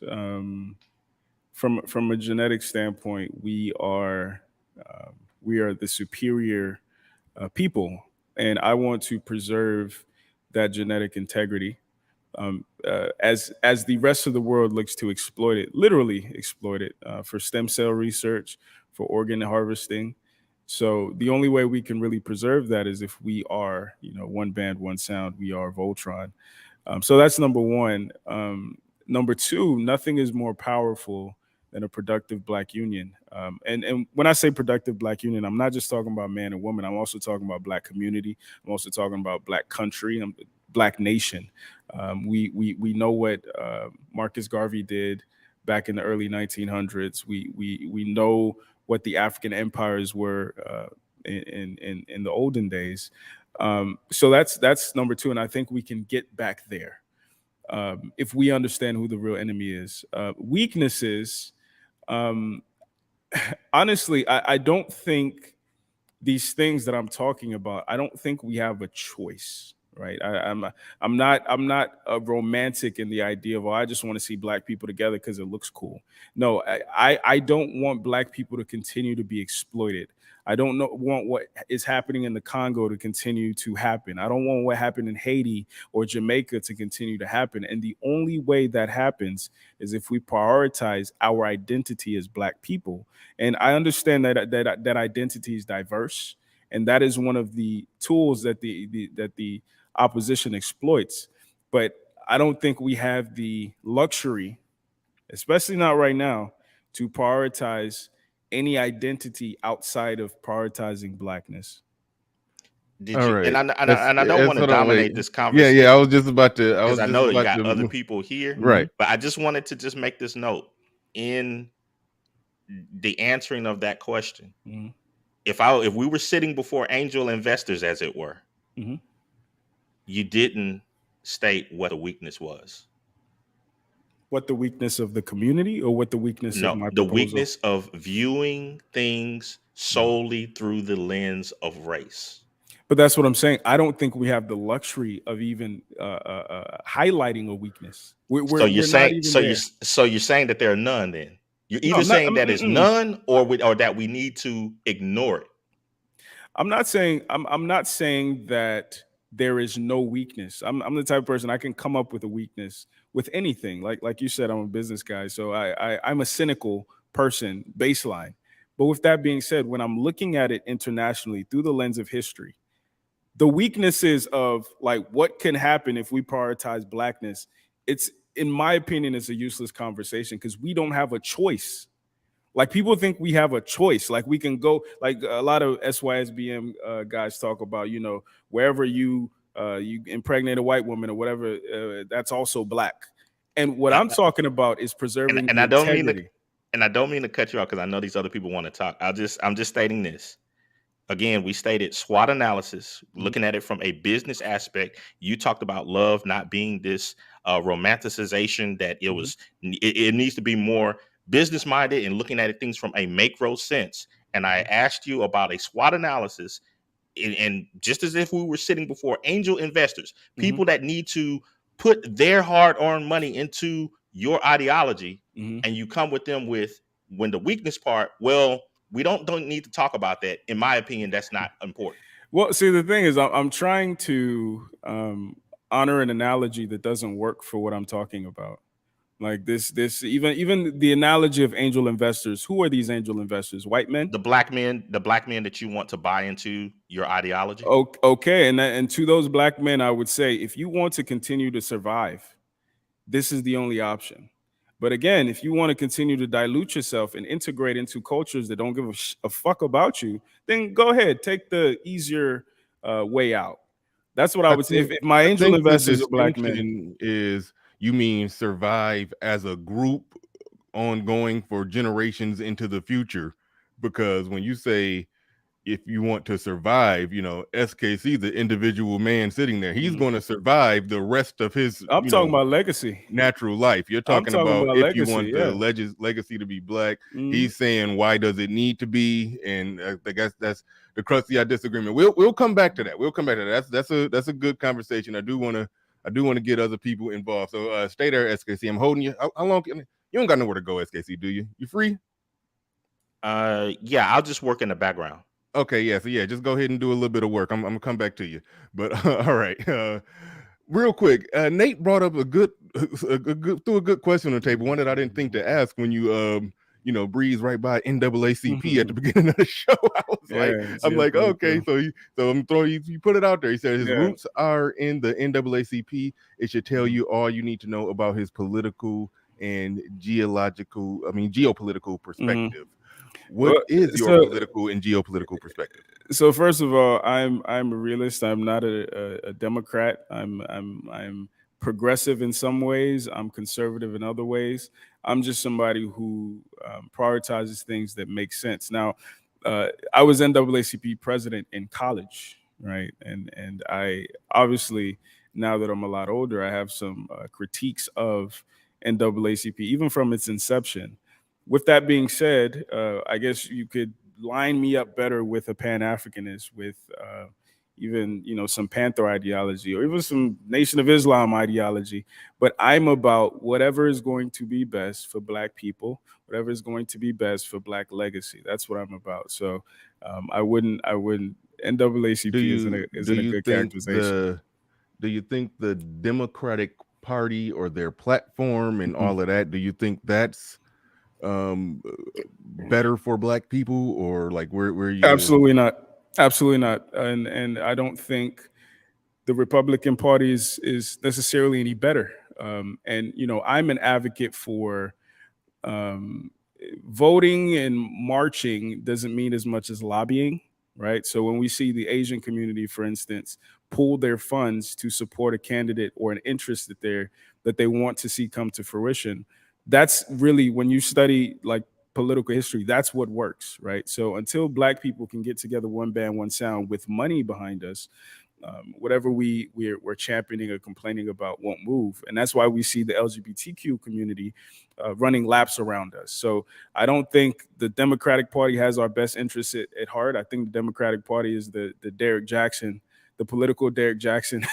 [SPEAKER 4] From a genetic standpoint, we are the superior people, and I want to preserve that genetic integrity. As the rest of the world looks to exploit it, literally exploit it for stem cell research, for organ harvesting. So the only way we can really preserve that is if we are, one band, one sound. We are Voltron. So that's number one. Number two, nothing is more powerful than a productive Black union. And when I say productive Black union, I'm not just talking about man and woman. I'm also talking about Black community. I'm also talking about Black country, Black nation. We know what Marcus Garvey did back in the early 1900s. We know what the African empires were in the olden days. So that's number two, and I think we can get back there if we understand who the real enemy is. Weaknesses, honestly, I don't think these things that I'm talking about, I don't think we have a choice. Right. I'm not a romantic in the idea of, I just want to see Black people together because it looks cool. No, I don't want Black people to continue to be exploited. I don't want what is happening in the Congo to continue to happen. I don't want what happened in Haiti or Jamaica to continue to happen. And the only way that happens is if we prioritize our identity as Black people. And I understand that identity is diverse, and that is one of the tools that the opposition exploits. But I don't think we have the luxury, especially not right now, to prioritize any identity outside of prioritizing Blackness.
[SPEAKER 5] Did you? Right. And I don't want to dominate this conversation.
[SPEAKER 1] Yeah. I was just about to.
[SPEAKER 5] Because I know you got other people here,
[SPEAKER 1] right?
[SPEAKER 5] But I just wanted to just make this note in the answering of that question. Mm-hmm. If we were sitting before angel investors, as it were, you didn't state what the weakness was.
[SPEAKER 4] What the weakness of the community, or what the weakness of my proposal?
[SPEAKER 5] The weakness of viewing things solely through the lens of race.
[SPEAKER 4] But that's what I'm saying. I don't think we have the luxury of even highlighting a weakness.
[SPEAKER 5] So you're saying that there are none. Then you're either saying that it's none, or that we need to ignore it.
[SPEAKER 4] I'm not saying that there is no weakness. I'm the type of person, I can come up with a weakness with anything. Like you said, I'm a business guy, so I'm a cynical person baseline. But with that being said, when I'm looking at it internationally through the lens of history, the weaknesses of what can happen if we prioritize Blackness, it's, in my opinion, it's a useless conversation because we don't have a choice. People think we have a choice. We can go, a lot of SYSBM guys talk about, wherever you impregnate a white woman or whatever, that's also Black. And what I'm talking about is preserving
[SPEAKER 5] and I don't mean to cut you off because I know these other people want to talk. I'm just stating this. Again, we stated SWOT analysis, looking at it from a business aspect. You talked about love not being this romanticization, that it needs to be more business minded and looking at things from a macro sense. And I asked you about a SWOT analysis, and just as if we were sitting before angel investors, people that need to put their hard-earned money into your ideology, and you come with them with, when the weakness part, well, we don't need to talk about that. In my opinion, that's not important.
[SPEAKER 4] Well, see, the thing is, I'm trying to honor an analogy that doesn't work for what I'm talking about. Like this even the analogy of angel investors. Who are these angel investors? White men?
[SPEAKER 5] The black men that you want to buy into your ideology.
[SPEAKER 4] Okay, and to those black men, I would say, if you want to continue to survive, this is the only option. But again, if you want to continue to dilute yourself and integrate into cultures that don't give a fuck about you, then go ahead, take the easier way out. That's what I would say. If my angel
[SPEAKER 1] the
[SPEAKER 4] investors are black men,
[SPEAKER 1] distinction is you mean survive as a group ongoing for generations into the future, because when you say if you want to survive, SKC, the individual man sitting there, he's going to survive the rest of his
[SPEAKER 4] I'm talking about legacy.
[SPEAKER 1] natural life. You're
[SPEAKER 4] I'm
[SPEAKER 1] talking about if
[SPEAKER 4] legacy,
[SPEAKER 1] you want
[SPEAKER 4] yeah.
[SPEAKER 1] the legacy to be black. He's saying, why does it need to be? And I guess that's the crux of our disagreement. We'll come back to that. That's a good conversation. I do want to get other people involved. So stay there, SKC. I'm holding you. How long? You don't got nowhere to go, SKC, do you? You free?
[SPEAKER 5] Yeah, I'll just work in the background.
[SPEAKER 1] Okay, yeah. So yeah, just go ahead and do a little bit of work. I'm gonna come back to you. But all right. Real quick, Nate brought up a good question on the table, one that I didn't think to ask when you breeze right by NAACP at the beginning of the show. I was okay, so I'm throwing you put it out there. He said his roots are in the NAACP. It should tell you all you need to know about his political and geopolitical perspective. What is your political and geopolitical perspective?
[SPEAKER 4] So first of all, I'm a realist. I'm not a Democrat. I'm progressive in some ways. I'm conservative in other ways. I'm just somebody who prioritizes things that make sense. Now, I was NAACP president in college, right? And I obviously, now that I'm a lot older, I have some critiques of NAACP, even from its inception. With that being said, I guess you could line me up better with a Pan-Africanist, with even some Panther ideology, or even some Nation of Islam ideology. But I'm about whatever is going to be best for Black people, whatever is going to be best for Black legacy. That's what I'm about. So I wouldn't. NAACP isn't a good characterization.
[SPEAKER 1] Do you think the Democratic Party or their platform and all of that? Do you think that's better for Black people, or like where you?
[SPEAKER 4] Absolutely not. And I don't think the Republican Party is necessarily any better. And I'm an advocate for voting and marching doesn't mean as much as lobbying, right? So when we see the Asian community, for instance, pool their funds to support a candidate or an interest that they want to see come to fruition, that's really, when you study like political history, that's what works, right? So until Black people can get together, one band, one sound, with money behind us, whatever we're championing or complaining about won't move. And that's why we see the LGBTQ community running laps around us. So I don't think the Democratic Party has our best interests at heart. I think the Democratic Party is the Derek Jackson, the political Derek Jackson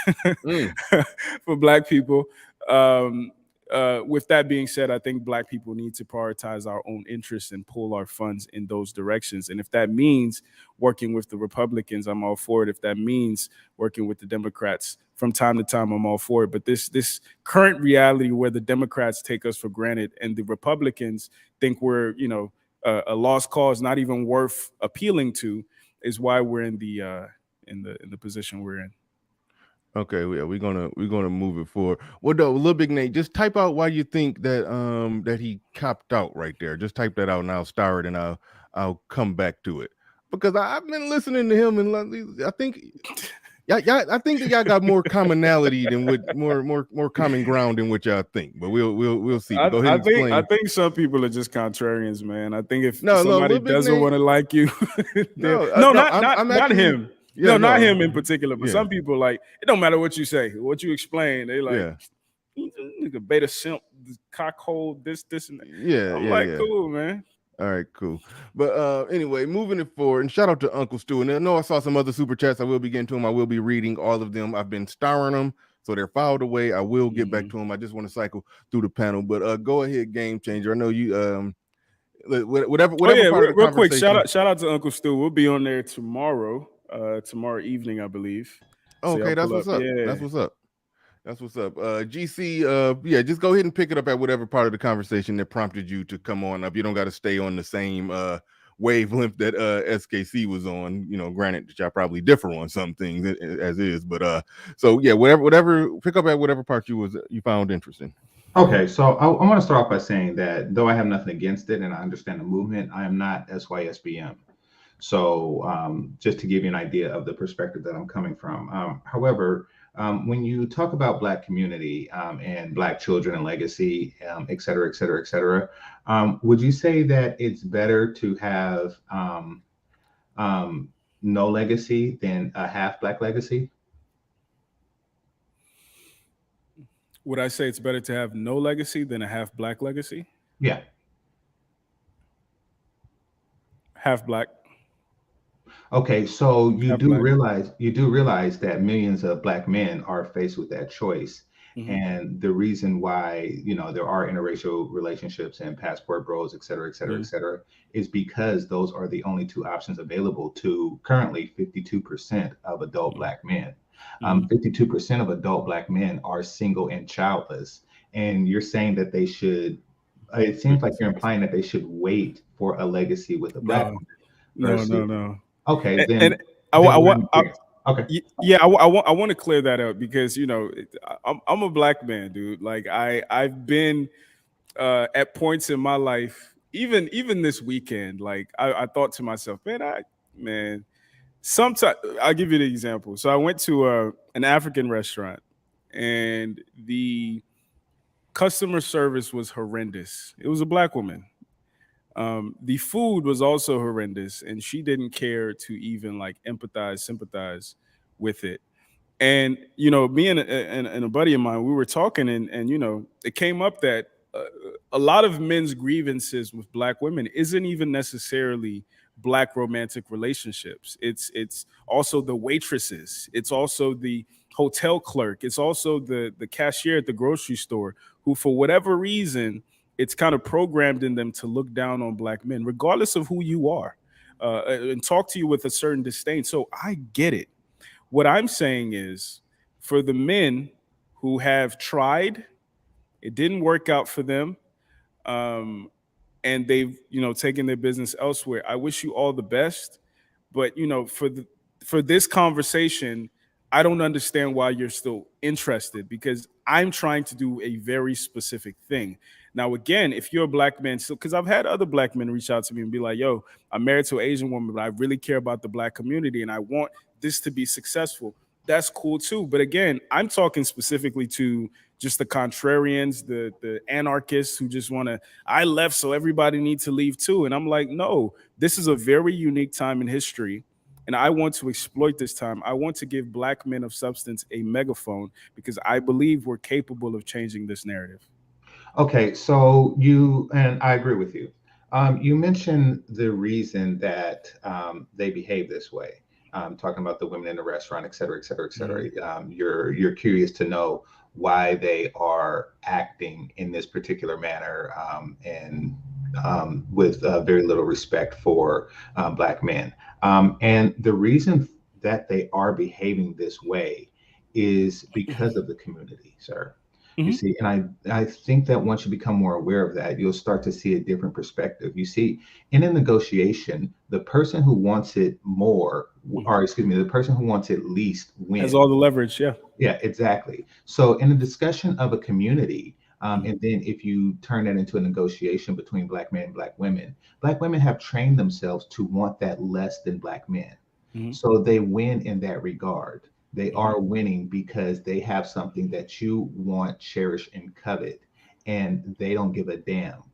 [SPEAKER 4] for Black people. With that being said, I think Black people need to prioritize our own interests and pull our funds in those directions. And if that means working with the Republicans, I'm all for it. If that means working with the Democrats from time to time, I'm all for it. But this current reality where the Democrats take us for granted and the Republicans think we're, a lost cause, not even worth appealing to, is why we're in the position we're in.
[SPEAKER 1] Okay, yeah, we're gonna move it forward. Well, though, Lil Big Nate, just type out why you think that that he copped out right there. Just type that out, and I'll star it, and I'll come back to it, because I've been listening to him, and I think, I think that y'all got more commonality than what more common ground than what y'all think. But we'll see. Go ahead and explain.
[SPEAKER 4] I think some people are just contrarians, man. I think if somebody doesn't want to like you, not him. Not him in particular, but some people, like, it don't matter what you say, what you explain. They like, nigga, beta simp, cockhole, this and that. Cool, man.
[SPEAKER 1] All right, cool. But anyway, moving it forward, and shout out to Uncle Stu. And I know I saw some other super chats. I will be getting to them. I will be reading all of them. I've been starring them, so they're filed away. I will get back to them. I just want to cycle through the panel. But go ahead, Game Changer. I know you whatever part of the
[SPEAKER 4] real quick, shout out to Uncle Stu. We'll be on there tomorrow evening, I believe.
[SPEAKER 1] Okay, that's what's up. Yeah. That's what's up. That's what's up. GC, yeah, just go ahead and pick it up at whatever part of the conversation that prompted you to come on up. You don't got to stay on the same wavelength that SKC was on. You know, granted that y'all probably differ on some things as is, but so yeah, whatever, pick up at whatever part you found interesting.
[SPEAKER 6] Okay, so I want to start off by saying that though I have nothing against it and I understand the movement, I am not SYSBM. So just to give you an idea of the perspective that I'm coming from. However, when you talk about Black community and Black children and legacy, et cetera, et cetera, et cetera, would you say that it's better to have no legacy than a half Black legacy?
[SPEAKER 4] Would I say it's better to have no legacy than a half Black legacy?
[SPEAKER 6] Yeah.
[SPEAKER 4] Half Black.
[SPEAKER 6] Okay, so you do
[SPEAKER 4] Black.
[SPEAKER 6] realize that millions of Black men are faced with that choice.
[SPEAKER 4] Mhm.
[SPEAKER 6] And the reason why, there are interracial relationships and passport bros, et cetera, et cetera, et cetera, is because those are the only two options available to currently 52% of adult Black men. 52% of adult Black men are single and childless. And you're saying that they should, it seems like you're implying that they should wait for a legacy with a Black woman.
[SPEAKER 4] No.
[SPEAKER 6] Okay,
[SPEAKER 4] and I want.
[SPEAKER 6] Okay.
[SPEAKER 4] Yeah, I want to clear that up because I'm a Black man, dude. Like I've been at points in my life, even this weekend, like I thought to myself, man, sometimes I'll give you the example. So I went to an African restaurant, and the customer service was horrendous. It was a Black woman. The food was also horrendous, and she didn't care to even like empathize, sympathize with it. And me and a buddy of mine, we were talking, and it came up that a lot of men's grievances with Black women isn't even necessarily Black romantic relationships. It's also the waitresses. It's also the hotel clerk. It's also the cashier at the grocery store who, for whatever reason, it's kind of programmed in them to look down on Black men, regardless of who you are, and talk to you with a certain disdain. So I get it. What I'm saying is, for the men who have tried, it didn't work out for them, and they've taken their business elsewhere. I wish you all the best, but for this conversation, I don't understand why you're still interested, because I'm trying to do a very specific thing. Now, again, if you're a Black man, still, because I've had other Black men reach out to me and be like, yo, I'm married to an Asian woman, but I really care about the Black community and I want this to be successful. That's cool too. But again, I'm talking specifically to just the contrarians, the anarchists who just want to, I left, so everybody needs to leave too. And I'm like, no, this is a very unique time in history. And I want to exploit this time. I want to give Black men of substance a megaphone, because I believe we're capable of changing this narrative.
[SPEAKER 6] Okay, so and I agree with you. You mentioned the reason that they behave this way. Talking about the women in the restaurant, et cetera, et cetera, et cetera. You're curious to know why they are acting in this particular manner, and with very little respect for Black men. And the reason that they are behaving this way is because of the community, sir. You see, and I think that once you become more aware of that, you'll start to see a different perspective. You see, in a negotiation, the person who wants it more, or excuse me, the person who wants it least wins.
[SPEAKER 4] Has all the leverage, yeah.
[SPEAKER 6] Yeah, exactly. So in the discussion of a community, and then if you turn that into a negotiation between Black men and Black women have trained themselves to want that less than Black men. So they win in that regard. They are winning because they have something that you want, cherish, and covet, and they don't give a damn.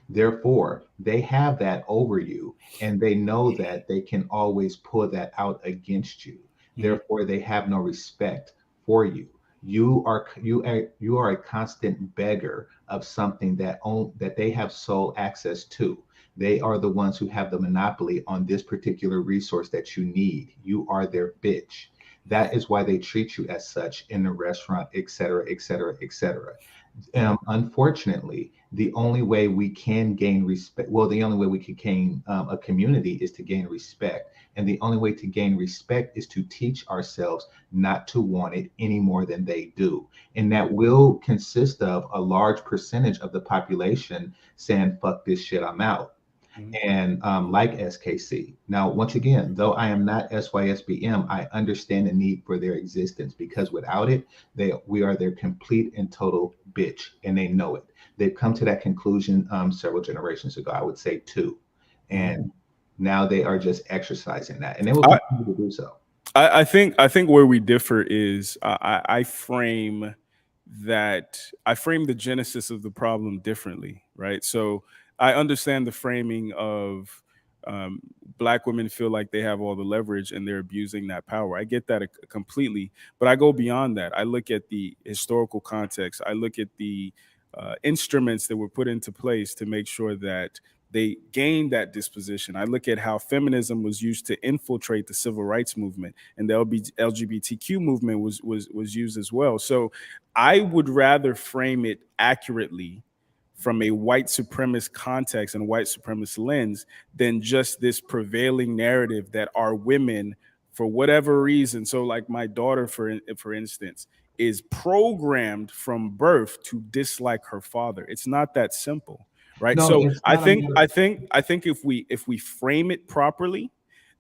[SPEAKER 6] Therefore, they have that over you, and they know that they can always pull that out against you. Therefore, they have no respect for you. You are a constant beggar of something that they have sole access to. They are the ones who have the monopoly on this particular resource that you need. You are their bitch. That is why they treat you as such in the restaurant, et cetera, et cetera, et cetera. Unfortunately, the only way we can gain respect, well, the only way we can gain a community is to gain respect. And the only way to gain respect is to teach ourselves not to want it any more than they do. And that will consist of a large percentage of the population saying, fuck this shit, I'm out. And like SKC. Now, once again, though I am not SYSBM, I understand the need for their existence because without it, we are their complete and total bitch, and they know it. They've come to that conclusion several generations ago, I would say two, and now they are just exercising that, and they will continue to do so.
[SPEAKER 4] I think where we differ is I frame the genesis of the problem differently, right? So I understand the framing of Black women feel like they have all the leverage and they're abusing that power. I get that completely, but I go beyond that. I look at the historical context. I look at the instruments that were put into place to make sure that they gained that disposition. I look at how feminism was used to infiltrate the civil rights movement, and the LGBTQ movement was used as well. So I would rather frame it accurately from a white supremacist context and a white supremacist lens than just this prevailing narrative that our women, for whatever reason, so like my daughter, for instance, is programmed from birth to dislike her father. It's not that simple, right?
[SPEAKER 6] No,
[SPEAKER 4] So
[SPEAKER 6] it's
[SPEAKER 4] I
[SPEAKER 6] not a
[SPEAKER 4] think
[SPEAKER 6] matter.
[SPEAKER 4] I think if we frame it properly,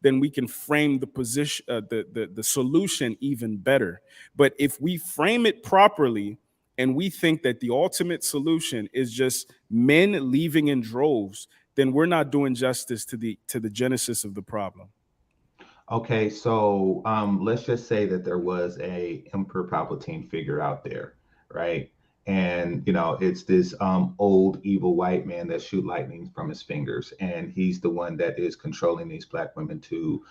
[SPEAKER 4] then we can frame the position, the solution even better. But if we frame it properly and we think that the ultimate solution is just men leaving in droves, then we're not doing justice to the genesis of the problem.
[SPEAKER 6] Okay, so let's just say that there was a Emperor Palpatine figure out there, right? And it's this old evil white man that shoot lightning from his fingers, and he's the one that is controlling these Black women to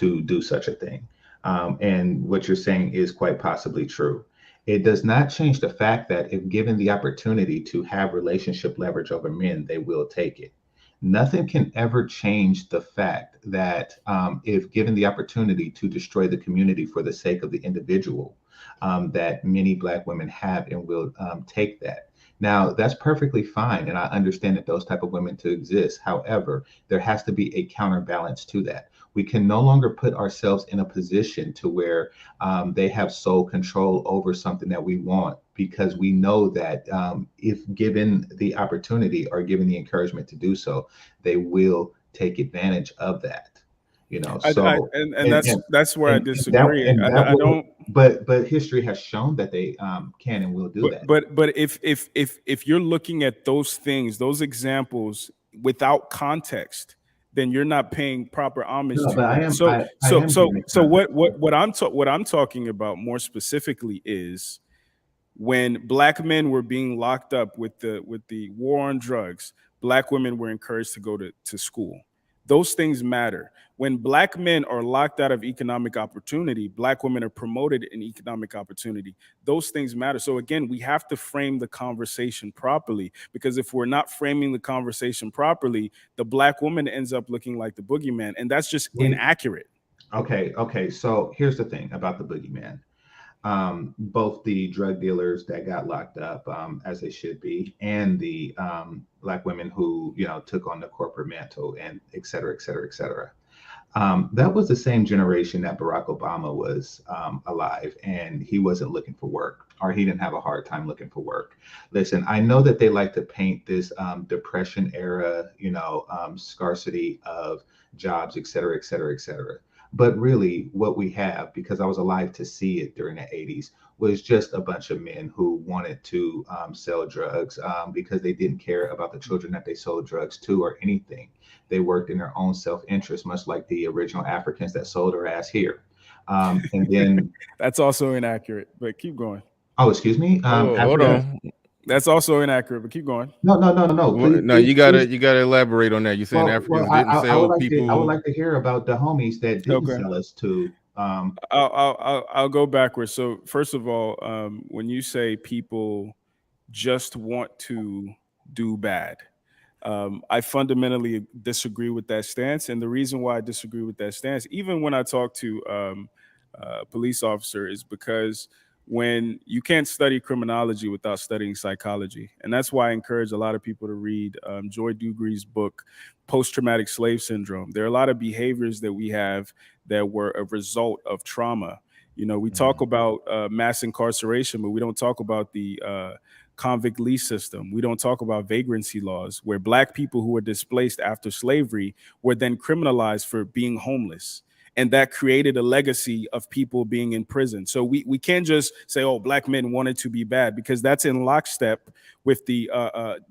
[SPEAKER 6] do such a thing. And what you're saying is quite possibly true. It does not change the fact that if given the opportunity to have relationship leverage over men, they will take it. Nothing can ever change the fact that if given the opportunity to destroy the community for the sake of the individual, that many Black women have and will take that. Now, that's perfectly fine, and I understand that those type of women to exist. However, there has to be a counterbalance to that. We can no longer put ourselves in a position to where they have sole control over something that we want, because we know that if given the opportunity or given the encouragement to do so, they will take advantage of that. So
[SPEAKER 4] And that's where I
[SPEAKER 6] that
[SPEAKER 4] disagree.
[SPEAKER 6] and that
[SPEAKER 4] I
[SPEAKER 6] will,
[SPEAKER 4] don't.
[SPEAKER 6] but history has shown that they can and will do that.
[SPEAKER 4] But if you're looking at those things, those examples without context, then you're not paying proper homage
[SPEAKER 6] No,
[SPEAKER 4] to
[SPEAKER 6] but I
[SPEAKER 4] that.
[SPEAKER 6] am
[SPEAKER 4] So
[SPEAKER 6] I am giving it context.
[SPEAKER 4] what I'm talking about more specifically is when Black men were being locked up with the war on drugs, Black women were encouraged to go to school. Those things matter. When Black men are locked out of economic opportunity, Black women are promoted in economic opportunity. Those things matter. So again, we have to frame the conversation properly, because if we're not framing the conversation properly, the Black woman ends up looking like the boogeyman, and that's just inaccurate.
[SPEAKER 6] Okay. So here's the thing about the boogeyman. Both the drug dealers that got locked up, as they should be, and the Black women who took on the corporate mantle, and et cetera, et cetera, et cetera. That was the same generation that Barack Obama was alive, and he wasn't looking for work, or he didn't have a hard time looking for work. Listen, I know that they like to paint this depression era, scarcity of jobs, et cetera, et cetera, et cetera. But really, what we have, because I was alive to see it during the 80s, was just a bunch of men who wanted to sell drugs because they didn't care about the children that they sold drugs to or anything. They worked in their own self-interest, much like the original Africans that sold their ass here. And then
[SPEAKER 4] That's also inaccurate, but keep going.
[SPEAKER 6] oh, excuse me.
[SPEAKER 1] Oh, hold on.
[SPEAKER 4] That's also inaccurate, but keep going.
[SPEAKER 6] No. Please,
[SPEAKER 1] No,
[SPEAKER 6] please,
[SPEAKER 1] you
[SPEAKER 6] please.
[SPEAKER 1] gotta elaborate on that. You're saying
[SPEAKER 6] Well,
[SPEAKER 1] Africans didn't
[SPEAKER 6] I would
[SPEAKER 1] sell
[SPEAKER 6] like to. I would
[SPEAKER 1] people.
[SPEAKER 6] like to hear about the homies that didn't
[SPEAKER 4] Okay.
[SPEAKER 6] sell us to.
[SPEAKER 4] I'll go backwards. So first of all, when you say people just want to do bad, I fundamentally disagree with that stance. And the reason why I disagree with that stance, even when I talk to police officer, is because when you can't study criminology without studying psychology. And that's why I encourage a lot of people to read Joy Dugree's book, Post-Traumatic Slave Syndrome. There are a lot of behaviors that we have that were a result of trauma. We talk about mass incarceration, but we don't talk about the convict lease system. We don't talk about vagrancy laws, where Black people who were displaced after slavery were then criminalized for being homeless. And that created a legacy of people being in prison. So we can't just say, oh, Black men wanted to be bad, because that's in lockstep with the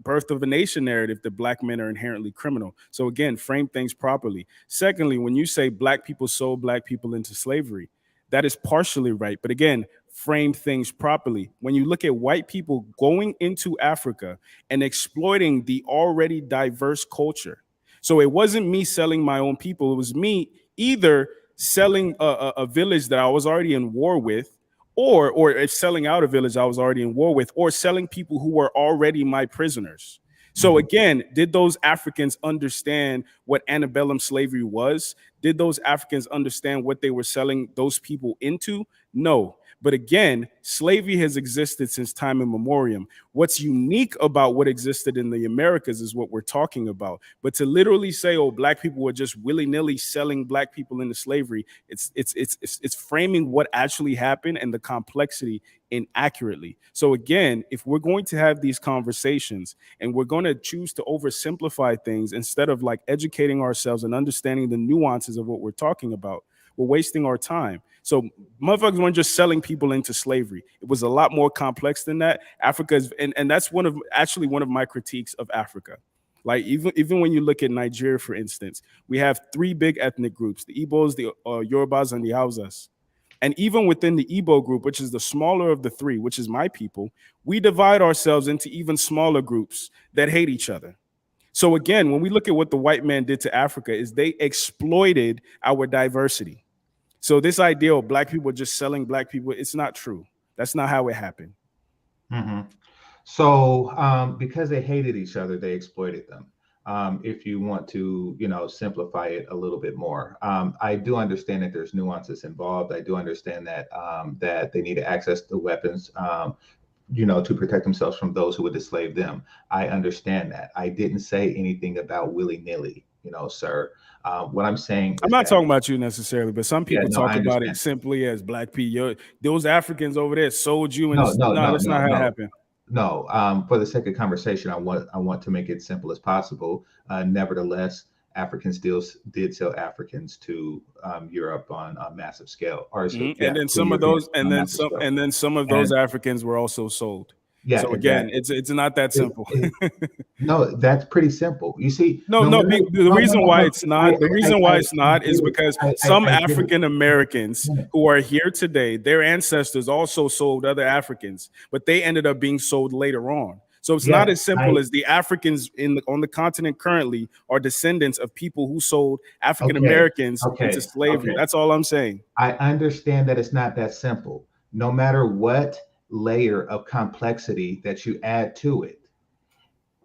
[SPEAKER 4] birth of a nation narrative that Black men are inherently criminal. So again, frame things properly. Secondly, when you say Black people sold Black people into slavery, that is partially right. But again, frame things properly. When you look at white people going into Africa and exploiting the already diverse culture. So it wasn't me selling my own people. It was me either selling a village that I was already in war with, or selling out a village I was already in war with, or selling people who were already my prisoners. So again, did those Africans understand what antebellum slavery was? Did those Africans understand what they were selling those people into? No. But again, slavery has existed since time immemorial. What's unique about what existed in the Americas is what we're talking about. But to literally say, oh, Black people were just willy-nilly selling Black people into slavery, it's framing what actually happened and the complexity inaccurately. So again, if we're going to have these conversations and we're going to choose to oversimplify things instead of like educating ourselves and understanding the nuances of what we're talking about, we're wasting our time. So motherfuckers weren't just selling people into slavery. It was a lot more complex than that. Africa is, and that's one of my critiques of Africa. Like even when you look at Nigeria, for instance, we have three big ethnic groups: the Igbos, the Yorubas, and the Hausas. And even within the Igbo group, which is the smaller of the three, which is my people, we divide ourselves into even smaller groups that hate each other. So again, when we look at what the white man did to Africa, is they exploited our diversity. So this idea of Black people just selling Black people, it's not true. That's not how it happened.
[SPEAKER 6] So because they hated each other, they exploited them. If you want to, simplify it a little bit more, I do understand that there's nuances involved. I do understand that that they need to access the weapons, to protect themselves from those who would enslave them. I understand that. I didn't say anything about willy-nilly, sir. What I'm saying,
[SPEAKER 4] I'm not talking about you necessarily, but some people talk about it simply as Black people. Those Africans over there sold you, and that's not how it happened.
[SPEAKER 6] No, for the sake of conversation, I want to make it simple as possible. Nevertheless, Africans still did sell Africans to Europe on a massive scale.
[SPEAKER 4] And then some of those, and then some of those Africans were also sold. Yeah. So again, it's not that simple.
[SPEAKER 6] No, that's pretty simple. You see,
[SPEAKER 4] the reason why it's not is because some African Americans who are here today, their ancestors also sold other Africans, but they ended up being sold later on. So it's not as simple as the Africans on the continent currently are descendants of people who sold African Americans into slavery. That's all I'm saying.
[SPEAKER 6] I understand that it's not that simple. No matter what layer of complexity that you add to it,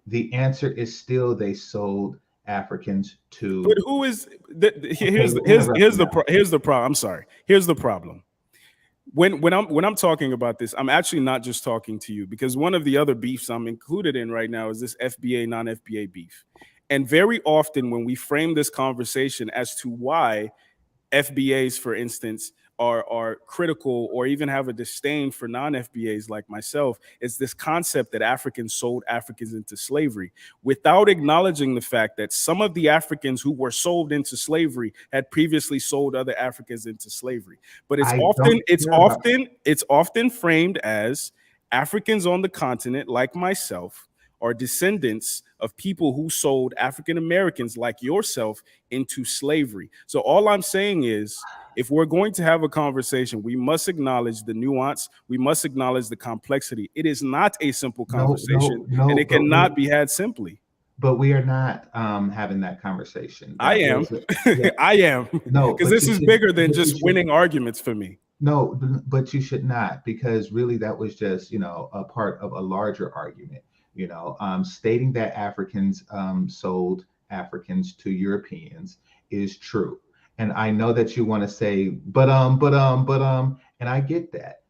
[SPEAKER 6] the answer is still they sold Africans to.
[SPEAKER 4] But who is here's the problem. I'm sorry. Here's the problem. When I'm talking about this, I'm actually not just talking to you, because one of the other beefs I'm included in right now is this FBA non-FBA beef. And very often when we frame this conversation as to why FBAs, for instance, are critical or even have a disdain for non-FBAs like myself, is this concept that Africans sold Africans into slavery, without acknowledging the fact that some of the Africans who were sold into slavery had previously sold other Africans into slavery. But it's often framed as Africans on the continent, like myself, are descendants of people who sold African Americans like yourself into slavery. So all I'm saying is, if we're going to have a conversation, we must acknowledge the nuance. We must acknowledge the complexity. It is not a simple conversation, and it cannot be had simply.
[SPEAKER 6] But we are not having that conversation.
[SPEAKER 4] I am. I am. No, because this is bigger than just winning arguments for me.
[SPEAKER 6] No, but you should not, because really that was just, a part of a larger argument. Stating that Africans sold Africans to Europeans is true. And I know that you want to say, but, and I get that,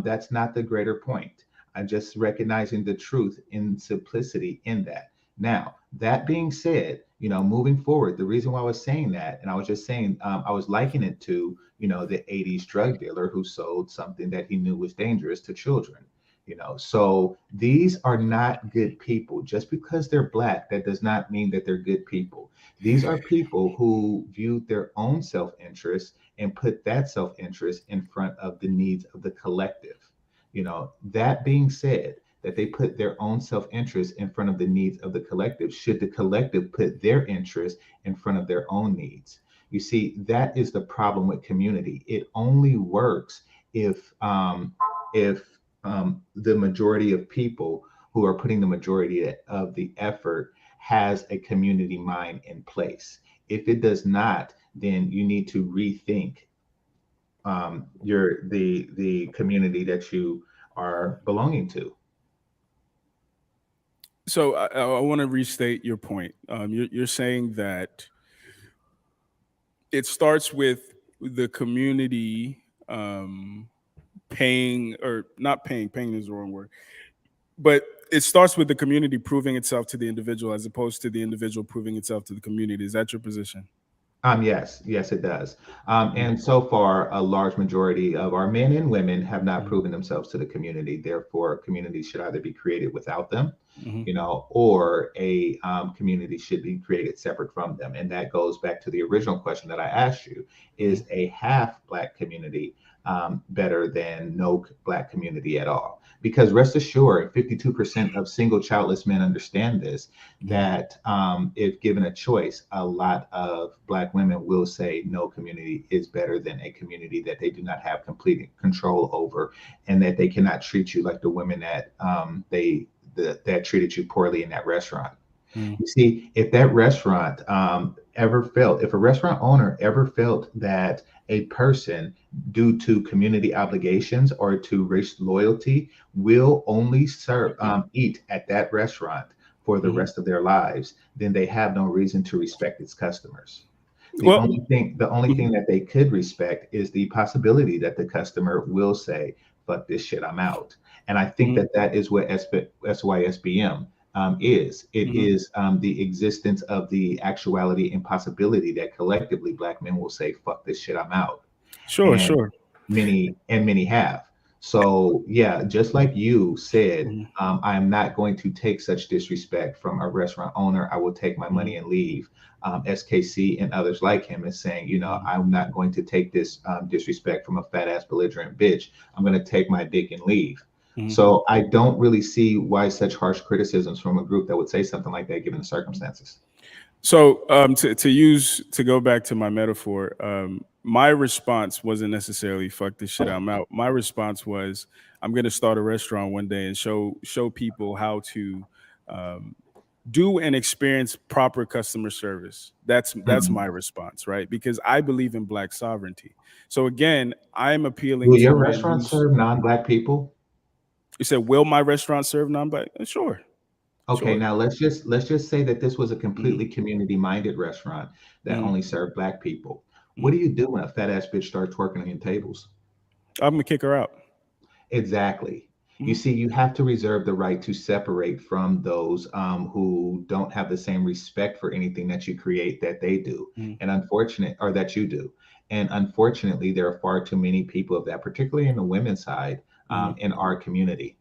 [SPEAKER 6] That's not the greater point. I'm just recognizing the truth in simplicity in that. Now, that being said, moving forward, the reason why I was saying that, and I was just saying, I was likening it to, the 80s drug dealer who sold something that he knew was dangerous to children. So these are not good people. Just because they're black, that does not mean that they're good people. These are people who viewed their own self-interest and put that self-interest in front of the needs of the collective. That being said, that they put their own self-interest in front of the needs of the collective, should the collective put their interest in front of their own needs? You see, that is the problem with community. It only works if the majority of people who are putting the majority of the effort has a community mind in place. If it does not, then you need to rethink the community that you are belonging to.
[SPEAKER 4] So I want to restate your point. You're saying that it starts with the community paying, or not paying. Paying is the wrong word, but it starts with the community proving itself to the individual, as opposed to the individual proving itself to the community. Is that your position?
[SPEAKER 6] Yes, it does. And so far, a large majority of our men and women have not proven themselves to the community. Therefore, communities should either be created without them, or a community should be created separate from them. And that goes back to the original question that I asked you: is a half Black community better than no Black community at all? Because rest assured, 52% of single childless men understand this, that if given a choice, a lot of Black women will say no community is better than a community that they do not have complete control over, and that they cannot treat you like the women that that treated you poorly in that restaurant. You see, if that restaurant if a restaurant owner ever felt that a person, due to community obligations or to race loyalty, will only serve eat at that restaurant for the rest of their lives, then they have no reason to respect its customers. The only thing that they could respect is the possibility that the customer will say, "Fuck this shit, I'm out." And I think that is what SYSBM is. It is the existence of the actuality and possibility that collectively Black men will say, "Fuck this shit, I'm out."
[SPEAKER 4] Sure,
[SPEAKER 6] And
[SPEAKER 4] sure.
[SPEAKER 6] many have. So yeah, just like you said, I am not going to take such disrespect from a restaurant owner. I will take my money and leave. SKC and others like him is saying, I'm not going to take this disrespect from a fat ass belligerent bitch. I'm going to take my dick and leave. So I don't really see why such harsh criticisms from a group that would say something like that, given the circumstances.
[SPEAKER 4] So to go back to my metaphor, my response wasn't necessarily "fuck this shit, I'm out." My response was, I'm going to start a restaurant one day and show people how to do and experience proper customer service. That's my response, right? Because I believe in Black sovereignty. So again, I'm appealing
[SPEAKER 6] Will
[SPEAKER 4] to
[SPEAKER 6] your
[SPEAKER 4] men
[SPEAKER 6] restaurant serve non-Black people?
[SPEAKER 4] You said, will my restaurant serve non-Black? Sure.
[SPEAKER 6] Okay,
[SPEAKER 4] Sure.
[SPEAKER 6] now let's just say that this was a completely community-minded restaurant that only served Black people. What do you do when a fat ass bitch starts twerking on your tables?
[SPEAKER 4] I'm gonna kick her out.
[SPEAKER 6] Exactly. You see, you have to reserve the right to separate from those who don't have the same respect for anything that you create that they do, or that you do. And unfortunately, there are far too many people of that, particularly in the women's side, in our community.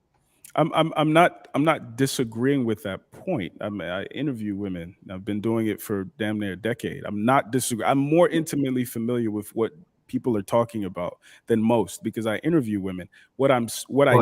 [SPEAKER 4] I'm not disagreeing with that point. I interview women. I've been doing it for damn near a decade. I'm not disagreeing. I'm more intimately familiar with what people are talking about than most, because I interview women. What I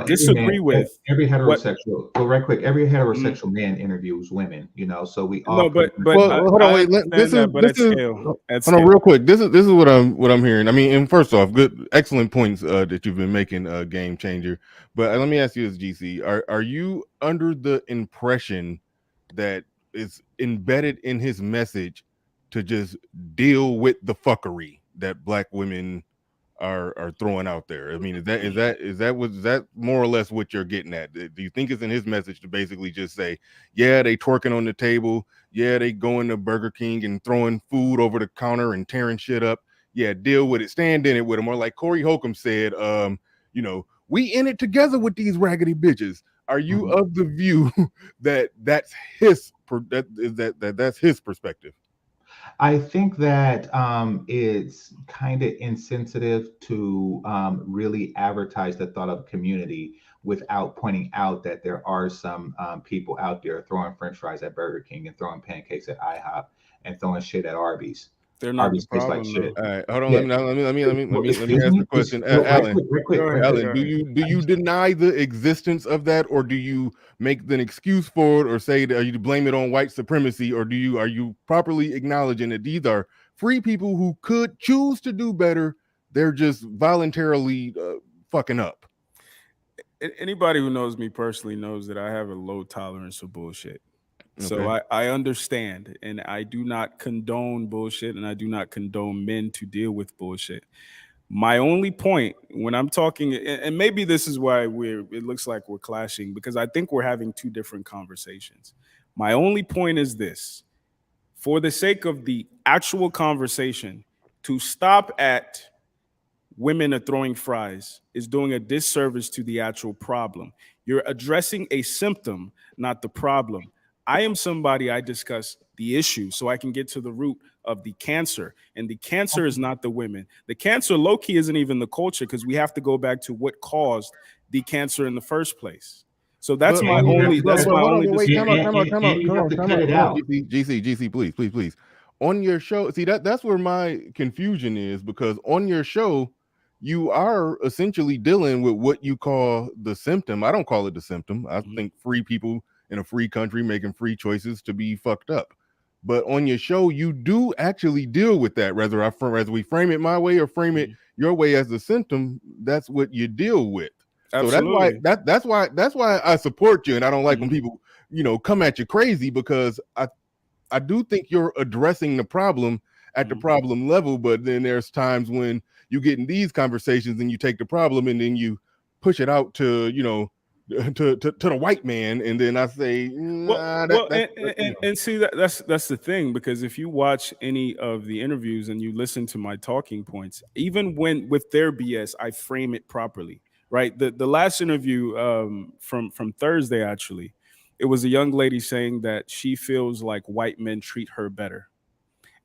[SPEAKER 4] disagree with,
[SPEAKER 6] every
[SPEAKER 4] what
[SPEAKER 6] heterosexual, well, right quick, every heterosexual man interviews women, so we all
[SPEAKER 4] no, but
[SPEAKER 1] hold on,
[SPEAKER 4] I
[SPEAKER 1] wait.
[SPEAKER 4] understand that, but at scale,
[SPEAKER 1] Hold on, real quick. This is what I'm hearing. I mean, and first off, excellent points that you've been making, Game Changer. But let me ask you this, GC: Are you under the impression that it's embedded in his message to just deal with the fuckery that Black women are throwing out there? I mean, is that more or less what you're getting at? Do you think it's in his message to basically just say, yeah, they twerking on the table, yeah, they going to Burger King and throwing food over the counter and tearing shit up, yeah, deal with it, stand in it with them? Or like Corey Holcomb said, we in it together with these raggedy bitches. Are you of the view that that's his perspective?
[SPEAKER 6] I think that it's kind of insensitive to really advertise the thought of community without pointing out that there are some people out there throwing French fries at Burger King and throwing pancakes at IHOP and throwing shit at Arby's.
[SPEAKER 4] They're not
[SPEAKER 6] Arby's
[SPEAKER 4] the
[SPEAKER 6] tastes like
[SPEAKER 4] problem,
[SPEAKER 6] shit.
[SPEAKER 4] though.
[SPEAKER 1] All right, hold on.
[SPEAKER 6] Yeah.
[SPEAKER 1] Let me ask the question, Alan. Alan, do you deny the existence of that, or do you make an excuse for it, or say that you blame it on white supremacy, or are you properly acknowledging that these are free people who could choose to do better? They're just voluntarily fucking up.
[SPEAKER 4] Anybody who knows me personally knows that I have a low tolerance for bullshit. So I understand, and I do not condone bullshit, and I do not condone men to deal with bullshit. My only point when I'm talking, and maybe this is why it looks like we're clashing, because I think we're having two different conversations. My only point is this: for the sake of the actual conversation, to stop at women are throwing fries is doing a disservice to the actual problem. You're addressing a symptom, not the problem. I am somebody, I discuss the issue so I can get to the root of the cancer. And the cancer is not the women. The cancer low-key isn't even the culture, because we have to go back to what caused the cancer in the first place. So that's my only. That's my only.
[SPEAKER 1] Wait, come on.
[SPEAKER 6] Out.
[SPEAKER 1] GC, please. On your show, see that's where my confusion is, because on your show, you are essentially dealing with what you call the symptom. I don't call it the symptom. I think free people in a free country making free choices to be fucked up. But on your show, you do actually deal with that. Whether we frame it my way or frame it your way as a symptom, that's what you deal with.
[SPEAKER 4] Absolutely.
[SPEAKER 1] So that's why I support you, and I don't like when people come at you crazy, because I do think you're addressing the problem at the problem level. But then there's times when you get in these conversations and you take the problem and then you push it out to to the white man, and then I say,
[SPEAKER 4] and see that's the thing, because if you watch any of the interviews and you listen to my talking points, even when with their BS, I frame it properly, right? The last interview from Thursday, actually, it was a young lady saying that she feels like white men treat her better,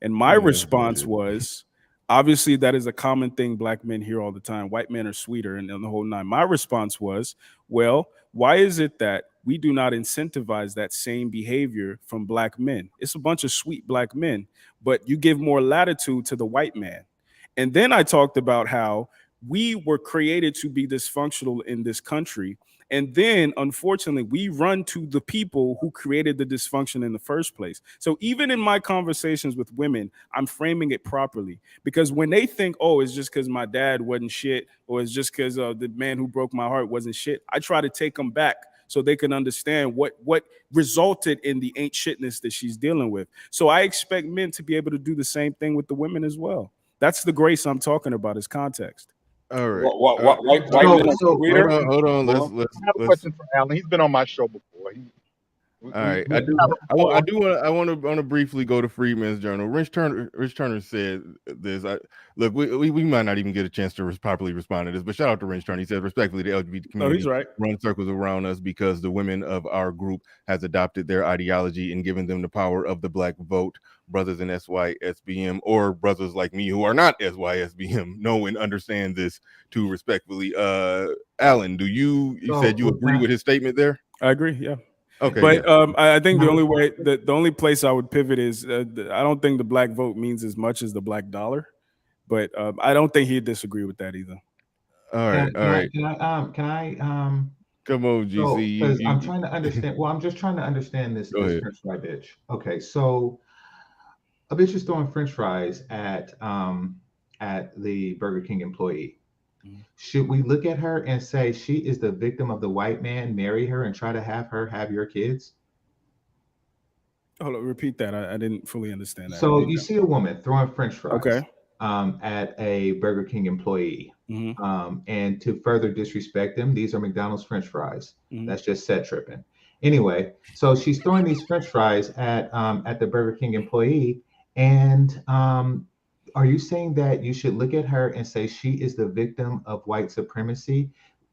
[SPEAKER 4] and my response was, obviously, that is a common thing black men hear all the time. White men are sweeter and the whole nine. My response was, well, why is it that we do not incentivize that same behavior from black men? It's a bunch of sweet black men, but you give more latitude to the white man. And then I talked about how we were created to be dysfunctional in this country. And then, unfortunately, we run to the people who created the dysfunction in the first place. So even in my conversations with women, I'm framing it properly, because when they think, oh, it's just because my dad wasn't shit, or it's just because the man who broke my heart wasn't shit, I try to take them back so they can understand what resulted in the ain't shitness that she's dealing with. So I expect men to be able to do the same thing with the women as well. That's the grace I'm talking about, is context.
[SPEAKER 1] All right.
[SPEAKER 7] Hold on. Let's I have a question for Alan. He's been on my show before.
[SPEAKER 1] All right. I want to briefly go to Freedman's Journal. Rich Turner said this. Look, we might not even get a chance to properly respond to this, but shout out to Rich Turner. He said, respectfully, the LGBT community
[SPEAKER 4] he's right.
[SPEAKER 1] run circles around us because the women of our group has adopted their ideology and given them the power of the black vote. Brothers in SYSBM, or brothers like me who are not SYSBM, know and understand this too, respectfully. Alan, you said you agree with his statement there?
[SPEAKER 4] I agree, yeah.
[SPEAKER 1] Okay,
[SPEAKER 4] but I think the only way, the only place I would pivot is I don't think the black vote means as much as the black dollar, but I don't think he'd disagree with that either.
[SPEAKER 1] All right.
[SPEAKER 6] Can I
[SPEAKER 1] come on, GC?
[SPEAKER 6] Because I'm trying to understand. Well, I'm just trying to understand this French fry bitch. Okay, so a bitch is throwing French fries at the Burger King employee. Should we look at her and say she is the victim of the white man, marry her, and try to have her have your kids?
[SPEAKER 4] Hold on, repeat that. I didn't fully understand that.
[SPEAKER 6] So you see a woman throwing French fries
[SPEAKER 4] okay.
[SPEAKER 6] At a Burger King employee. And to further disrespect them, these are McDonald's French fries. That's just set tripping. Anyway, so she's throwing these French fries at the Burger King employee, and Are you saying that you should look at her and say she is the victim of white supremacy?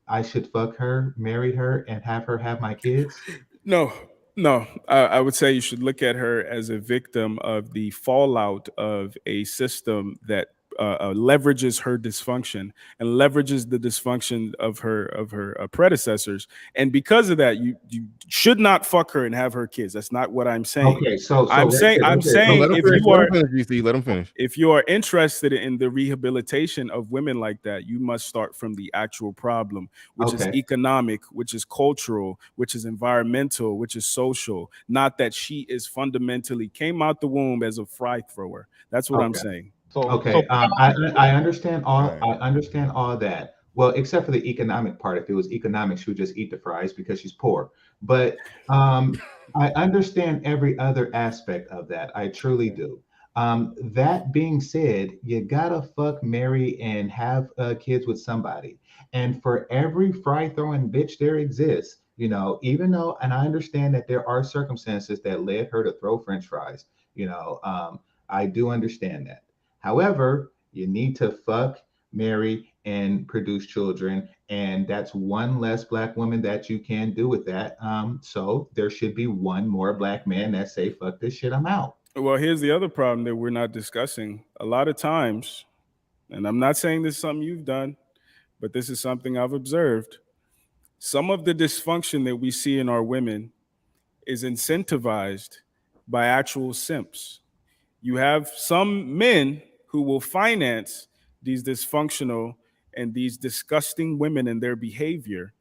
[SPEAKER 6] I should fuck her, marry her, and have her have my kids?
[SPEAKER 4] No, no. I would say you should look at her as a victim of the fallout of a system that leverages her dysfunction and leverages the dysfunction of her predecessors. And because of that, you should not fuck her and have her kids. That's not what I'm saying.
[SPEAKER 6] Okay, so
[SPEAKER 4] I'm
[SPEAKER 6] right
[SPEAKER 4] saying
[SPEAKER 6] there,
[SPEAKER 4] I'm
[SPEAKER 6] right there.
[SPEAKER 1] No,
[SPEAKER 4] saying
[SPEAKER 1] let him
[SPEAKER 4] if
[SPEAKER 1] finish.
[SPEAKER 4] you
[SPEAKER 1] Let
[SPEAKER 4] are
[SPEAKER 1] him finish, GC. Let him finish.
[SPEAKER 4] if you are interested in the rehabilitation of women like that, you must start from the actual problem, which is
[SPEAKER 6] Okay.
[SPEAKER 4] economic, which is cultural, which is environmental, which is social. Not that she is fundamentally came out the womb as a fry thrower. That's what I'm
[SPEAKER 6] Okay.
[SPEAKER 4] saying.
[SPEAKER 7] So
[SPEAKER 6] Okay. I understand all.
[SPEAKER 1] Right.
[SPEAKER 6] I understand all that. Well, except for the economic part. If it was economic, she would just eat the fries because she's poor. But I understand every other aspect of that. I truly do. That being said, you gotta fuck, marry, and have kids with somebody. And for every fry throwing bitch there exists, even though, and I understand that there are circumstances that led her to throw French fries. I do understand that. However, you need to fuck, marry, and produce children. And that's one less black woman that you can do with that. So there should be one more black man that say, fuck this shit, I'm out.
[SPEAKER 4] Well, here's the other problem that we're not discussing. A lot of times, and I'm not saying this is something you've done, but this is something I've observed. Some of the dysfunction that we see in our women is incentivized by actual simps. You have some men who will finance these dysfunctional and these disgusting women and their behavior.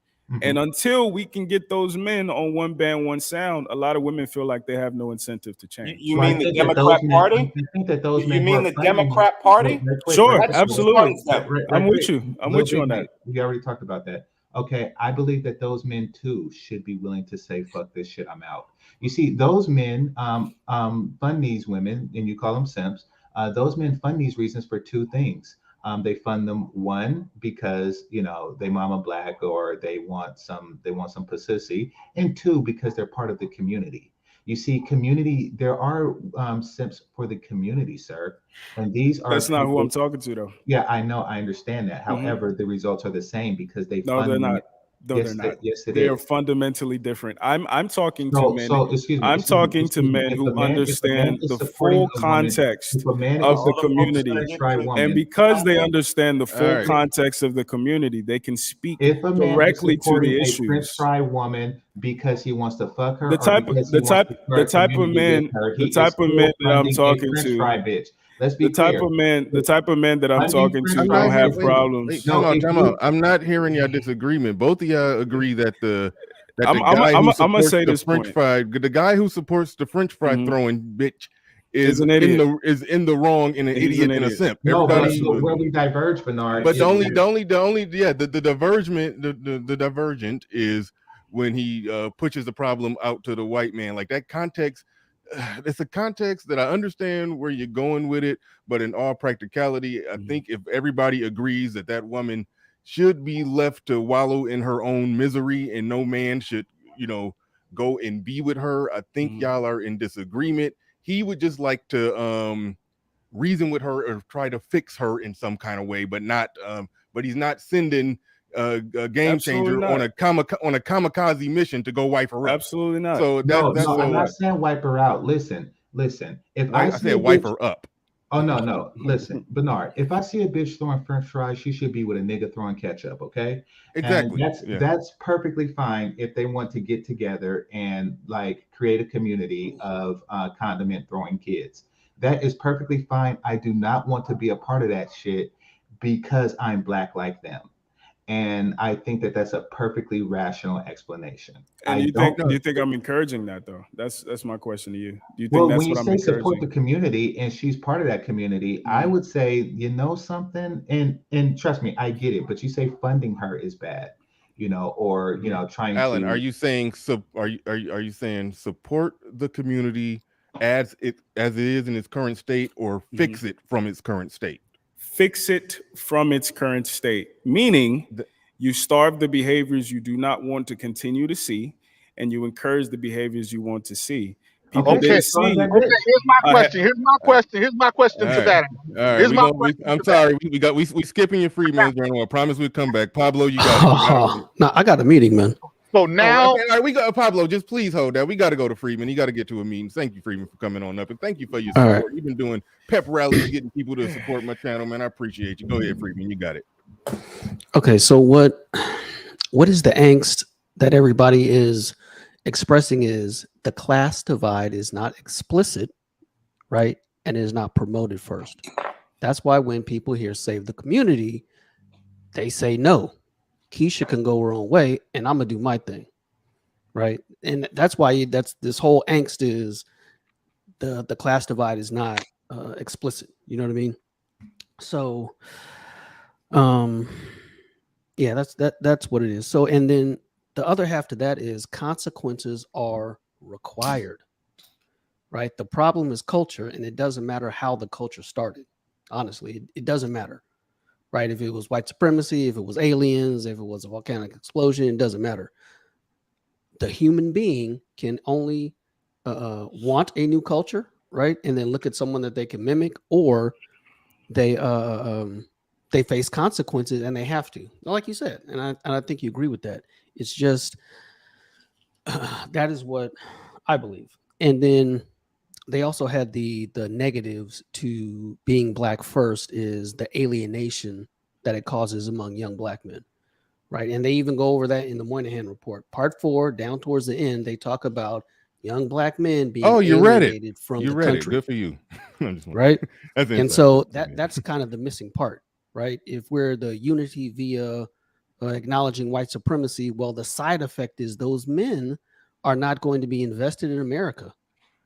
[SPEAKER 4] And
[SPEAKER 6] Mhm.
[SPEAKER 4] until we can get those men on one band, one sound, a lot of women feel like they have no incentive to change.
[SPEAKER 5] You
[SPEAKER 6] So I
[SPEAKER 5] mean the
[SPEAKER 6] think that those
[SPEAKER 5] Democrat
[SPEAKER 6] men,
[SPEAKER 5] Party?
[SPEAKER 6] I think that those
[SPEAKER 5] You
[SPEAKER 6] men who
[SPEAKER 5] mean
[SPEAKER 6] are
[SPEAKER 5] the
[SPEAKER 6] fighting,
[SPEAKER 5] Democrat Party?
[SPEAKER 6] right quick,
[SPEAKER 4] Sure,
[SPEAKER 5] That shit
[SPEAKER 4] absolutely.
[SPEAKER 5] funds them.
[SPEAKER 4] I'm with
[SPEAKER 6] quick,
[SPEAKER 4] you. I'm
[SPEAKER 6] little
[SPEAKER 4] with you
[SPEAKER 6] big
[SPEAKER 4] on that.
[SPEAKER 6] Mike, we already talked about that. Okay, I believe that those men too should be willing to say, fuck this shit, I'm out. You see, those men fund these women, and you call them simps. Those men fund these reasons for two things. They fund them, one, because they mama black, or they want some pussy, and two, because they're part of the community. You see, community, there are simps for the community, sir, and these are
[SPEAKER 4] That's not who
[SPEAKER 6] people.
[SPEAKER 4] I'm talking to, though.
[SPEAKER 6] Yeah, I know, I understand that.
[SPEAKER 4] Mhm.
[SPEAKER 6] However, the results are the same because they
[SPEAKER 4] No, they're
[SPEAKER 6] fund them.
[SPEAKER 4] not. No, they're not.
[SPEAKER 6] Yes, it
[SPEAKER 4] They are
[SPEAKER 6] is.
[SPEAKER 4] fundamentally different. I'm talking to
[SPEAKER 6] So,
[SPEAKER 4] men.
[SPEAKER 6] so excuse me,
[SPEAKER 4] I'm
[SPEAKER 6] excuse me,
[SPEAKER 4] talking to
[SPEAKER 6] excuse me.
[SPEAKER 4] men
[SPEAKER 6] If
[SPEAKER 4] who
[SPEAKER 6] a man
[SPEAKER 4] understand
[SPEAKER 6] is
[SPEAKER 4] the
[SPEAKER 6] supporting
[SPEAKER 4] full
[SPEAKER 6] a woman,
[SPEAKER 4] context
[SPEAKER 6] if a man
[SPEAKER 4] of
[SPEAKER 6] is
[SPEAKER 4] the
[SPEAKER 5] Hold on, folks.
[SPEAKER 6] supporting a
[SPEAKER 5] Let her
[SPEAKER 4] community.
[SPEAKER 6] French
[SPEAKER 5] get
[SPEAKER 6] fry
[SPEAKER 5] through.
[SPEAKER 4] And
[SPEAKER 6] woman,
[SPEAKER 4] because they understand the
[SPEAKER 1] All
[SPEAKER 4] full
[SPEAKER 1] right.
[SPEAKER 4] context of the community, they can speak
[SPEAKER 6] if a man is
[SPEAKER 4] directly to
[SPEAKER 6] supporting
[SPEAKER 4] the
[SPEAKER 6] a French
[SPEAKER 4] issues.
[SPEAKER 6] fry woman because he wants to fuck
[SPEAKER 4] The
[SPEAKER 6] her or
[SPEAKER 4] type
[SPEAKER 6] because he
[SPEAKER 4] the
[SPEAKER 6] wants
[SPEAKER 4] type
[SPEAKER 6] to
[SPEAKER 4] the
[SPEAKER 6] start a
[SPEAKER 4] type of
[SPEAKER 6] community with
[SPEAKER 4] men
[SPEAKER 6] her,
[SPEAKER 4] the
[SPEAKER 6] he is
[SPEAKER 4] type of men
[SPEAKER 6] still
[SPEAKER 4] that I'm
[SPEAKER 6] funding a
[SPEAKER 4] talking
[SPEAKER 6] French
[SPEAKER 4] to,
[SPEAKER 6] fry bitch. Let's
[SPEAKER 4] the
[SPEAKER 6] be
[SPEAKER 4] type
[SPEAKER 6] clear.
[SPEAKER 4] of men, the type of men that I'm
[SPEAKER 6] Funding
[SPEAKER 4] talking
[SPEAKER 6] French
[SPEAKER 4] to
[SPEAKER 1] I'm
[SPEAKER 6] fry
[SPEAKER 1] not
[SPEAKER 4] don't
[SPEAKER 1] here.
[SPEAKER 4] have
[SPEAKER 6] bitches.
[SPEAKER 1] Wait,
[SPEAKER 4] problems.
[SPEAKER 1] time
[SPEAKER 6] No,
[SPEAKER 1] out,
[SPEAKER 6] if
[SPEAKER 1] time
[SPEAKER 6] you
[SPEAKER 1] out. I'm not hearing your disagreement. Both of y'all agree that the
[SPEAKER 4] I'm I'm
[SPEAKER 1] guy
[SPEAKER 4] I'm
[SPEAKER 1] who
[SPEAKER 4] I'm gonna
[SPEAKER 1] supports
[SPEAKER 4] say
[SPEAKER 1] the
[SPEAKER 4] this
[SPEAKER 1] French
[SPEAKER 4] point.
[SPEAKER 1] fry, the guy who supports the French fry
[SPEAKER 4] Mhm.
[SPEAKER 1] throwing bitch
[SPEAKER 4] Is
[SPEAKER 1] is
[SPEAKER 4] an
[SPEAKER 1] in
[SPEAKER 4] idiot.
[SPEAKER 1] the wrong and an
[SPEAKER 4] He's an
[SPEAKER 1] idiot and a
[SPEAKER 4] idiot.
[SPEAKER 1] simp.
[SPEAKER 6] no, but
[SPEAKER 1] Everybody,
[SPEAKER 6] where
[SPEAKER 4] Absolutely.
[SPEAKER 6] we diverge, Bernard,
[SPEAKER 1] but the
[SPEAKER 6] is
[SPEAKER 1] only,
[SPEAKER 6] that
[SPEAKER 1] yeah, the divergent, the divergent is when he pushes the problem out to the white man. Like that context, it's a context that I understand where you're going with it, but in all practicality, I
[SPEAKER 4] Mhm.
[SPEAKER 1] think if everybody agrees that that woman should be left to wallow in her own misery and no man should, go and be with her, I think
[SPEAKER 4] Mhm.
[SPEAKER 1] y'all are in disagreement. He would just like to reason with her or try to fix her in some kind of way, but not but he's not sending a game
[SPEAKER 4] Absolutely
[SPEAKER 1] changer on
[SPEAKER 4] not.
[SPEAKER 1] a kamikaze mission to go wipe her up.
[SPEAKER 4] Absolutely not.
[SPEAKER 1] So
[SPEAKER 6] no,
[SPEAKER 1] that's
[SPEAKER 6] no, I'm
[SPEAKER 4] Absolutely
[SPEAKER 6] not
[SPEAKER 1] so
[SPEAKER 4] not.
[SPEAKER 6] saying wipe her out. Listen. If I
[SPEAKER 1] I
[SPEAKER 6] see
[SPEAKER 1] said
[SPEAKER 6] a
[SPEAKER 1] wipe
[SPEAKER 6] bitch,
[SPEAKER 1] her up.
[SPEAKER 6] oh no. Listen, Bernard, if I see a bitch throwing French fries, she should be with a nigga throwing ketchup, okay? And
[SPEAKER 1] Exactly.
[SPEAKER 6] that's
[SPEAKER 1] Yeah.
[SPEAKER 6] that's perfectly fine if they want to get together and like create a community of condiment throwing kids. That is perfectly fine. I do not want to be a part of that shit because I'm black like them. And I think that that's a perfectly rational explanation.
[SPEAKER 4] And
[SPEAKER 6] I
[SPEAKER 4] you think
[SPEAKER 6] don't.
[SPEAKER 4] do
[SPEAKER 1] No,
[SPEAKER 4] you think I'm encouraging that though? That's my question to you. Do you think
[SPEAKER 6] Well, when
[SPEAKER 4] that's
[SPEAKER 6] you
[SPEAKER 4] what I'm
[SPEAKER 6] say support the
[SPEAKER 4] encouraging?
[SPEAKER 6] community and she's part of that community, I
[SPEAKER 4] Mhm.
[SPEAKER 6] would say, you know something, and trust me, I get it, but you say funding her is bad, or
[SPEAKER 4] Mhm.
[SPEAKER 6] trying
[SPEAKER 1] Alan, are
[SPEAKER 6] to.
[SPEAKER 1] you saying are you saying support the community as it is in its current state or
[SPEAKER 4] Mhm.
[SPEAKER 1] fix it from its current state?
[SPEAKER 4] Fix it from its current state, meaning
[SPEAKER 1] The-
[SPEAKER 4] you starve the behaviors you do not want to continue to see, and you encourage the behaviors you want to see. People
[SPEAKER 7] Okay.
[SPEAKER 4] didn't see.
[SPEAKER 7] Okay. Here's my question. Here's my question
[SPEAKER 1] All
[SPEAKER 7] to
[SPEAKER 1] right.
[SPEAKER 7] that.
[SPEAKER 1] All right,
[SPEAKER 7] Here's my
[SPEAKER 1] I'm sorry. We skipping your free minutes, Journal. I promise we'll come back. Pablo, you got it.
[SPEAKER 8] No, I got a meeting, man.
[SPEAKER 7] So now,
[SPEAKER 1] okay, all right, we got Pablo. Just please hold that. We got to go to Freeman. You got to get to a meeting. Thank you, Freeman, for coming on up, and thank you for your support. You've been doing pep rallies, getting people to support my channel, man. I appreciate you. Go ahead, Freeman. You got it.
[SPEAKER 8] Okay, so what is the angst that everybody is expressing is the class divide is not explicit, right? And is not promoted first. That's why when people hear save the community, they say no. Keisha can go her own way, and I'm gonna do my thing, right? And that's why that's this whole angst is the class divide is not explicit. You know what I mean? So, yeah, that's what it is. So, and then the other half to that is consequences are required, right? The problem is culture, and it doesn't matter how the culture started. Honestly, it doesn't matter. Right? If it was white supremacy, if it was aliens, if it was a volcanic explosion, it doesn't matter. The human being can only want a new culture, right? And then look at someone that they can mimic, or they face consequences and they have to. Like you said, and I think you agree with that. It's just that is what I believe. And then they also had the negatives to being black first is the alienation that it causes among young black men, right? And they even go over that in the Moynihan report. Part 4, down towards the end, they talk about young black men being alienated from the country.
[SPEAKER 1] Good for you.
[SPEAKER 8] Right? And so that's kind of the missing part, right? If we're the unity via acknowledging white supremacy, well, the side effect is those men are not going to be invested in America.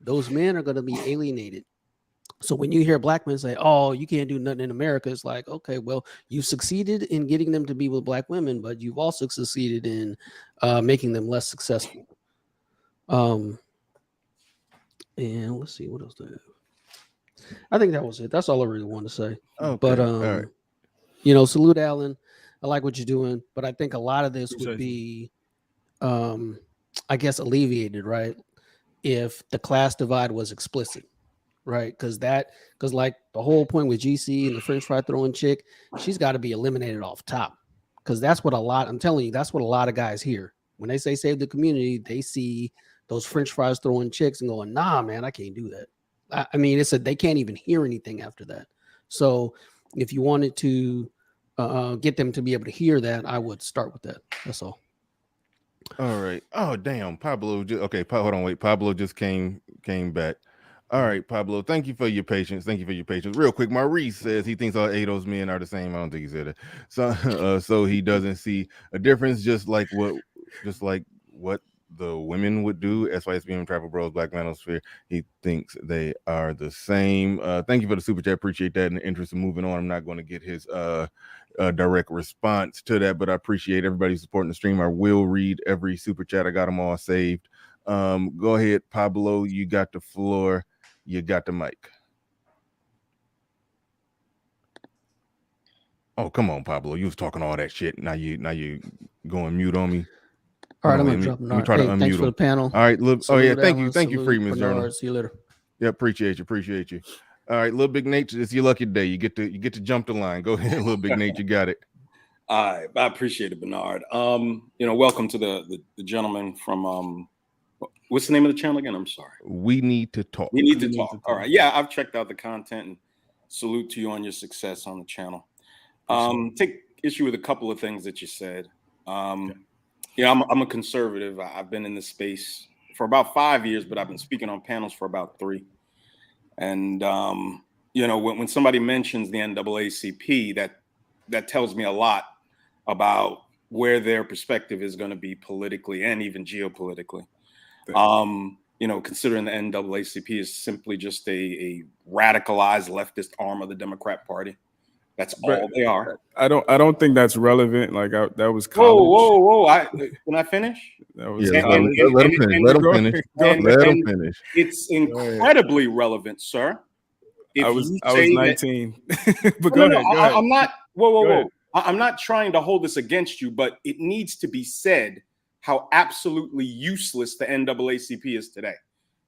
[SPEAKER 8] Those men are going to be alienated. So when you hear black men say, "Oh, you can't do nothing in America," it's like, okay, well, you succeeded in getting them to be with black women, but you've also succeeded in making them less successful. And let's see what else do I have. I think that was it. That's all I really want to say. Okay. But right. You know, salute Allen. I like what you're doing, but I think a lot of this would be, I guess, alleviated, right? If the class divide was explicit, right? Because like the whole point with GC and the French fry throwing chick, she's got to be eliminated off top. Because that's what I'm telling you, that's what a lot of guys hear. When they say save the community, they see those French fries throwing chicks and going, nah, man, I can't do that. I mean, they can't even hear anything after that. So if you wanted to get them to be able to hear that, I would start with that. That's all.
[SPEAKER 1] All right. Oh, damn. Pablo. Okay. Hold on. Wait. Pablo just came back. All right, Pablo. Thank you for your patience. Real quick, Maurice says he thinks all 8 of those men are the same. I don't think he said it. So he doesn't see a difference, just like what the women would do. SYSBM, Travel Bros, Black Manosphere. He thinks they are the same. Thank you for the super chat. Appreciate that. In the interest of moving on, I'm not going to get his direct response to that, but I appreciate everybody supporting the stream. I will read every super chat. I got them all saved. Go ahead, Pablo. You got the floor. You got the mic. Oh, come on, Pablo. You was talking all that shit. Now you going mute on me.
[SPEAKER 8] All right, I'm gonna drop Bernard.
[SPEAKER 1] Try to unmute
[SPEAKER 8] thanks for the panel.
[SPEAKER 1] All right, look.
[SPEAKER 8] Salute,
[SPEAKER 1] oh yeah, thank
[SPEAKER 8] Allen,
[SPEAKER 1] you, Freeman's Journal.
[SPEAKER 8] See you later.
[SPEAKER 1] Yeah, appreciate you. All right, little Big Nate, it's your lucky day. You get to jump the line. Go ahead, little Big Nate, you got it.
[SPEAKER 9] All right, I appreciate it, Bernard. Welcome to the gentleman from what's the name of the channel again? I'm sorry.
[SPEAKER 1] We Need to Talk.
[SPEAKER 9] We Need to Talk. All right, yeah, I've checked out the content and salute to you on your success on the channel. Take issue with a couple of things that you said. I'm a conservative. I've been in this space for about 5 years, but I've been speaking on panels for about 3. And when somebody mentions the NAACP, that tells me a lot about where their perspective is going to be politically and even geopolitically. Considering the NAACP is simply just a radicalized leftist arm of the Democrat Party. That's all they are.
[SPEAKER 4] I don't think that's relevant. Like that was college.
[SPEAKER 9] Whoa! Can I finish?
[SPEAKER 4] That was
[SPEAKER 1] let him finish.
[SPEAKER 9] It's incredibly relevant, sir.
[SPEAKER 4] I was 19. But go ahead.
[SPEAKER 9] I'm not. Whoa! I'm not trying to hold this against you, but it needs to be said how absolutely useless the NAACP is today.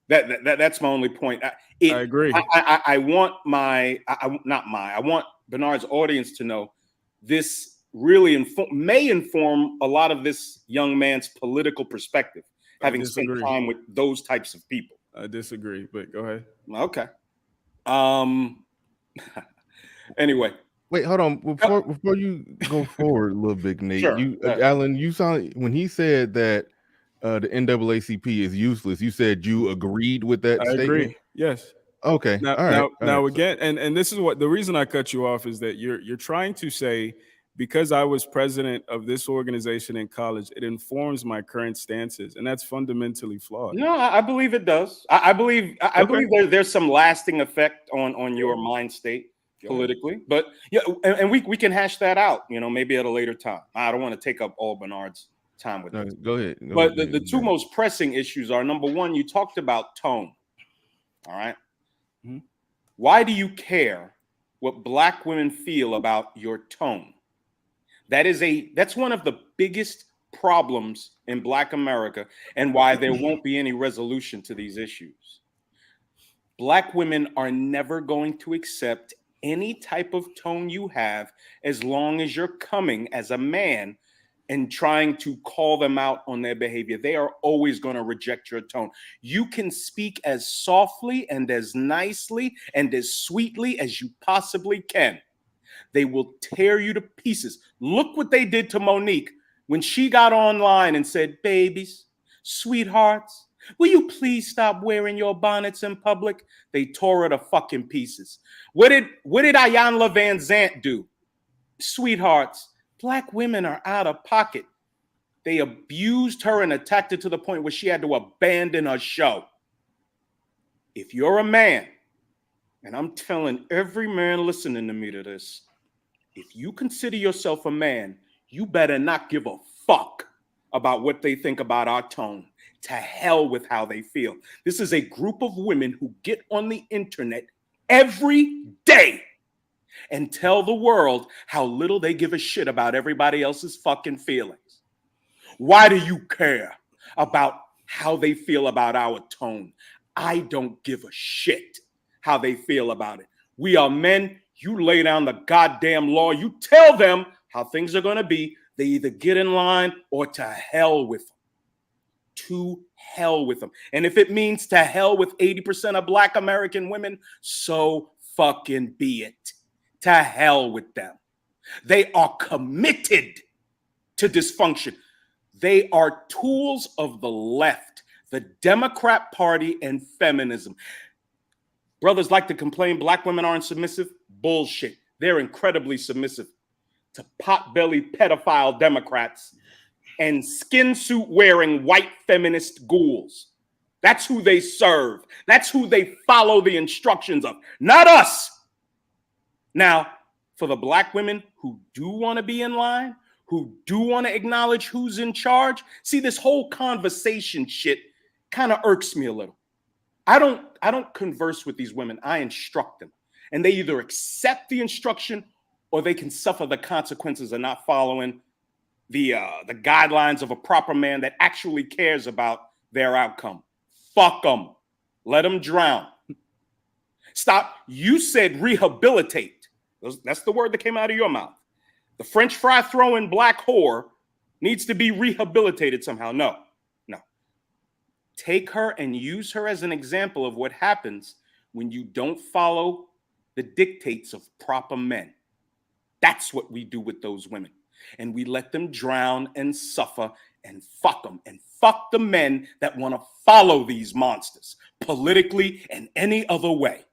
[SPEAKER 9] That's my only point.
[SPEAKER 4] I agree.
[SPEAKER 9] I want I want Bernard's audience to know this really may inform a lot of this young man's political perspective, having spent time with those types of people.
[SPEAKER 4] I disagree, but go ahead.
[SPEAKER 9] Okay. Anyway.
[SPEAKER 1] Wait, hold on. Before you go forward a little bit, Nate,
[SPEAKER 9] Sure.
[SPEAKER 1] Allen, you sound, when he said that the NAACP is useless, you said you agreed with that statement?
[SPEAKER 4] Agree. Yes.
[SPEAKER 1] Okay.
[SPEAKER 4] Now again, and this is what the reason I cut you off is that you're trying to say, because I was president of this organization in college, it informs my current stances, and that's fundamentally flawed.
[SPEAKER 9] No, I believe it does. I believe there's some lasting effect on your mind state politically, but yeah, and we can hash that out, maybe at a later time. I don't want to take up all Bernard's time with this.
[SPEAKER 1] Go ahead.
[SPEAKER 9] But the two most pressing issues are, number one, you talked about tone. All right. Mm-hmm. Why do you care what Black women feel about your tone? That's one of the biggest problems in Black America, and why there won't be any resolution to these issues. Black women are never going to accept any type of tone you have, as long as you're coming as a man and trying to call them out on their behavior. They are always going to reject your tone. You can speak as softly and as nicely and as sweetly as you possibly can. They will tear you to pieces. Look what they did to Monique when she got online and said, "Babies, sweethearts, will you please stop wearing your bonnets in public?" They tore her to fucking pieces. What did Ayanna Van Zant do? "Sweethearts, Black women are out of pocket." They abused her and attacked her to the point where she had to abandon her show. If you're a man, and I'm telling every man listening to me to this, if you consider yourself a man, you better not give a fuck about what they think about our tone. To hell with how they feel. This is a group of women who get on the internet every day and tell the world how little they give a shit about everybody else's fucking feelings. Why do you care about how they feel about our tone? I don't give a shit how they feel about it. We are men. You lay down the goddamn law. You tell them how things are going to be. They either get in line or to hell with them. To hell with them. And if it means to hell with 80% of Black American women, so fucking be it. To hell with them. They are committed to dysfunction. They are tools of the left, the Democrat Party, and feminism. Brothers like to complain Black women aren't submissive. Bullshit. They're incredibly submissive to pot-bellied pedophile Democrats and skin suit wearing white feminist ghouls. That's who they serve. That's who they follow the instructions of, not us. Now, for the Black women who do want to be in line, who do want to acknowledge who's in charge, see, this whole conversation shit kind of irks me a little. I don't converse with these women. I instruct them. And they either accept the instruction or they can suffer the consequences of not following the guidelines of a proper man that actually cares about their outcome. Fuck them. Let them drown. Stop. You said rehabilitate. That's the word that came out of your mouth. The French fry throwing Black whore needs to be rehabilitated somehow. No. Take her and use her as an example of what happens when you don't follow the dictates of proper men. That's what we do with those women. And we let them drown and suffer and fuck them and fuck the men that want to follow these monsters politically and any other way.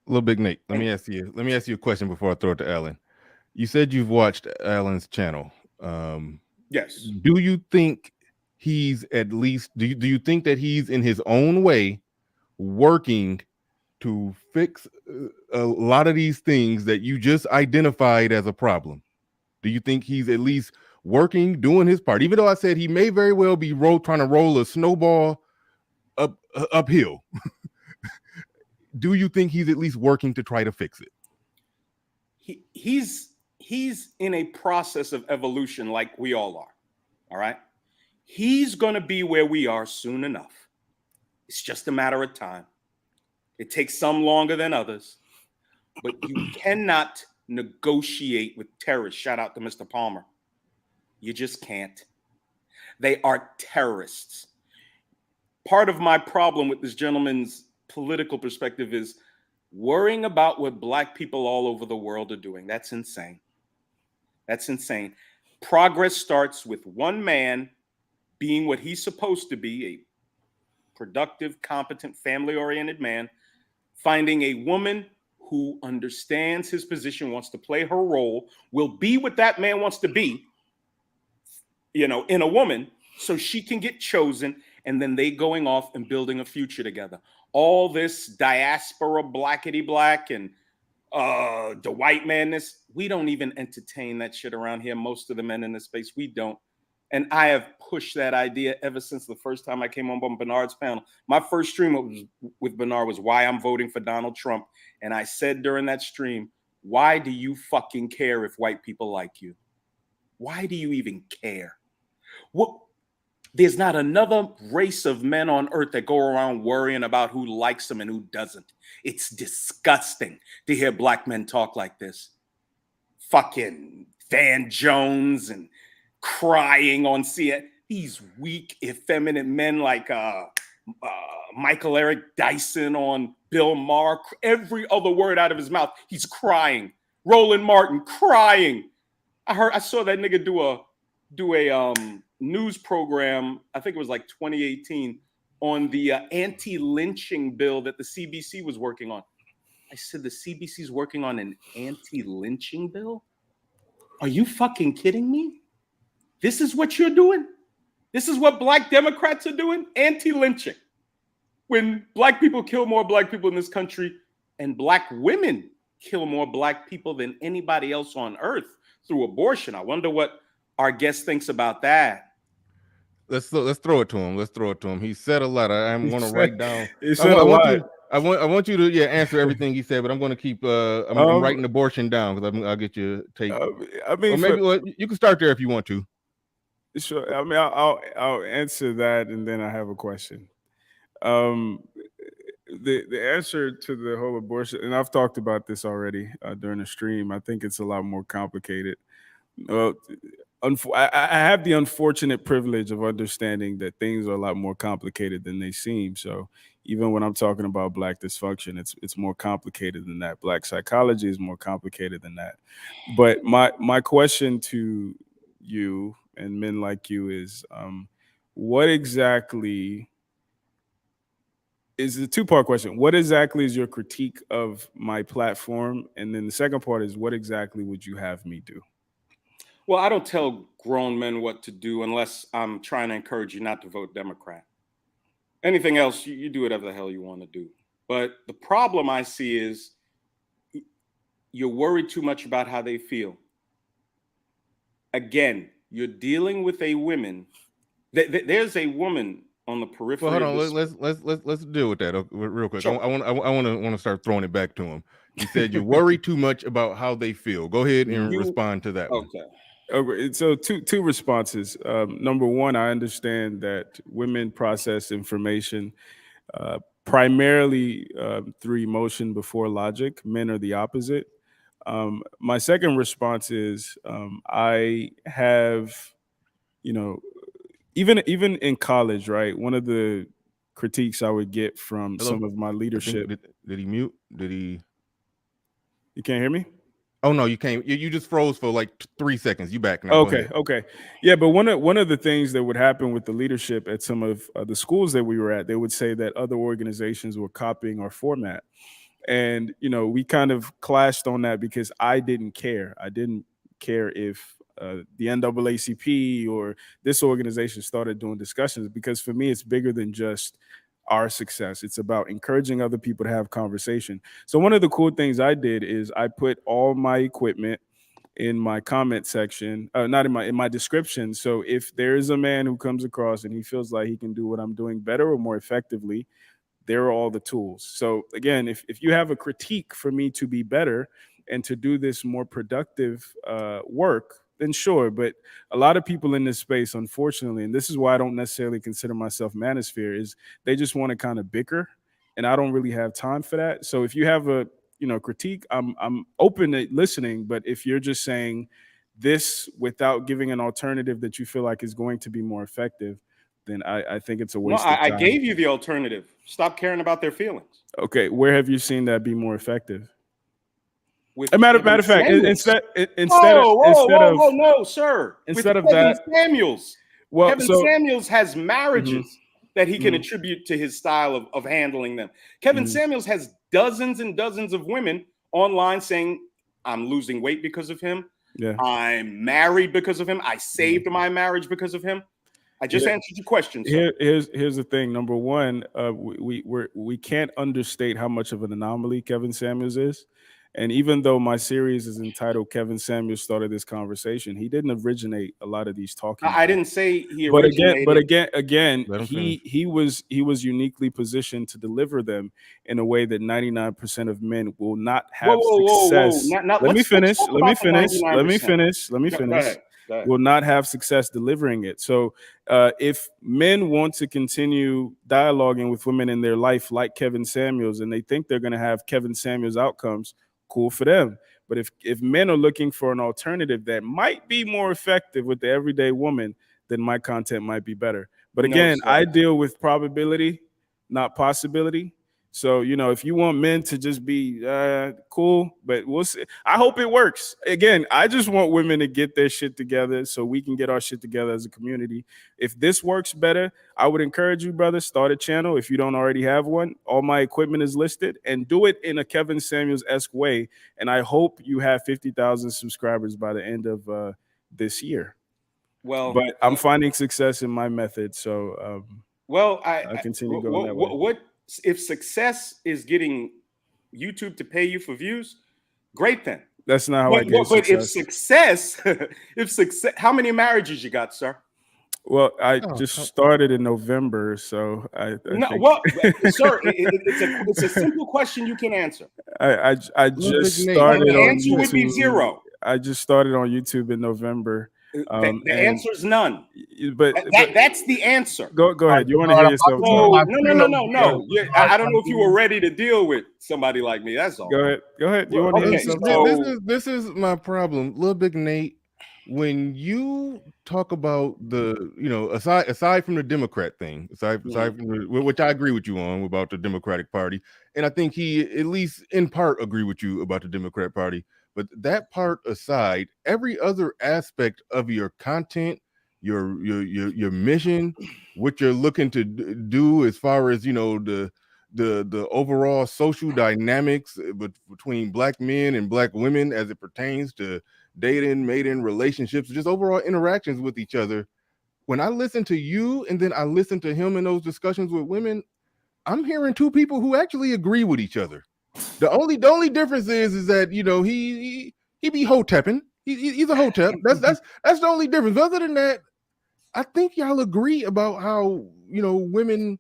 [SPEAKER 1] Little Big Nate, let me ask you a question before I throw it to Allen. You said you've watched Allen's channel.
[SPEAKER 9] Yes.
[SPEAKER 1] Do you think he's at least, do you think that he's in his own way working to fix a lot of these things that you just identified as a problem? Do you think he's at least working, doing his part? Even though I said he may very well be trying to roll a snowball uphill. Do you think he's at least working to try to fix it?
[SPEAKER 9] He's in a process of evolution like we all are. All right. He's going to be where we are soon enough. It's just a matter of time. It takes some longer than others, but you cannot negotiate with terrorists. Shout out to Mr. Palmer. You just can't. They are terrorists. Part of my problem with this gentleman's political perspective is worrying about what Black people all over the world are doing. That's insane. That's insane. Progress starts with one man being what he's supposed to be, a productive, competent, family-oriented man, finding a woman who understands his position, wants to play her role, will be what that man wants to be, in a woman, so she can get chosen, and then they going off and building a future together. All this diaspora blackety black and the white madness, we don't even entertain that shit around here. Most of the men in this space, we don't. And I have pushed that idea ever since the first time I came on Bernard's panel. My first stream with Bernard was why I'm voting for Donald Trump. And I said during that stream, why do you fucking care if white people like you? Why do you even care? There's not another race of men on earth that go around worrying about who likes them and who doesn't. It's disgusting to hear Black men talk like this. Fucking Van Jones and crying on CNN. These weak, effeminate men like Michael Eric Dyson on Bill Maher. Every other word out of his mouth, he's crying. Roland Martin crying. I saw that nigga do a news program. I think it was like 2018 on the anti-lynching bill that the CBC was working on. I said, the CBC is working on an anti-lynching bill? Are you fucking kidding me? This is what you're doing? This is what Black Democrats are doing? Anti-lynching. When Black people kill more Black people in this country and Black women kill more Black people than anybody else on earth through abortion. I wonder what our guest thinks about that.
[SPEAKER 1] Let's throw it to him. Let's throw it to him. He said a lot. I want to write down.
[SPEAKER 4] He said a lot.
[SPEAKER 1] I want you to answer everything he said, but I'm going to keep. I'm writing abortion down because I'll get you take.
[SPEAKER 4] I mean,
[SPEAKER 1] maybe you can start there if you want to.
[SPEAKER 4] Sure. I mean, I'll answer that, and then I have a question. The answer to the whole abortion, and I've talked about this already during the stream. I think it's a lot more complicated. I have the unfortunate privilege of understanding that things are a lot more complicated than they seem. So even when I'm talking about Black dysfunction, it's more complicated than that. Black psychology is more complicated than that. But my question to you and men like you is, what exactly is a two-part question. What exactly is your critique of my platform? And then the second part is, what exactly would you have me do?
[SPEAKER 9] Well, I don't tell grown men what to do unless I'm trying to encourage you not to vote Democrat. Anything else, you do whatever the hell you want to do. But the problem I see is you're worried too much about how they feel. Again, you're dealing with a woman. There's a woman on the periphery.
[SPEAKER 1] Well, hold on. Let's deal with that real quick. Sure. I want to start throwing it back to him. You said you worry too much about how they feel. Go ahead and respond to that.
[SPEAKER 9] Okay.
[SPEAKER 4] Okay, so two responses. Number one, I understand that women process information primarily through emotion before logic. Men are the opposite. My second response is I have, even in college, right? One of the critiques I would get from some of my leadership.
[SPEAKER 1] Did he mute? Did he?
[SPEAKER 4] You can't hear me?
[SPEAKER 1] Oh no, you can't. You just froze for like 3 seconds. You back now.
[SPEAKER 4] Okay. Yeah, but one of the things that would happen with the leadership at some of the schools that we were at, they would say that other organizations were copying our format. And, we kind of clashed on that because I didn't care. I didn't care if the NAACP or this organization started doing discussions, because for me, it's bigger than just our success. It's about encouraging other people to have conversation. So one of the cool things I did is I put all my equipment in my comment section, not in my description. So if there is a man who comes across and he feels like he can do what I'm doing better or more effectively, there are all the tools. So again, if you have a critique for me to be better and to do this more productive work, then sure. But a lot of people in this space, unfortunately, and this is why I don't necessarily consider myself Manosphere, is they just want to kind of bicker, and I don't really have time for that. So if you have a critique, I'm open to listening. But if you're just saying this without giving an alternative that you feel like is going to be more effective, then I think it's a waste of time.
[SPEAKER 9] I gave you the alternative. Stop caring about their feelings.
[SPEAKER 4] Okay, where have you seen that be more effective? Matter of fact, instead of
[SPEAKER 9] no, sir.
[SPEAKER 4] Instead
[SPEAKER 9] with
[SPEAKER 4] of
[SPEAKER 9] Kevin
[SPEAKER 4] that,
[SPEAKER 9] Samuels.
[SPEAKER 4] Well,
[SPEAKER 9] Kevin Samuels has marriages that he can
[SPEAKER 4] Mhm.
[SPEAKER 9] attribute to his style of handling them. Kevin Samuels has dozens and dozens of women online saying, I'm losing weight because of him.
[SPEAKER 4] Yeah.
[SPEAKER 9] I'm married because of him. I saved my marriage because of him. I just answered your question, sir.
[SPEAKER 4] Here's the thing. Number one, we can't understate how much of an anomaly Kevin Samuels is. And even though my series is entitled "Kevin Samuels Started This Conversation," he didn't originate a lot of these talking.
[SPEAKER 9] I didn't say he
[SPEAKER 4] originated. But again,
[SPEAKER 1] Let him finish.
[SPEAKER 4] he was uniquely positioned to deliver them in a way that 99% of men will not have success. Let me finish.
[SPEAKER 9] Go ahead.
[SPEAKER 4] Will not have success delivering it. So if men want to continue dialoguing with women in their life like Kevin Samuels, and they think they're going to have Kevin Samuels outcomes, cool for them. But if men are looking for an alternative that might be more effective with the everyday woman, then my content might be better. But again, I deal with probability, not possibility. So, if you want men to just be cool, but we'll see. I hope it works. Again, I just want women to get their shit together so we can get our shit together as a community. If this works better, I would encourage you, brother, start a channel. If you don't already have one, all my equipment is listed, and do it in a Kevin Samuels-esque way. And I hope you have 50,000 subscribers by the end of this year.
[SPEAKER 9] Well,
[SPEAKER 4] but I'm finding success in my method. So, I continue going that way.
[SPEAKER 9] What if success is getting YouTube to pay you for views? Great, then.
[SPEAKER 4] That's not how I get
[SPEAKER 9] success. But if success, how many marriages you got, sir?
[SPEAKER 4] Well, I just started in November, so I think...
[SPEAKER 9] sir, it's a simple question you can answer.
[SPEAKER 4] I just started
[SPEAKER 9] the
[SPEAKER 4] on
[SPEAKER 9] answer
[SPEAKER 4] YouTube.
[SPEAKER 9] Would be zero.
[SPEAKER 4] I just started on YouTube in November.
[SPEAKER 9] The answer is none.
[SPEAKER 4] But
[SPEAKER 9] that's the answer.
[SPEAKER 4] Go ahead. You want to hear yourself?
[SPEAKER 9] No. I don't know if you were ready to deal with somebody like me. That's all.
[SPEAKER 4] Go ahead. You want to hear something?
[SPEAKER 1] This is my problem, Little Big Nate. When you talk about the, aside from the Democrat thing, aside from which I agree with you on about the Democratic Party, and I think he at least in part agree with you about the Democrat Party. But that part aside, every other aspect of your content, your mission, what you're looking to do as far as the overall social dynamics between Black men and Black women as it pertains to dating, mating, relationships, just overall interactions with each other. When I listen to you and then I listen to him in those discussions with women, I'm hearing two people who actually agree with each other. The only difference is that he be hotepping. He's a hotep. That's the only difference. Other than that, I think y'all agree about how women,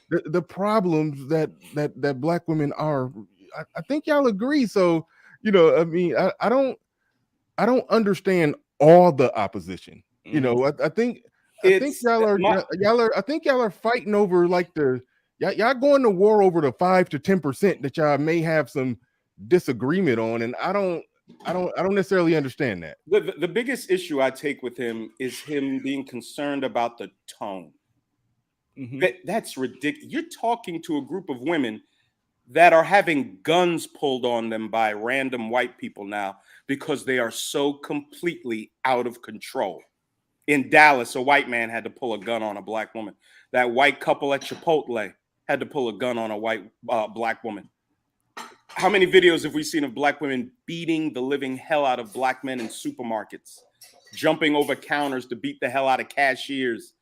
[SPEAKER 1] the problems that Black women are. I think y'all agree. So I don't understand all the opposition. I think y'all are fighting over like y'all going to war over the 5 to 10% that y'all may have some disagreement on, and I don't necessarily understand that.
[SPEAKER 9] The biggest issue I take with him is him being concerned about the tone. That's ridiculous. You're talking to a group of women that are having guns pulled on them by random white people now because they are so completely out of control. In Dallas, a white man had to pull a gun on a Black woman. That white couple at Chipotle had to pull a gun on a white Black woman. How many videos have we seen of Black women beating the living hell out of Black men in supermarkets, jumping over counters to beat the hell out of cashiers,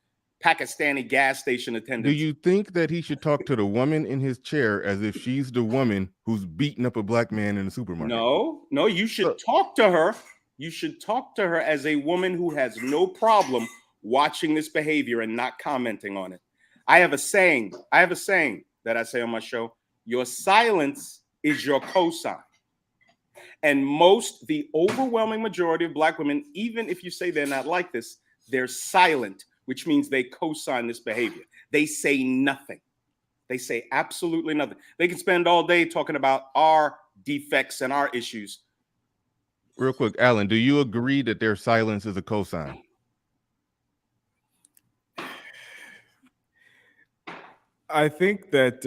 [SPEAKER 9] Pakistani gas station attendants?
[SPEAKER 1] Do you think that he should talk to the woman in his chair as if she's the woman who's beating up a Black man in the supermarket?
[SPEAKER 9] No, you should talk to her. You should talk to her as a woman who has no problem watching this behavior and not commenting on it. I have a saying that I say on my show: your silence is your cosign. And the overwhelming majority of Black women, even if you say they're not like this, they're silent, which means they co-sign this behavior. They say nothing. They say absolutely nothing. They can spend all day talking about our defects and our issues.
[SPEAKER 1] Real quick, Allen, do you agree that their silence is a cosign?
[SPEAKER 4] I think that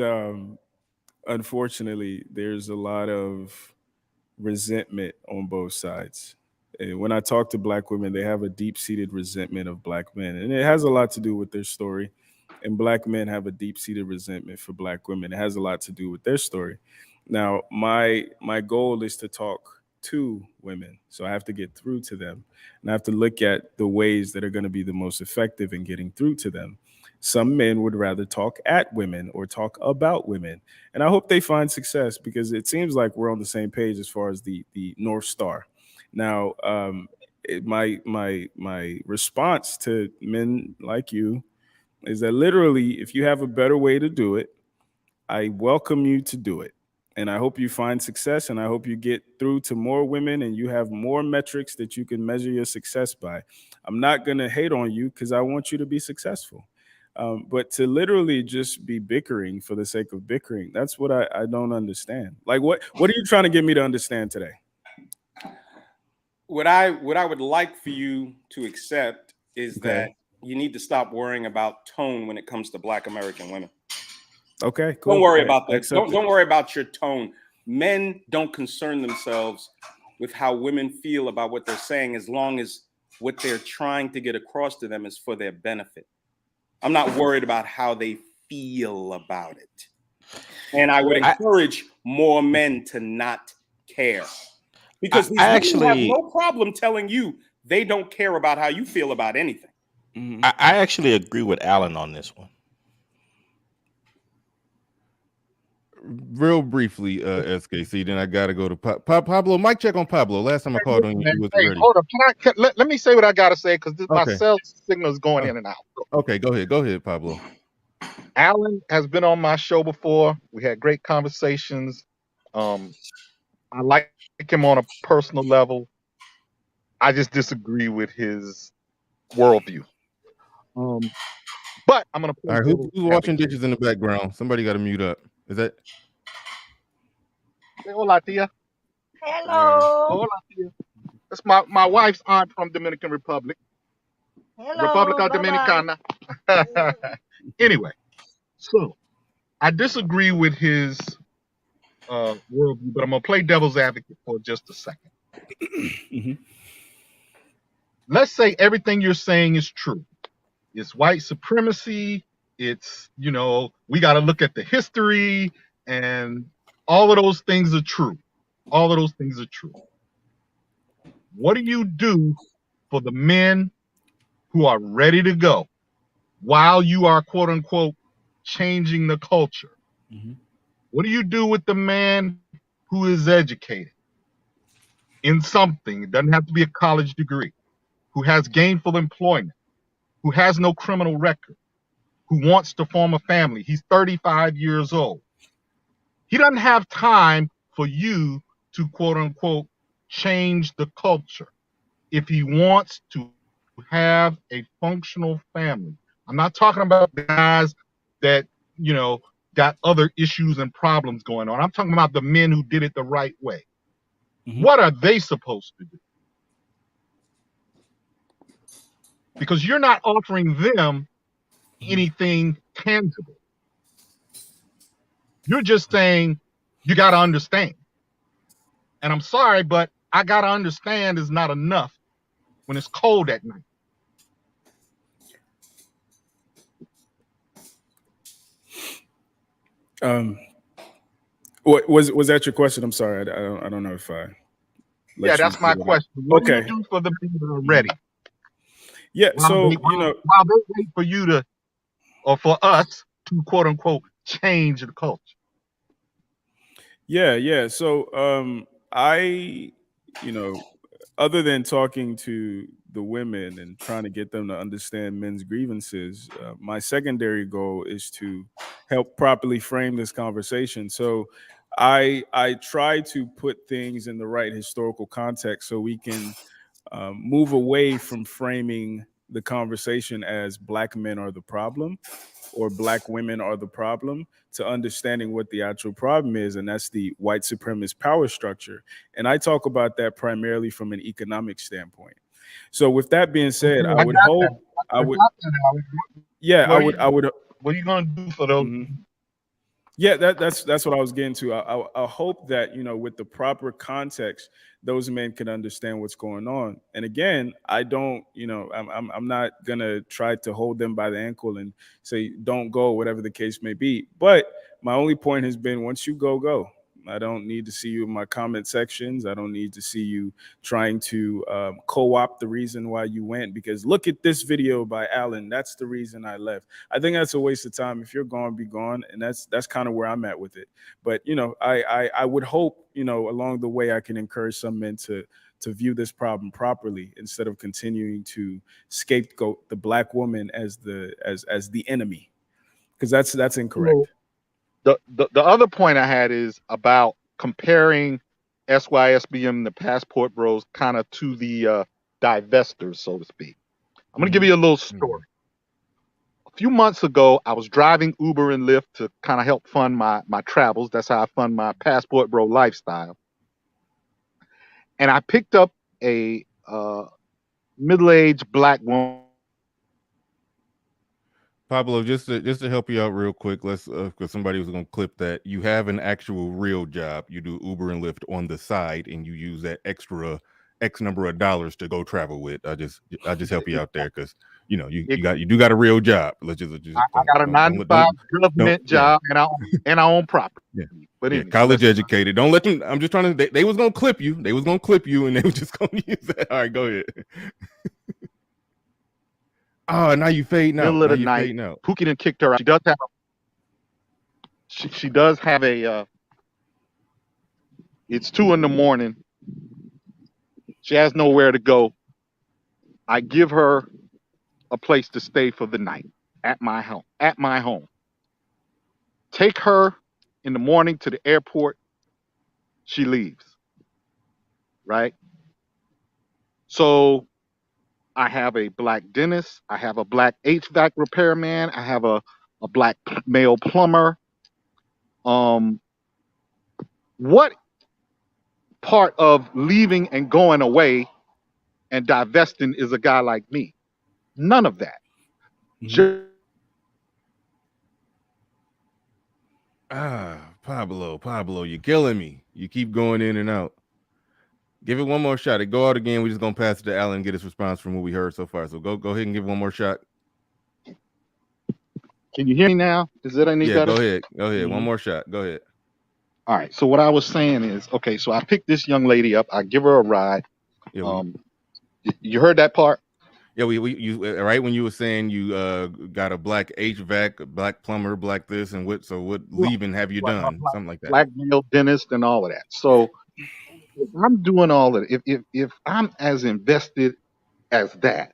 [SPEAKER 4] unfortunately there's a lot of resentment on both sides. And when I talk to Black women, they have a deep-seated resentment of Black men, and it has a lot to do with their story. And Black men have a deep-seated resentment for Black women. It has a lot to do with their story. Now, my goal is to talk to women, so I have to get through to them, and I have to look at the ways that are going to be the most effective in getting through to them. Some men would rather talk at women or talk about women, and I hope they find success, because it seems like we're on the same page as far as the North Star. Now, my response to men like you is that literally, if you have a better way to do it, I welcome you to do it. And I hope you find success, and I hope you get through to more women and you have more metrics that you can measure your success by. I'm not going to hate on you because I want you to be successful. But to literally just be bickering for the sake of bickering, that's what I don't understand. Like, what are you trying to get me to understand today?
[SPEAKER 9] What I would like for you to accept is that you need to stop worrying about tone when it comes to Black American women.
[SPEAKER 4] Okay, cool.
[SPEAKER 9] Don't worry about that. Don't worry about your tone. Men don't concern themselves with how women feel about what they're saying, as long as what they're trying to get across to them is for their benefit. I'm not worried about how they feel about it. And I would encourage more men to not care. Because these women have no problem telling you they don't care about how you feel about anything.
[SPEAKER 5] I actually agree with Allen on this one.
[SPEAKER 1] Real briefly, SKC, then I gotta go to Pablo. Mic check on Pablo. Last time I called on you, he wasn't ready.
[SPEAKER 7] Hold up. Let me say what I gotta say, because my cell signal is going in and out.
[SPEAKER 1] Okay, go ahead, Pablo.
[SPEAKER 7] Allen has been on my show before. We had great conversations. I like him on a personal level. I just disagree with his worldview. But I'm gonna play.
[SPEAKER 1] All right, who's washing dishes in the background? Somebody got to mute up. Is that?
[SPEAKER 7] Hola, tia.
[SPEAKER 10] Hello.
[SPEAKER 7] Hola, tia. That's my wife's aunt from Dominican Republic.
[SPEAKER 10] Hello.
[SPEAKER 7] República Dominicana. Anyway, so I disagree with his worldview, but I'm gonna play devil's advocate for just a second. Let's say everything you're saying is true. It's white supremacy. It's, we got to look at the history, and all of those things are true. All of those things are true. What do you do for the men who are ready to go while you are, quote unquote, changing the culture? What do you do with the man who is educated in something? It doesn't have to be a college degree, who has gainful employment, who has no criminal record, who wants to form a family. He's 35 years old. He doesn't have time for you to, quote unquote, change the culture. If he wants to have a functional family, I'm not talking about the guys that, got other issues and problems going on. I'm talking about the men who did it the right way. What are they supposed to do? Because you're not offering them anything tangible. You're just saying, you got to understand. And I'm sorry, but I got to understand is not enough when it's cold at night.
[SPEAKER 4] What was that your question? I'm sorry, I don't know if I.
[SPEAKER 7] Yeah, that's my question. What do you do for the people that are ready?
[SPEAKER 4] Yeah,
[SPEAKER 7] while they wait for you to, or for us to, quote unquote, change the culture.
[SPEAKER 4] Yeah. So I, other than talking to the women and trying to get them to understand men's grievances, my secondary goal is to help properly frame this conversation. So I try to put things in the right historical context so we can move away from framing the conversation as black men are the problem or black women are the problem to understanding what the actual problem is, and that's the white supremacist power structure. And I talk about that primarily from an economic standpoint. So with that being said, I would hope I would yeah, I would
[SPEAKER 7] what are you gonna do for those?
[SPEAKER 4] mhm. Yeah, that's what I was getting to. I hope that, you know, with the proper context, those men can understand what's going on. And again, I don't, you know, I'm not gonna try to hold them by the ankle and say don't go, whatever the case may be. But my only point has been once you go, go. I don't need to see you in my comment sections. I don't need to see you trying to co-opt the reason why you went because look at this video by Allen. That's the reason I left. I think that's a waste of time. If you're gone, be gone. And that's kind of where I'm at with it. But, you know, I would hope, you know, along the way I can encourage some men to view this problem properly instead of continuing to scapegoat the black woman as the enemy, because that's incorrect.
[SPEAKER 7] The other point I had is about comparing SYSBM, the Passport Bros, kind of to the divestors, so to speak. I'm going to give you a little story. A few months ago, I was driving Uber and Lyft to kind of help fund my travels. That's how I fund my Passport Bro lifestyle. And I picked up a middle-aged black woman.
[SPEAKER 1] Pablo, just to help you out real quick, let's because somebody was gonna clip that. You have an actual real job. You do Uber and Lyft on the side, and you use that extra X number of dollars to go travel with. I just help you out there because you know you do got a real job. Let's just
[SPEAKER 7] I got a 9-to-5 government job, and I own property.
[SPEAKER 1] Yeah.
[SPEAKER 7] But anyway,
[SPEAKER 1] college educated. Don't let them. I'm just trying to. They was gonna clip you. They was gonna clip you, and they was just gonna use that. All right, go ahead. Oh, now you fading out.
[SPEAKER 7] Middle of the night, Pookie done kicked her out. She does have a. It's 2 a.m. She has nowhere to go. I give her a place to stay for the night at my home. Take her in the morning to the airport. She leaves. Right. So I have a black dentist. I have a black HVAC repairman. I have a black male plumber. What part of leaving and going away and divesting is a guy like me? None of that.
[SPEAKER 1] Pablo, you're killing me. You keep going in and out. Give it one more shot. It go out again. We're just gonna pass it to Allen and get his response from what we heard so far. So go ahead and give it one more shot.
[SPEAKER 7] Can you hear me now? Is it any better?
[SPEAKER 1] Go ahead. One more shot. Go ahead.
[SPEAKER 7] All right. So what I was saying is, okay, so I picked this young lady up. I give her a ride.
[SPEAKER 1] Yeah,
[SPEAKER 7] you heard that part?
[SPEAKER 1] Yeah, you right when you were saying you got a black HVAC, a black plumber, black this and what leaving have you done? Something like that.
[SPEAKER 7] Black male dentist and all of that. So if I'm doing all of it, if I'm as invested as that,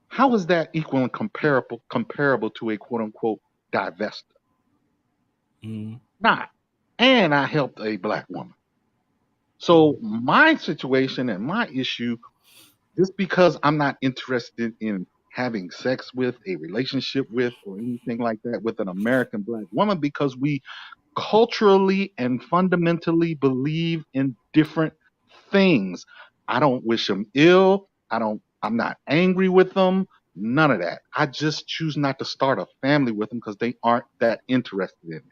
[SPEAKER 7] how is that equal and comparable to a quote unquote divestor? Not. And I helped a black woman. So my situation and my issue, just because I'm not interested in having sex with, a relationship with, or anything like that with an American black woman, because we culturally and fundamentally believe in different things. I don't wish them ill. I'm not angry with them. None of that. I just choose not to start a family with them because they aren't that interested in it.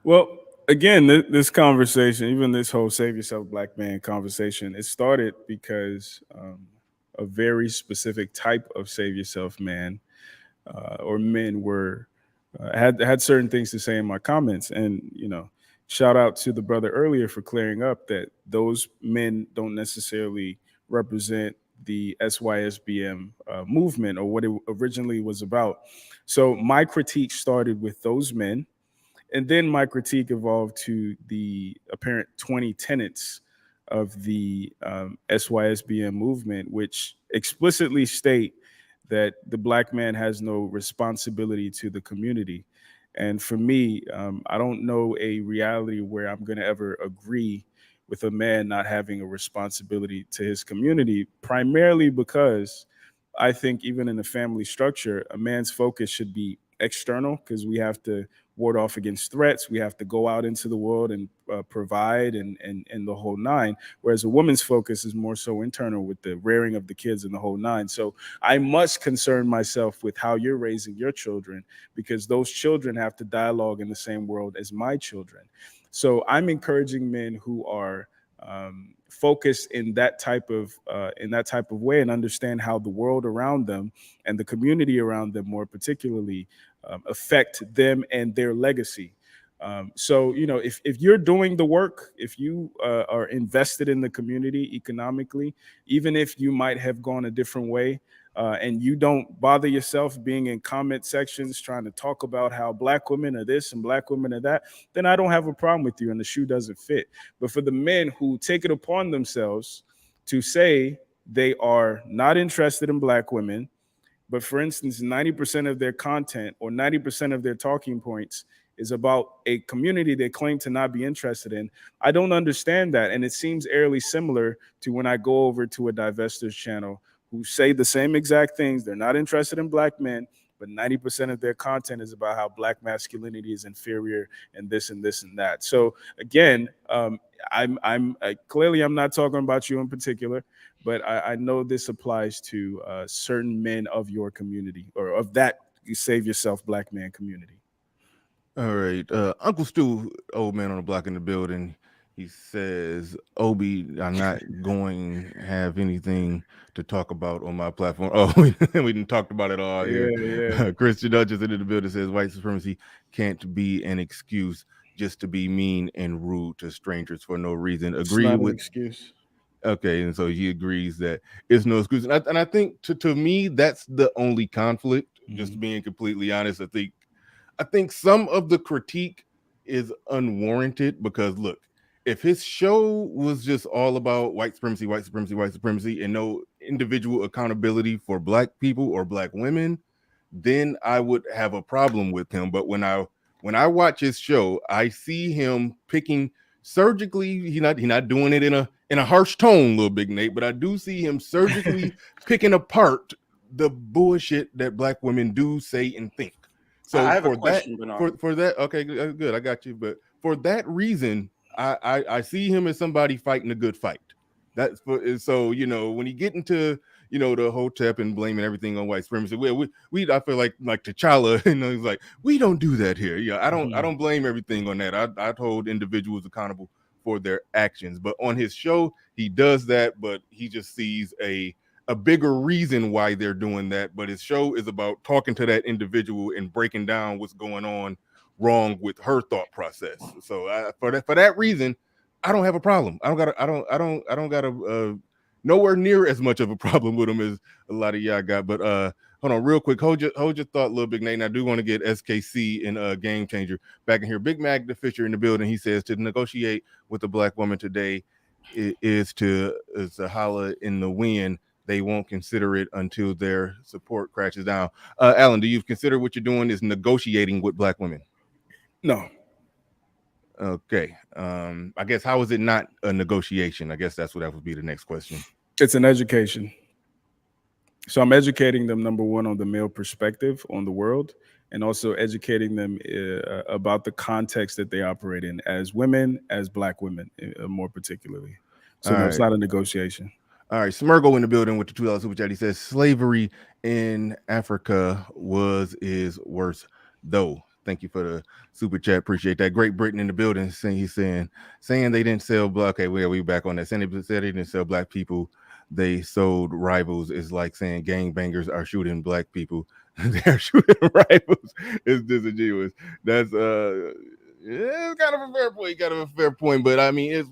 [SPEAKER 4] Well, again, this conversation, even this whole "Save Yourself, Black Man" conversation, it started because a very specific type of "Save Yourself" man or men were had certain things to say in my comments, and you know, shout out to the brother earlier for clearing up that those men don't necessarily represent the SYSBM movement or what it originally was about. So my critique started with those men. And then my critique evolved to the apparent 20 tenets of the SYSBM movement, which explicitly state that the black man has no responsibility to the community. And for me, I don't know a reality where I'm going to ever agree with a man not having a responsibility to his community, primarily because I think even in the family structure, a man's focus should be external because we have to ward off against threats. We have to go out into the world and provide and the whole nine. Whereas a woman's focus is more so internal with the rearing of the kids and the whole nine. So I must concern myself with how you're raising your children because those children have to dialogue in the same world as my children. So I'm encouraging men who are focused in that type of way and understand how the world around them and the community around them more particularly affect them and their legacy. So if you're doing the work, if you are invested in the community economically, even if you might have gone a different way, and you don't bother yourself being in comment sections trying to talk about how black women are this and black women are that, then I don't have a problem with you and the shoe doesn't fit. But for the men who take it upon themselves to say they are not interested in black women, but for instance, 90% of their content or 90% of their talking points is about a community they claim to not be interested in. I don't understand that. And it seems eerily similar to when I go over to a divestors channel who say the same exact things. They're not interested in black men, but 90% of their content is about how black masculinity is inferior and this and this and that. So again, I'm clearly I'm not talking about you in particular, but I know this applies to certain men of your community or of that you save yourself black man community.
[SPEAKER 1] All right. Uncle Stu, old man on the block in the building. He says, Obi, I'm not going to have anything to talk about on my platform. Oh, we didn't talked about it all here.
[SPEAKER 4] Yeah.
[SPEAKER 1] Christian Dutchess in the building says white supremacy can't be an excuse just to be mean and rude to strangers for no reason.
[SPEAKER 4] It's
[SPEAKER 1] Agree
[SPEAKER 4] not
[SPEAKER 1] with
[SPEAKER 4] an excuse.
[SPEAKER 1] Okay, and so he agrees that it's no excuse. And I think to me, that's the only conflict, just being completely honest. I think some of the critique is unwarranted because look, if his show was just all about white supremacy, white supremacy, white supremacy, and no individual accountability for black people or black women, then I would have a problem with him. But when I watch his show, I see him picking surgically. He not doing it in a harsh tone, little Big Nate, but I do see him surgically picking apart the bullshit that black women do say and think. So
[SPEAKER 9] I have
[SPEAKER 1] for
[SPEAKER 9] a question, Bernard.
[SPEAKER 1] for that, okay, good, I got you. But for that reason, I see him as somebody fighting a good fight. That's so when he get into the Hotep and blaming everything on white supremacy. We I feel like T'Challa, he's like, we don't do that here. Yeah, I don't blame everything on that. I hold individuals accountable for their actions. But on his show, he does that, but he just sees a bigger reason why they're doing that. But his show is about talking to that individual and breaking down what's going on wrong with her thought process. So for that reason, I don't have a problem. I don't got a nowhere near as much of a problem with him as a lot of y'all got. But hold on real quick. Hold your thought, little Big Nate. And I do want to get SKC and Game Changer back in here. Big Mac the Fisher in the building. He says to negotiate with a black woman today is to holler in the wind. They won't consider it until their support crashes down. Allen, do you consider what you're doing is negotiating with black women?
[SPEAKER 4] No.
[SPEAKER 1] Okay. I guess how is it not a negotiation? I guess that would be the next question.
[SPEAKER 4] It's an education. So I'm educating them, number one, on the male perspective on the world, and also educating them about the context that they operate in as women, as black women, more particularly. So no, it's not a negotiation.
[SPEAKER 1] All right, Smirgo in the building with the $2 super chat. He says slavery in Africa is worse though. Thank you for the super chat. Appreciate that. Great Britain in the building. He's saying they didn't sell black. Okay, we back on that. Saying they said they didn't sell black people. They sold rivals. Is like saying gangbangers are shooting black people. They're shooting rivals. It's disingenuous. That's it's kind of a fair point. Kind of a fair point. But I mean,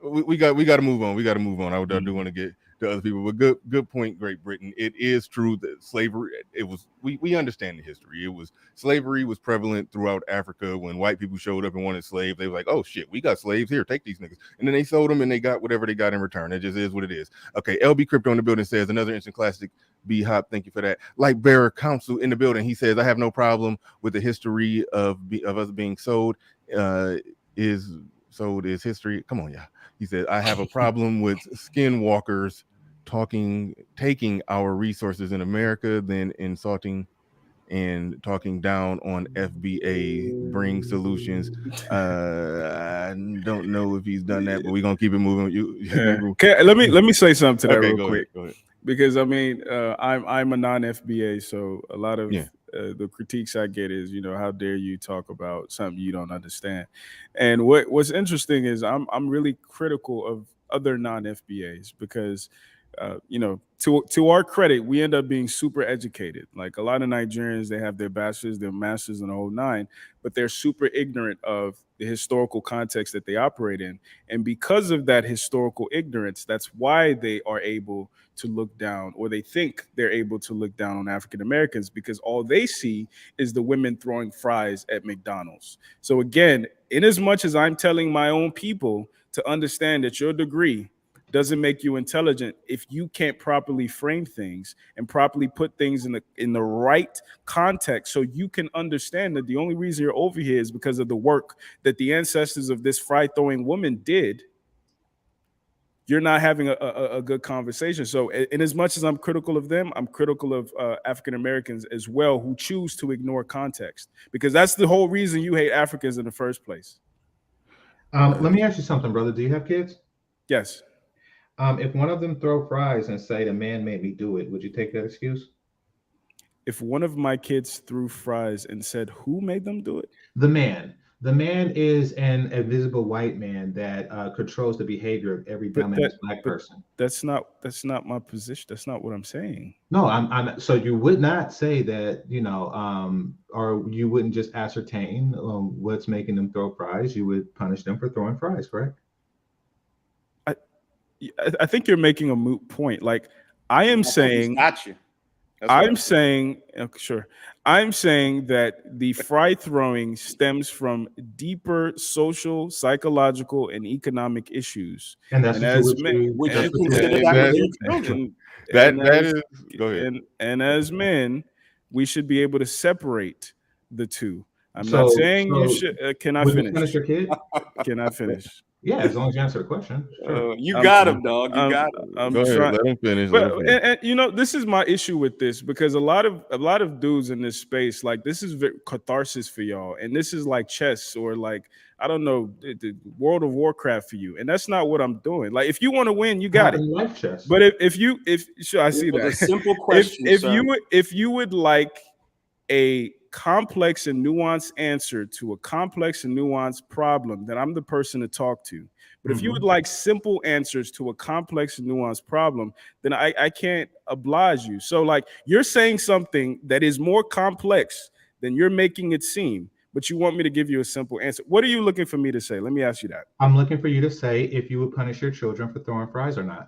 [SPEAKER 1] we got to move on. I do want to get to other people. But good point, Great Britain. It is true that slavery, it was, we understand the history. It was, slavery was prevalent throughout Africa. When white people showed up and wanted slaves, they were like, oh shit, we got slaves here, take these niggas. And then they sold them and they got whatever they got in return. It just is what it is. Okay, LB Crypto in the building says, another instant classic, B Hop, thank you for that. Like Bearer Council in the building, he says, I have no problem with the history of us being sold. Is sold is history. Come on, yeah. He said, I have a problem with skinwalkers taking our resources in America, then insulting and talking down on FBA bring solutions. I don't know if he's done that, but we're gonna keep it moving.
[SPEAKER 4] Let me say something to that real
[SPEAKER 1] go
[SPEAKER 4] quick.
[SPEAKER 1] Ahead.
[SPEAKER 4] Because I mean, I'm a non-FBA, so a lot of the critiques I get is, how dare you talk about something you don't understand? And what's interesting is I'm really critical of other non-FBAs because, to our credit, we end up being super educated. Like a lot of Nigerians, they have their bachelors, their masters, and the whole nine, but they're super ignorant of the historical context that they operate in. And because of that historical ignorance, that's why they are able to look down, or they think they're able to look down on African Americans, because all they see is the women throwing fries at McDonald's. So again, in as much as I'm telling my own people to understand that your degree doesn't make you intelligent if you can't properly frame things and properly put things in the right context, so you can understand that the only reason you're over here is because of the work that the ancestors of this fry throwing woman did. You're not having a good conversation. So in as much as I'm critical of them, I'm critical of African Americans as well, who choose to ignore context, because that's the whole reason you hate Africans in the first place.
[SPEAKER 6] Let me ask you something, brother. Do you have kids?
[SPEAKER 4] Yes.
[SPEAKER 6] If one of them throw fries and say the man made me do it, would you take that excuse?
[SPEAKER 4] If one of my kids threw fries and said, who made them do it?
[SPEAKER 6] The man. The man is an invisible white man that controls the behavior of every dumbass black person.
[SPEAKER 4] That's not my position. That's not what I'm saying.
[SPEAKER 6] No, I'm so you would not say that, or you wouldn't just ascertain what's making them throw fries. You would punish them for throwing fries, correct?
[SPEAKER 4] I think you're making a moot point. Like I am saying,
[SPEAKER 9] got you.
[SPEAKER 4] I'm saying that the fry throwing stems from deeper social, psychological, and economic issues.
[SPEAKER 6] And that's
[SPEAKER 4] as men,
[SPEAKER 9] would you consider that your children?
[SPEAKER 1] Go ahead.
[SPEAKER 4] And as men, we should be able to separate the two. I'm not saying you should. Can I finish?
[SPEAKER 6] Finish your kid?
[SPEAKER 4] Can I finish?
[SPEAKER 6] Yeah, as long as you answer the question. Sure.
[SPEAKER 9] You got him, dog. You got him.
[SPEAKER 1] Go ahead, let him finish.
[SPEAKER 4] And this is my issue with this, because a lot of dudes in this space, like, this is catharsis for y'all, and this is like chess, or like, I don't know, the World of Warcraft for you, and that's not what I'm doing. Like, if you want to win, you got it.
[SPEAKER 6] Life chess.
[SPEAKER 4] But if I see that.
[SPEAKER 9] A simple question.
[SPEAKER 4] If you would like a complex and nuanced answer to a complex and nuanced problem, then I'm the person to talk to. But if you would like simple answers to a complex and nuanced problem, then I can't oblige you. So, like, you're saying something that is more complex than you're making it seem, but you want me to give you a simple answer. What are you looking for me to say? Let me ask you that.
[SPEAKER 6] I'm looking for you to say if you would punish your children for throwing fries or not.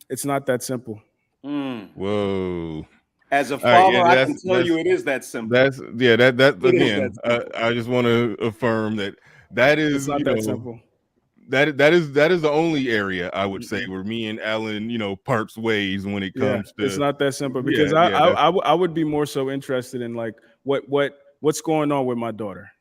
[SPEAKER 4] It's not that simple.
[SPEAKER 1] Whoa.
[SPEAKER 9] As a father, I can tell you it is that simple.
[SPEAKER 1] That again, I just want to affirm that is
[SPEAKER 4] it's not that simple.
[SPEAKER 1] That is the only area I would say where me and Allen, parts ways when it comes to.
[SPEAKER 4] It's not that simple, because I would be more so interested in, like, what's going on with my daughter.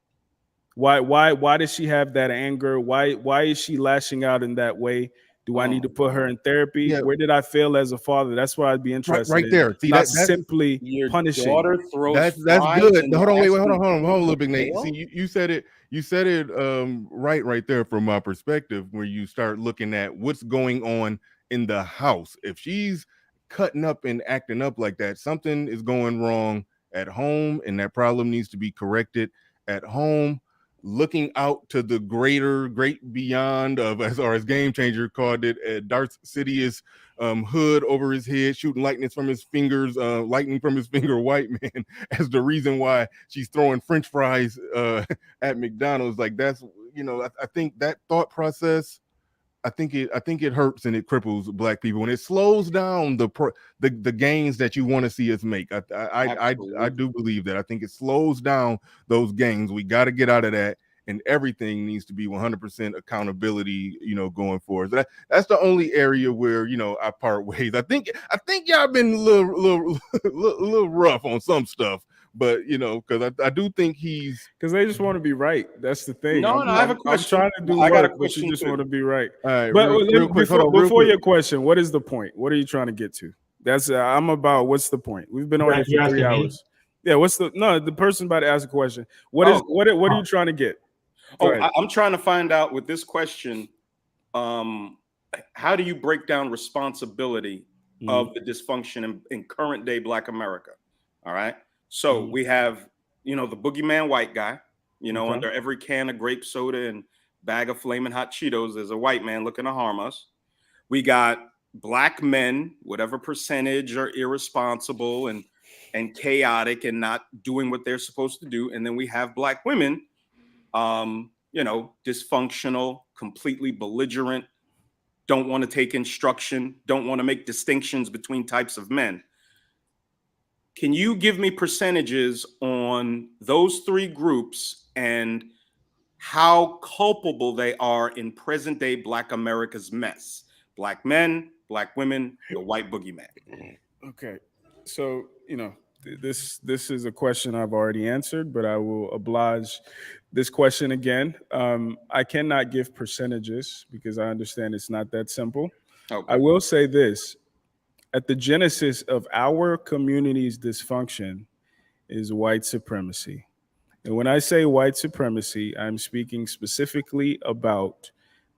[SPEAKER 4] Why does she have that anger? Why is she lashing out in that way? Do I need to put her in therapy? Yeah. Where did I fail as a father? That's what I'd be interested in.
[SPEAKER 1] Right there. See,
[SPEAKER 4] that's simply
[SPEAKER 9] your
[SPEAKER 4] punishing.
[SPEAKER 9] Daughter throws
[SPEAKER 1] that's good. Hold on, a little bit, Nate. See, you said it right there from my perspective, where you start looking at what's going on in the house. If she's cutting up and acting up like that, something is going wrong at home, and that problem needs to be corrected at home. Looking out to the great beyond of, as Game Changer called it, Darth Sidious hood over his head, shooting lightning from his finger, white man, as the reason why she's throwing French fries at McDonald's. Like, that's, I think that thought process, I think it hurts and it cripples black people, and it slows down the gains that you want to see us make. I do believe that. I think it slows down those gains. We got to get out of that, and everything needs to be 100% accountability, going forward. That's the only area where, I part ways. I think y'all been a little rough on some stuff, but because I do think
[SPEAKER 4] because they just want to be right. That's the thing.
[SPEAKER 9] No, I have a question.
[SPEAKER 4] I'm trying to do
[SPEAKER 9] I got a
[SPEAKER 4] work, but you just
[SPEAKER 9] question
[SPEAKER 4] want to
[SPEAKER 9] too.
[SPEAKER 4] be right.
[SPEAKER 1] All right,
[SPEAKER 4] But
[SPEAKER 1] real quick, hold on,
[SPEAKER 4] before your question, what is the point? What are you trying to get to? That's I'm about. What's the point? We've been on here
[SPEAKER 6] You're
[SPEAKER 4] for 3
[SPEAKER 6] asking me?
[SPEAKER 4] hours. Yeah. What's the person about to ask a question? What are you trying to get? Go ahead.
[SPEAKER 9] I'm trying to find out with this question. How do you break down responsibility of the dysfunction in current day Black America? All right. So we have, the boogeyman white guy, under every can of grape soda and bag of flaming hot Cheetos, there's a white man looking to harm us. We got Black men, whatever percentage, are irresponsible and chaotic and not doing what they're supposed to do. And then we have Black women, dysfunctional, completely belligerent, don't want to take instruction, don't want to make distinctions between types of men. Can you give me percentages on those three groups and how culpable they are in present day Black America's mess? Black men, Black women, the white boogeyman.
[SPEAKER 4] Okay. So, this is a question I've already answered, but I will oblige this question again. I cannot give percentages because I understand it's not that simple.
[SPEAKER 9] Okay.
[SPEAKER 4] I will say this. At the genesis of our community's dysfunction is white supremacy. And when I say white supremacy, I'm speaking specifically about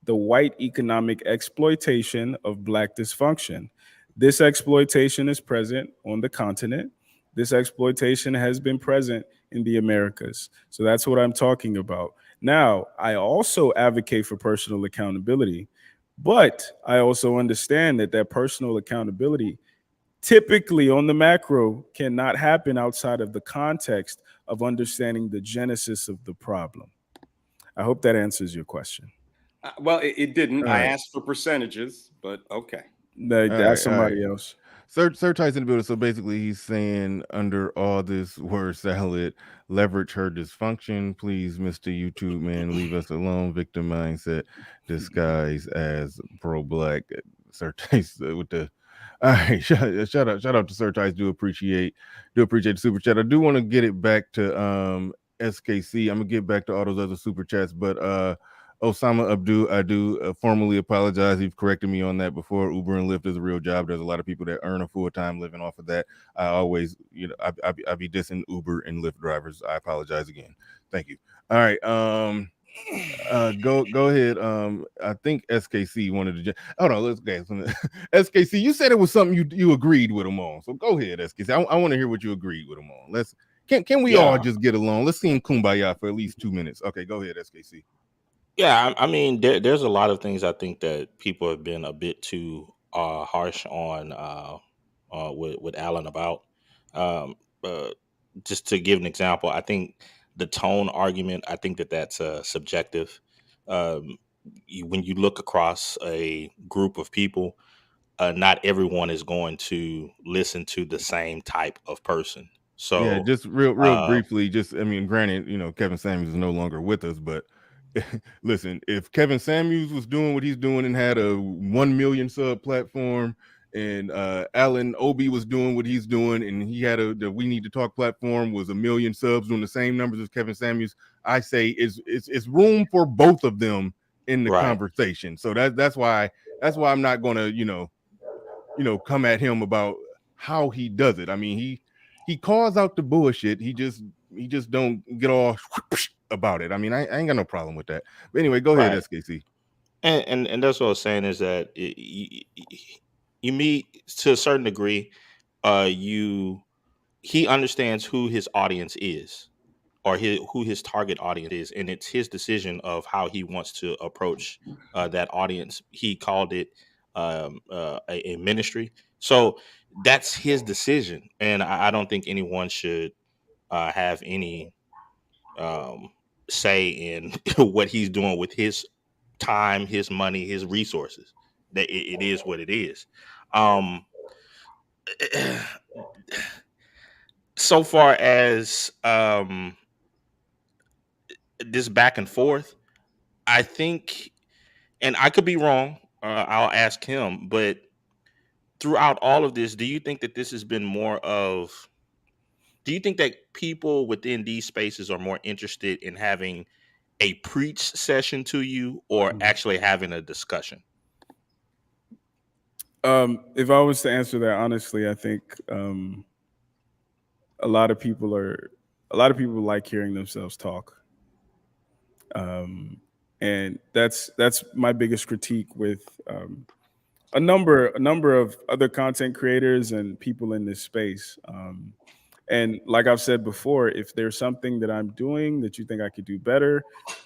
[SPEAKER 4] the white economic exploitation of Black dysfunction. This exploitation is present on the continent. This exploitation has been present in the Americas. So that's what I'm talking about. Now, I also advocate for personal accountability, but I also understand that personal accountability typically on the macro cannot happen outside of the context of understanding the genesis of the problem. I hope that answers your question.
[SPEAKER 9] Well, it didn't.
[SPEAKER 1] All
[SPEAKER 9] I
[SPEAKER 1] right.
[SPEAKER 9] asked for percentages, but okay.
[SPEAKER 4] Ask somebody else.
[SPEAKER 1] Sir Ty's in the building. So basically, he's saying under all this word salad, leverage her dysfunction. Please, Mr. YouTube man, leave us alone. Victim mindset disguised as pro-Black. Sir Ty's with the. All right, shout out to Sir Ty's. Do appreciate the super chat. I do want to get it back to SKC. I'm gonna get back to all those other super chats, but Osama Abdu, I do formally apologize. You've corrected me on that before. Uber and Lyft is a real job. There's a lot of people that earn a full-time living off of that. I always, I be dissing Uber and Lyft drivers. I apologize again. Thank you. All right. Go ahead. I think SKC wanted to. Hold on. Let's go. SKC, you said it was something you agreed with him on. So go ahead, SKC. I want to hear what you agreed with him on. Can we all just get along? Let's see him kumbaya for at least 2 minutes. Okay, go ahead, SKC.
[SPEAKER 5] Yeah, I mean, there's a lot of things I think that people have been a bit too harsh on with Allen about. Just to give an example, I think the tone argument, I think that's subjective. When you look across a group of people, not everyone is going to listen to the same type of person. So
[SPEAKER 1] yeah, just real briefly, granted, Kevin Samuels is no longer with us, but listen, if Kevin Samuels was doing what he's doing and had a 1 million sub platform, and Allen Obi was doing what he's doing and he had the We Need to Talk platform was 1 million subs doing the same numbers as Kevin Samuels, I say it's room for both of them in the conversation. So that's why I'm not gonna come at him about how he does it. I mean, he calls out the bullshit. He just don't get all about it. I mean, I ain't got no problem with that. But anyway, go ahead, SKC.
[SPEAKER 5] And that's what I was saying is that you meet to a certain degree. He understands who his audience is, or who his target audience is, and it's his decision of how he wants to approach that audience. He called it a ministry, so that's his decision, and I don't think anyone should have any say in what he's doing with his time, his money, his resources. That it is what it is. Um, so far as this back and forth, I think, and I could be wrong. I'll ask him, but throughout all of this, do you think that this has been more of? Do you think that people within these spaces are more interested in having a preach session to you or actually having a discussion?
[SPEAKER 4] If I was to answer that honestly, I think a lot of people like hearing themselves talk. And that's my biggest critique with a number of other content creators and people in this space. And like I've said before, if there's something that I'm doing that you think I could do better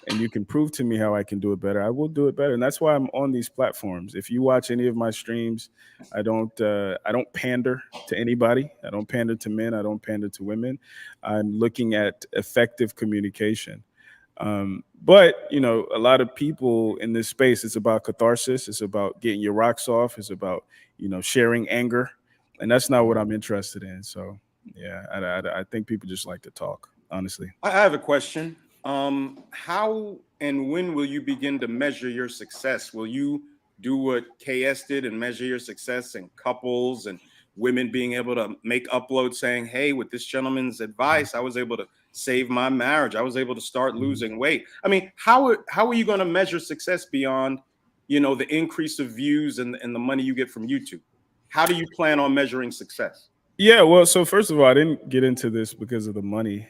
[SPEAKER 4] and you can prove to me how I can do it better, I will do it better. And that's why I'm on these platforms. If you watch any of my streams, I don't pander to anybody. I don't pander to men. I don't pander to women. I'm looking at effective communication. But a lot of people in this space, it's about catharsis. It's about getting your rocks off. It's about sharing anger, and that's not what I'm interested in. So yeah, I think people just like to talk, honestly.
[SPEAKER 9] I have a question. How and when will you begin to measure your success? Will you do what KS did and measure your success in couples and women being able to make uploads saying, hey, with this gentleman's advice, I was able to save my marriage. I was able to start losing weight. I mean, how are you going to measure success beyond, the increase of views and the money you get from YouTube? How do you plan on measuring success?
[SPEAKER 4] Yeah, well, so first of all, I didn't get into this because of the money.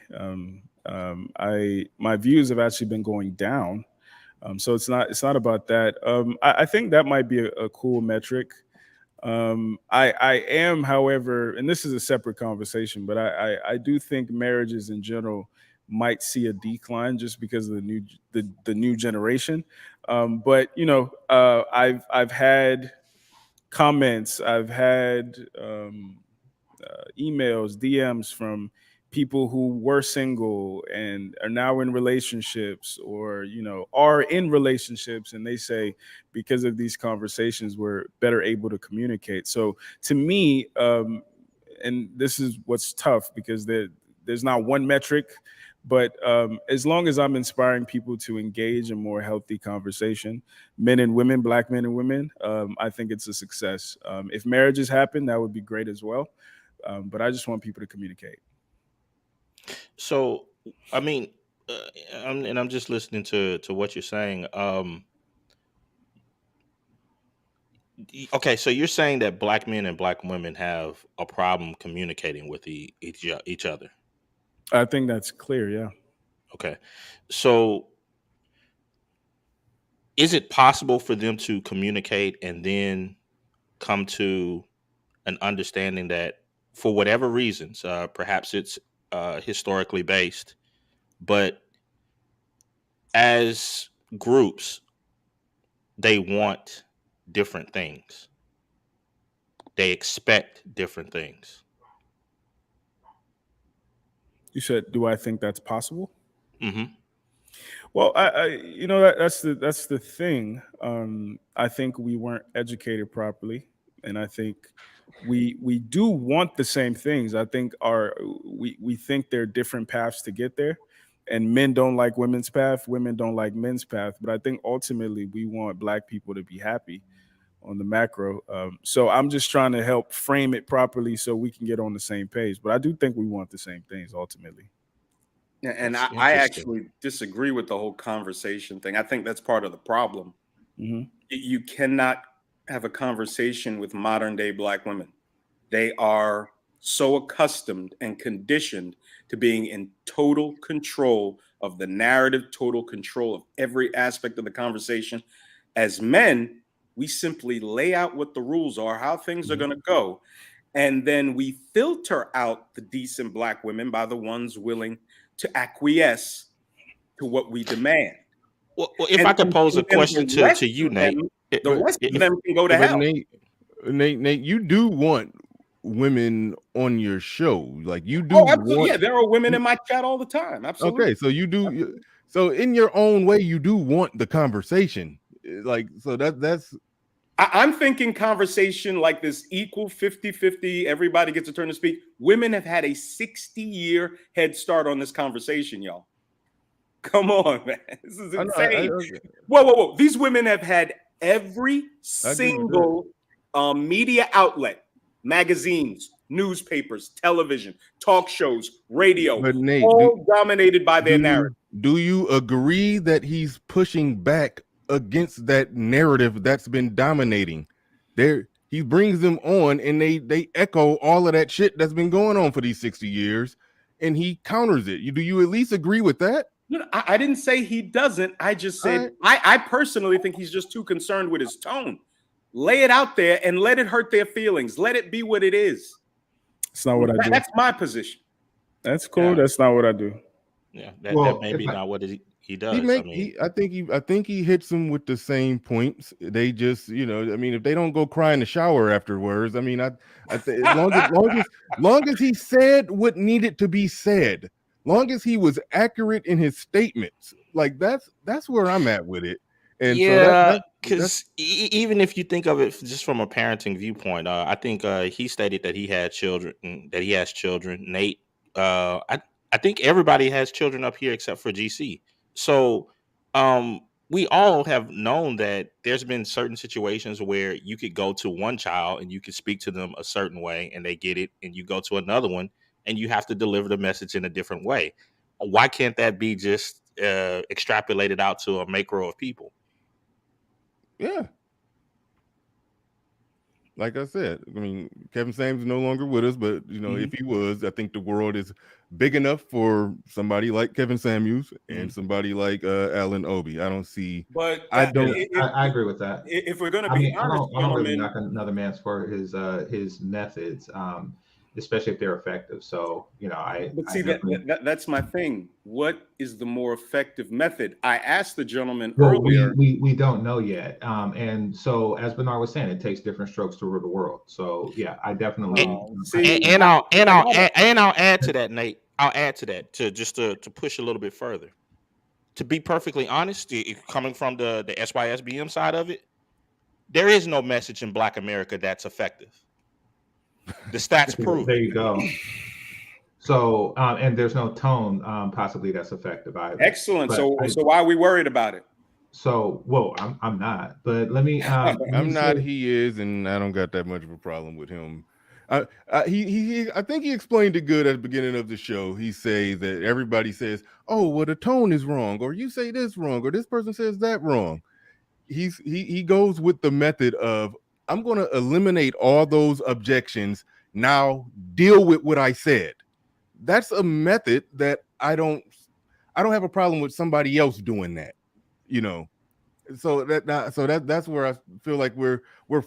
[SPEAKER 4] My views have actually been going down. So it's not about that. I think that might be a cool metric. I am, however, and this is a separate conversation, but I do think marriages in general might see a decline just because of the new generation. But I've had comments, I've had emails, DMs from people who were single and are now in relationships or are in relationships, and they say because of these conversations we're better able to communicate. So to me, and this is what's tough because there's not one metric, but as long as I'm inspiring people to engage in more healthy conversation, men and women, black men and women, I think it's a success. If marriages happen, that would be great as well. But I just want people to communicate.
[SPEAKER 5] So, I mean, I'm just listening to what you're saying. Okay, so you're saying that black men and black women have a problem communicating with each other.
[SPEAKER 4] I think that's clear. Yeah.
[SPEAKER 5] Okay, so is it possible for them to communicate and then come to an understanding that, for whatever reasons, perhaps it's historically based, but as groups, they want different things. They expect different things.
[SPEAKER 4] You said, do I think that's possible?
[SPEAKER 5] Mm-hmm.
[SPEAKER 4] Well, that's the thing. I think we weren't educated properly, and I think we do want the same things. I think we think there are different paths to get there, and men don't like women's path, women don't like men's path. But I think ultimately we want black people to be happy on the macro. So I'm just trying to help frame it properly so we can get on the same page. But I do think we want the same things ultimately.
[SPEAKER 9] And I actually disagree with the whole conversation thing. I think that's part of the problem.
[SPEAKER 4] Mm-hmm.
[SPEAKER 9] You cannot have a conversation with modern day black women. They are so accustomed and conditioned to being in total control of the narrative, total control of every aspect of the conversation. As men, we simply lay out what the rules are, how things are going to go. And then we filter out the decent black women by the ones willing to acquiesce to what we demand.
[SPEAKER 5] Well, if I could pose a question to you, Nate.
[SPEAKER 9] The rest of them can go to hell.
[SPEAKER 1] Nate, you do want women on your show. Like you do.
[SPEAKER 9] Oh, absolutely. Yeah, there are women in my chat all the time. Absolutely.
[SPEAKER 1] Okay, so you do. So in your own way, you do want the conversation. Like, so that's.
[SPEAKER 9] I'm thinking conversation like this equal 50-50. Everybody gets a turn to speak. Women have had a 60-year head start on this conversation, y'all. Come on, man. This is insane. Whoa. These women have had every single media outlet, magazines, newspapers, television, talk shows, radio,
[SPEAKER 1] but Nate,
[SPEAKER 9] all dominated by their narrative.
[SPEAKER 1] Do you agree that he's pushing back against that narrative that's been dominating? He brings them on, and they echo all of that shit that's been going on for these 60 years, and he counters it. Do you at least agree with that?
[SPEAKER 9] No, I didn't say he doesn't. I just said I personally think he's just too concerned with his tone. Lay it out there and let it hurt their feelings. Let it be what it is.
[SPEAKER 4] It's not what I do.
[SPEAKER 9] That's my position.
[SPEAKER 4] That's cool. Yeah. That's not what I do.
[SPEAKER 5] Yeah, that may be not what he does.
[SPEAKER 1] I think he hits them with the same points. They just, if they don't go cry in the shower afterwards, as long as he said what needed to be said, long as he was accurate in his statements, like that's where I'm at with it. And
[SPEAKER 5] yeah, because even if you think of it just from a parenting viewpoint, I think he stated that he had children, that he has children. Nate, I think everybody has children up here except for GC. So we all have known that there's been certain situations where you could go to one child and you could speak to them a certain way and they get it, and you go to another one and you have to deliver the message in a different way. Why can't that be just extrapolated out to a macro of people?
[SPEAKER 1] Yeah. Like I said, Kevin Samuels is no longer with us, but if he was, I think the world is big enough for somebody like Kevin Samuels and somebody like Allen Obi. I don't see.
[SPEAKER 6] But I agree with that.
[SPEAKER 9] If we're going to be honest,
[SPEAKER 6] I don't really knock another man's for his methods, especially if they're effective. So
[SPEAKER 9] that's my thing. What is the more effective method? I asked the gentleman earlier.
[SPEAKER 6] We don't know yet, and so as Bernard was saying, it takes different strokes to rule the world. So yeah, I definitely.
[SPEAKER 5] I'll add to that, Nate. I'll add to that to push a little bit further. To be perfectly honest, coming from the SYSBM side of it, there is no message in Black America that's effective. The stats prove.
[SPEAKER 6] There you go. So, and there's no tone possibly that's effective either.
[SPEAKER 9] Excellent. So why are we worried about it?
[SPEAKER 6] So, well, I'm not. But let me.
[SPEAKER 1] I'm not. He is, and I don't got that much of a problem with him. I think he explained it good at the beginning of the show. He says that everybody says, "Oh, well, the tone is wrong," or "You say this wrong," or "This person says that wrong." He goes with the method of, I'm going to eliminate all those objections. Now deal with what I said. That's a method that I don't have a problem with somebody else doing that, So that's where I feel like we're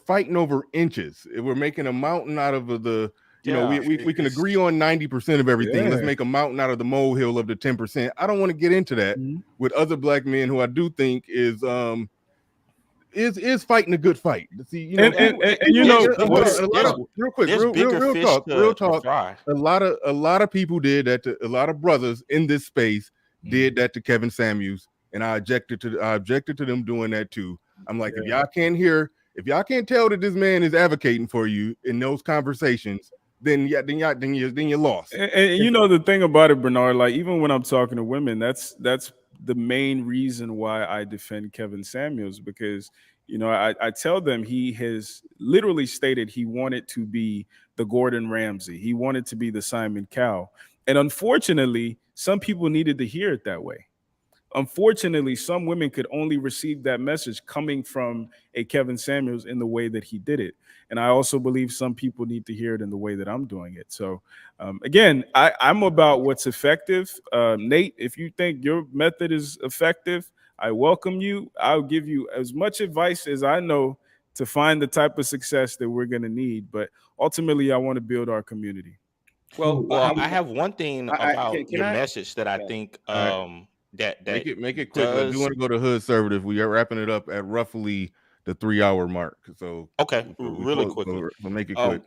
[SPEAKER 1] fighting over inches. We're making a mountain out of the. We can agree on 90% of everything. Yeah. Let's make a mountain out of the molehill of the 10%. I don't want to get into that with other Black men who I do think is fighting a good fight. See, real talk. A lot of people did that to a lot of brothers in this space did that to Kevin Samuels, and I objected to them doing that too. I'm like, if y'all can't tell that this man is advocating for you in those conversations, then you're lost.
[SPEAKER 4] And the thing about it, Bernard, like even when I'm talking to women, that's the main reason why I defend Kevin Samuels, because I tell them he has literally stated he wanted to be the Gordon Ramsay. He wanted to be the Simon Cowell. And unfortunately, some people needed to hear it that way. Unfortunately, some women could only receive that message coming from a Kevin Samuels in the way that he did it. And I also believe some people need to hear it in the way that I'm doing it. So again, I'm about what's effective. Nate, if you think your method is effective, I welcome you. I'll give you as much advice as I know to find the type of success that we're going to need. But ultimately, I want to build our community.
[SPEAKER 5] Well, I have one thing about your message that I think that
[SPEAKER 1] make it quick. I do want to go to Hood Conservative. We are wrapping it up at roughly the 3-hour mark. So
[SPEAKER 5] okay, really quickly.
[SPEAKER 1] We'll make it quick.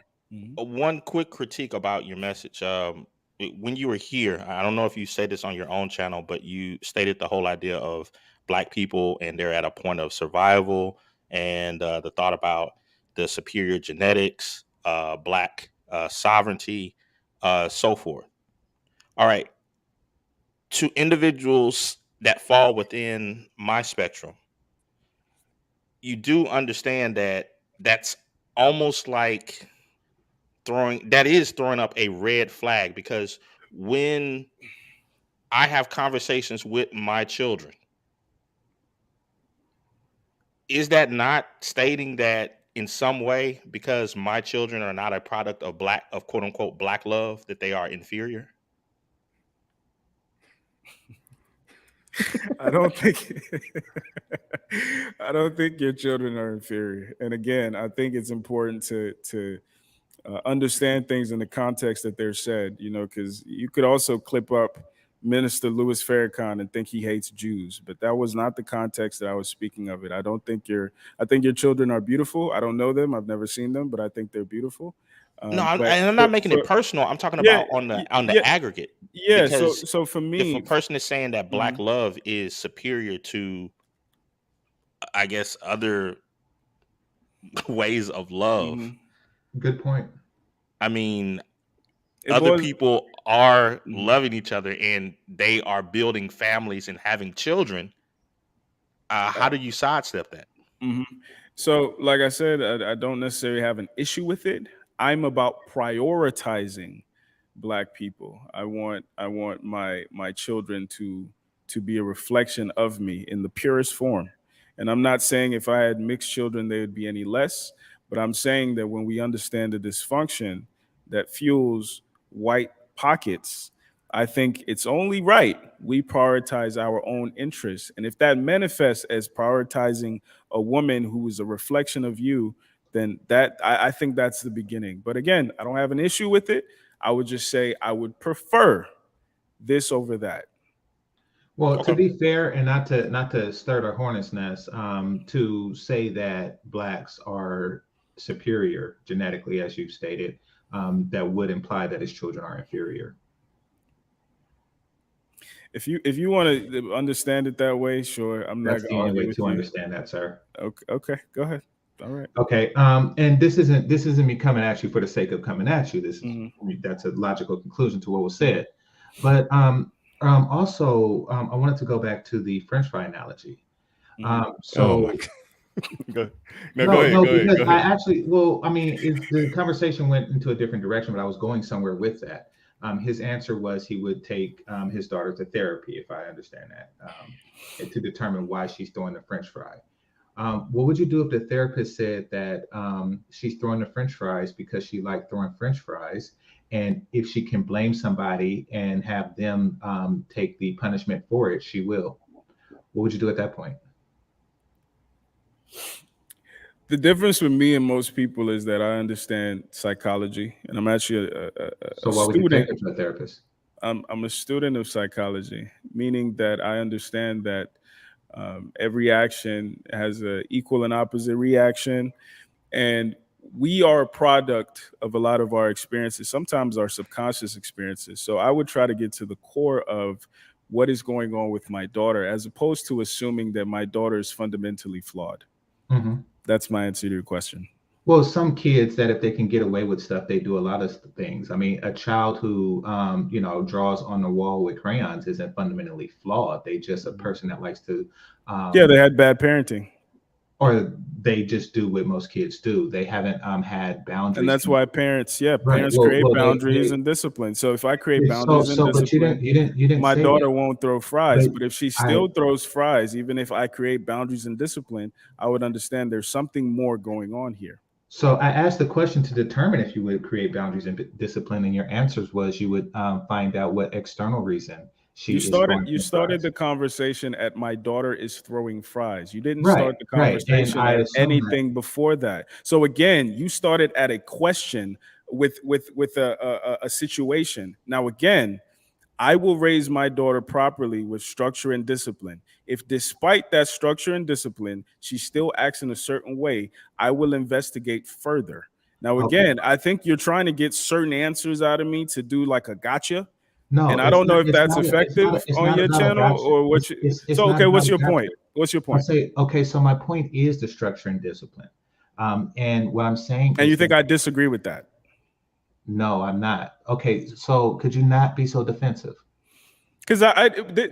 [SPEAKER 5] One quick critique about your message. When you were here, I don't know if you say this on your own channel, but you stated the whole idea of Black people, and they're at a point of survival, and the thought about the superior genetics, Black sovereignty, so forth. All right. To individuals that fall within my spectrum, you do understand that that's almost like throwing up a red flag, because when I have conversations with my children, is that not stating that in some way, because my children are not a product of quote unquote Black love, that they are inferior?
[SPEAKER 4] I don't think your children are inferior. And again, I think it's important to understand things in the context that they're said, because you could also clip up Minister Louis Farrakhan and think he hates Jews, but that was not the context that I was speaking of it. I think your children are beautiful. I don't know them. I've never seen them, but I think they're beautiful.
[SPEAKER 5] No, I'm not making it personal. I'm talking about on the aggregate.
[SPEAKER 4] Yeah.
[SPEAKER 5] Because
[SPEAKER 4] so for me,
[SPEAKER 5] if a person is saying that Black love is superior to, I guess, other ways of love,
[SPEAKER 6] good point.
[SPEAKER 5] I mean, other people are loving each other and they are building families and having children. How do you sidestep that?
[SPEAKER 4] So, like I said, I don't necessarily have an issue with it. I'm about prioritizing Black people. I want my children to be a reflection of me in the purest form. And I'm not saying if I had mixed children, they would be any less, but I'm saying that when we understand the dysfunction that fuels white pockets, I think it's only right we prioritize our own interests. And if that manifests as prioritizing a woman who is a reflection of you, then I think that's the beginning. But again, I don't have an issue with it. I would just say I would prefer this over that.
[SPEAKER 6] Well, to be fair, and not to stir the hornet's nest, to say that Blacks are superior genetically, as you've stated, that would imply that his children are inferior.
[SPEAKER 4] If you want to understand it that way, sure.
[SPEAKER 6] That's the only way to understand that, sir.
[SPEAKER 4] Okay, go ahead. All right.
[SPEAKER 6] Okay. And this isn't me coming at you for the sake of coming at you. That's a logical conclusion to what was said. But also, I wanted to go back to the French fry analogy.
[SPEAKER 1] Go ahead.
[SPEAKER 6] Because I actually, the conversation went into a different direction, but I was going somewhere with that. His answer was he would take his daughter to therapy, if I understand that, to determine why she's throwing the French fry. What would you do if the therapist said that she's throwing the French fries because she liked throwing French fries, and if she can blame somebody and have them take the punishment for it, she will? What would you do at that point?
[SPEAKER 4] The difference with me and most people is that I understand psychology, and I'm actually a
[SPEAKER 6] so why would you take her to a therapist?
[SPEAKER 4] I'm a student of psychology, meaning that I understand that every action has an equal and opposite reaction, and we are a product of a lot of our experiences, sometimes our subconscious experiences. So I would try to get to the core of what is going on with my daughter, as opposed to assuming that my daughter is fundamentally flawed. That's my answer to your question.
[SPEAKER 6] Well, some kids that if they can get away with stuff, they do a lot of things. I mean, a child who, draws on the wall with crayons isn't fundamentally flawed. They just a person that likes to.
[SPEAKER 4] They had bad parenting.
[SPEAKER 6] Or they just do what most kids do. They haven't had boundaries.
[SPEAKER 4] And that's why parents create boundaries and discipline. So if I create boundaries and discipline,
[SPEAKER 6] but you didn't
[SPEAKER 4] my
[SPEAKER 6] say
[SPEAKER 4] daughter
[SPEAKER 6] that.
[SPEAKER 4] won't throw fries. But if she still throws fries, even if I create boundaries and discipline, I would understand there's something more going on here.
[SPEAKER 6] So I asked the question to determine if you would create boundaries and discipline, and your answers was you would find out what external reason. You
[SPEAKER 4] started the conversation at my daughter is throwing fries. You didn't start the conversation at anything before that. So again, you started at a question with a situation. Now again, I will raise my daughter properly with structure and discipline. If despite that structure and discipline, she still acts in a certain way, I will investigate further. Now again, I think you're trying to get certain answers out of me to do like a gotcha.
[SPEAKER 6] No,
[SPEAKER 4] and I don't know if that's effective on your channel or what. So, okay, what's your point? What's your
[SPEAKER 6] I'll
[SPEAKER 4] point?
[SPEAKER 6] say, okay, so my point is the structure and discipline. And what I'm saying
[SPEAKER 4] And
[SPEAKER 6] is
[SPEAKER 4] you think
[SPEAKER 6] that,
[SPEAKER 4] I disagree with that?
[SPEAKER 6] no, I'm not. Okay, so could you not be so defensive?
[SPEAKER 4] Because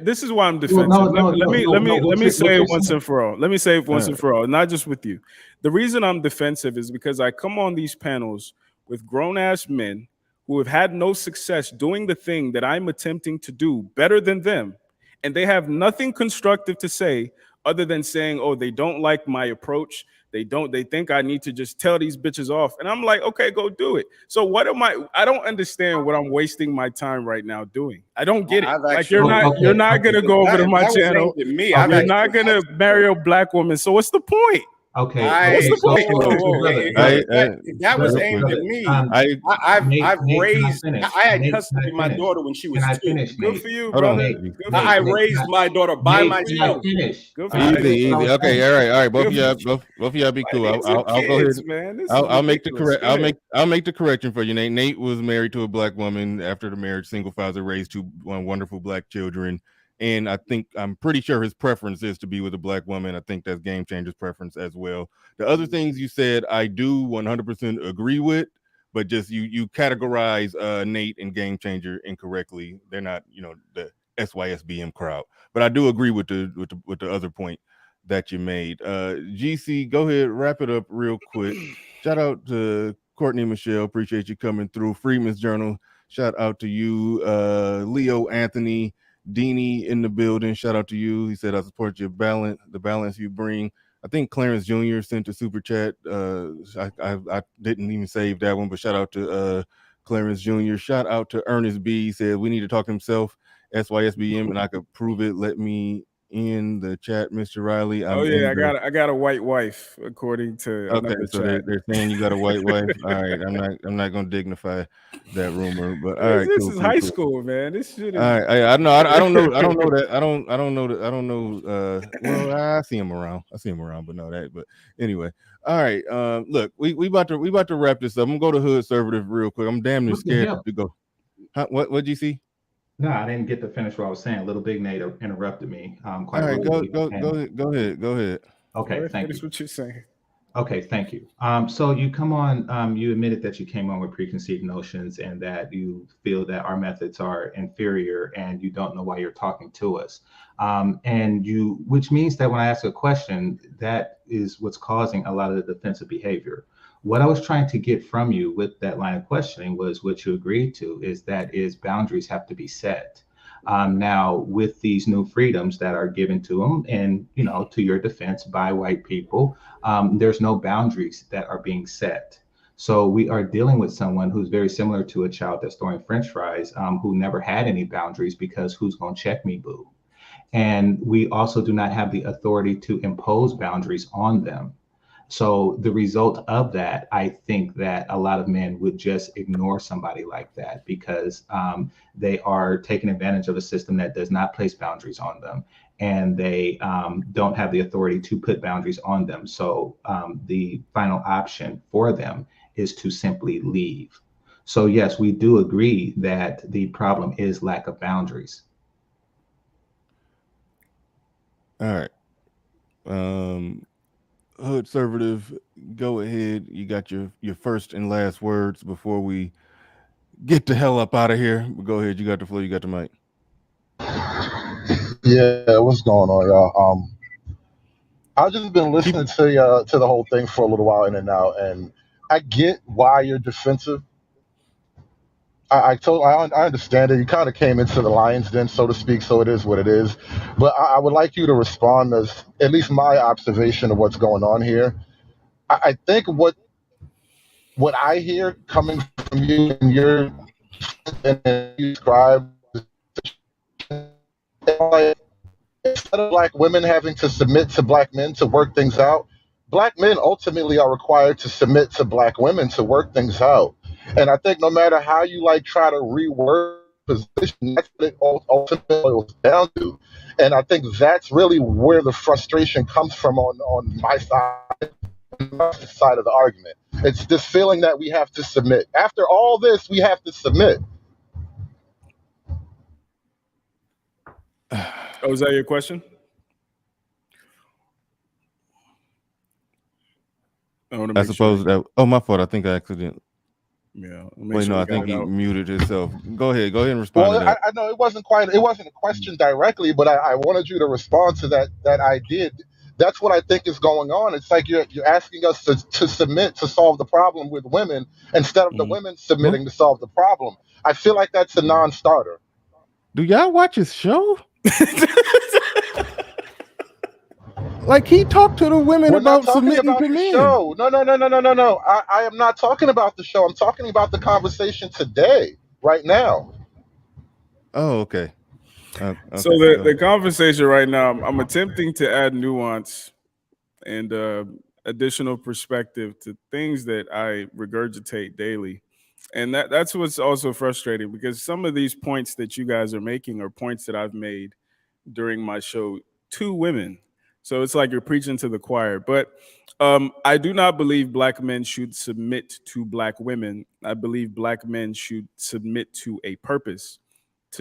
[SPEAKER 4] this is why I'm
[SPEAKER 6] Well,
[SPEAKER 4] defensive.
[SPEAKER 6] no.
[SPEAKER 4] Let me say it once
[SPEAKER 6] saying,
[SPEAKER 4] and for all. Let me say it once
[SPEAKER 1] All
[SPEAKER 4] and for all, not just with you. The reason I'm defensive is because I come on these panels with grown ass men who have had no success doing the thing that I'm attempting to do better than them, and they have nothing constructive to say other than saying, "Oh, they don't like my approach. They think I need to just tell these bitches off." And I'm like, okay, go do it. So what am I don't understand what I'm wasting my time right now doing. I don't get it.
[SPEAKER 9] I've
[SPEAKER 4] Like
[SPEAKER 9] actually,
[SPEAKER 4] you're not gonna go over to my
[SPEAKER 9] that was
[SPEAKER 4] channel.
[SPEAKER 9] aimed at me.
[SPEAKER 4] You're not gonna marry a black woman. So what's the point?
[SPEAKER 6] Okay,
[SPEAKER 4] What's the point?
[SPEAKER 6] brother,
[SPEAKER 9] If that was
[SPEAKER 6] brother,
[SPEAKER 9] aimed at me,
[SPEAKER 6] Nate,
[SPEAKER 9] I've
[SPEAKER 6] Nate, can I
[SPEAKER 9] raised.
[SPEAKER 6] finish?
[SPEAKER 9] I had
[SPEAKER 6] Nate,
[SPEAKER 9] custody of my daughter when she was
[SPEAKER 6] Can I
[SPEAKER 9] 2.
[SPEAKER 6] finish,
[SPEAKER 4] Good
[SPEAKER 6] Nate?
[SPEAKER 4] for you,
[SPEAKER 1] Hold on.
[SPEAKER 4] brother.
[SPEAKER 6] Nate,
[SPEAKER 4] Good
[SPEAKER 9] Now
[SPEAKER 4] for
[SPEAKER 9] I
[SPEAKER 4] you.
[SPEAKER 9] raised my daughter by
[SPEAKER 6] Nate, can I
[SPEAKER 9] myself.
[SPEAKER 6] finish?
[SPEAKER 4] Good for you.
[SPEAKER 1] Easy. Okay, all right. Both of
[SPEAKER 4] Good for
[SPEAKER 1] y'all, both of y'all be cool.
[SPEAKER 4] These are
[SPEAKER 1] I'll go ahead.
[SPEAKER 4] kids, man. This is
[SPEAKER 1] I'll make the
[SPEAKER 4] ridiculous.
[SPEAKER 1] correct.
[SPEAKER 4] Go ahead.
[SPEAKER 1] I'll make the correction for you, Nate. Nate was married to a black woman. After the marriage, single father, raised 2 wonderful black children. And I'm pretty sure his preference is to be with a black woman. I think that's Game Changer's preference as well. The other things you said, I do 100% agree with, but just you categorize Nate and Game Changer incorrectly. They're not, the SYSBM crowd. But I do agree with the other point that you made. GC, go ahead, wrap it up real quick. Shout out to Courtney Michelle. Appreciate you coming through. Freeman's Journal. Shout out to you, Leo Anthony. Deanie in the building. Shout out to you. He said, I support the balance you bring. I think Clarence Jr. sent a super chat. I didn't even save that one, but shout out to Clarence Jr. Shout out to Ernest B. He said, we need to talk to himself, SYSBM, and I could prove it. Let me in the chat, Mr. Riley.
[SPEAKER 4] I got a white wife, according to another
[SPEAKER 1] so
[SPEAKER 4] chat.
[SPEAKER 1] they're saying you got a white wife. All right, I'm not gonna dignify that rumor, but all right,
[SPEAKER 4] this
[SPEAKER 1] cool,
[SPEAKER 4] is
[SPEAKER 1] cool,
[SPEAKER 4] high
[SPEAKER 1] cool.
[SPEAKER 4] school, man. This shit is.
[SPEAKER 1] All right, I know that. I don't know. Well, I see him around. But no that. But anyway, all right. Look, we about to wrap this up. I'm gonna go to Hood Conservative real quick. I'm damn near scared to go. What'd you see?
[SPEAKER 6] No, I didn't get to finish what I was saying. Little Big Nate interrupted me. Quite
[SPEAKER 1] all right,
[SPEAKER 6] rudely.
[SPEAKER 1] go ahead.
[SPEAKER 6] Okay, thank you.
[SPEAKER 4] That's what you're saying.
[SPEAKER 6] Okay, thank you. So you come on, you admitted that you came on with preconceived notions and that you feel that our methods are inferior and you don't know why you're talking to us. Which means that when I ask a question, that is what's causing a lot of the defensive behavior. What I was trying to get from you with that line of questioning was what you agreed to is boundaries have to be set. Now, with these new freedoms that are given to them, and to your defense, by white people, there's no boundaries that are being set. So we are dealing with someone who's very similar to a child that's throwing French fries, who never had any boundaries because who's going to check me, boo? And we also do not have the authority to impose boundaries on them. So the result of that, I think that a lot of men would just ignore somebody like that because they are taking advantage of a system that does not place boundaries on them, and they don't have the authority to put boundaries on them. So the final option for them is to simply leave. So yes, we do agree that the problem is lack of boundaries.
[SPEAKER 1] All right. Hood Conservative, go ahead. You got your first and last words before we get the hell up out of here. Go ahead. You got the floor. You got the mic.
[SPEAKER 11] Yeah, what's going on, y'all? I've just been listening to the whole thing for a little while in and out, and I get why you're defensive. I understand it. You kind of came into the lion's den, so to speak, so it is what it is. But I would like you to respond as at least my observation of what's going on here. I think what I hear coming from you and your and you describe, instead of black women having to submit to black men to work things out, black men ultimately are required to submit to black women to work things out. And I think no matter how you try to reword position, that's what it ultimately boils down to. And I think that's really where the frustration comes from on my side of the argument. It's this feeling that we have to submit. After all this, we have to submit.
[SPEAKER 4] Oh, is that your question? I want to
[SPEAKER 1] I
[SPEAKER 4] make sure.
[SPEAKER 1] suppose that. Oh, my fault. I think I accidentally.
[SPEAKER 4] Yeah.
[SPEAKER 1] Wait,
[SPEAKER 4] Sure
[SPEAKER 1] no, I
[SPEAKER 4] got
[SPEAKER 1] think
[SPEAKER 4] it
[SPEAKER 1] he
[SPEAKER 4] out.
[SPEAKER 1] muted himself. Go ahead. Go ahead and respond to
[SPEAKER 11] Well,
[SPEAKER 1] that.
[SPEAKER 11] I know it wasn't a question directly, but I wanted you to respond to that I did. That's what I think is going on. It's like you're asking us to submit to solve the problem with women instead of the women submitting to solve the problem. I feel like that's a non-starter.
[SPEAKER 1] Do y'all watch his show? Like he talked to the women
[SPEAKER 11] We're not
[SPEAKER 1] about
[SPEAKER 11] talking
[SPEAKER 1] submitting
[SPEAKER 11] about
[SPEAKER 1] to
[SPEAKER 11] the
[SPEAKER 1] men.
[SPEAKER 11] show. No. I am not talking about the show. I'm talking about the conversation today, right now.
[SPEAKER 1] Oh, okay.
[SPEAKER 4] So
[SPEAKER 1] Okay. Go
[SPEAKER 4] the
[SPEAKER 1] ahead.
[SPEAKER 4] conversation right now, I'm attempting to add nuance and additional perspective to things that I regurgitate daily. And that's what's also frustrating, because some of these points that you guys are making are points that I've made during my show to women. So it's like you're preaching to the choir. But I do not believe black men should submit to black women. I believe black men should submit to a purpose,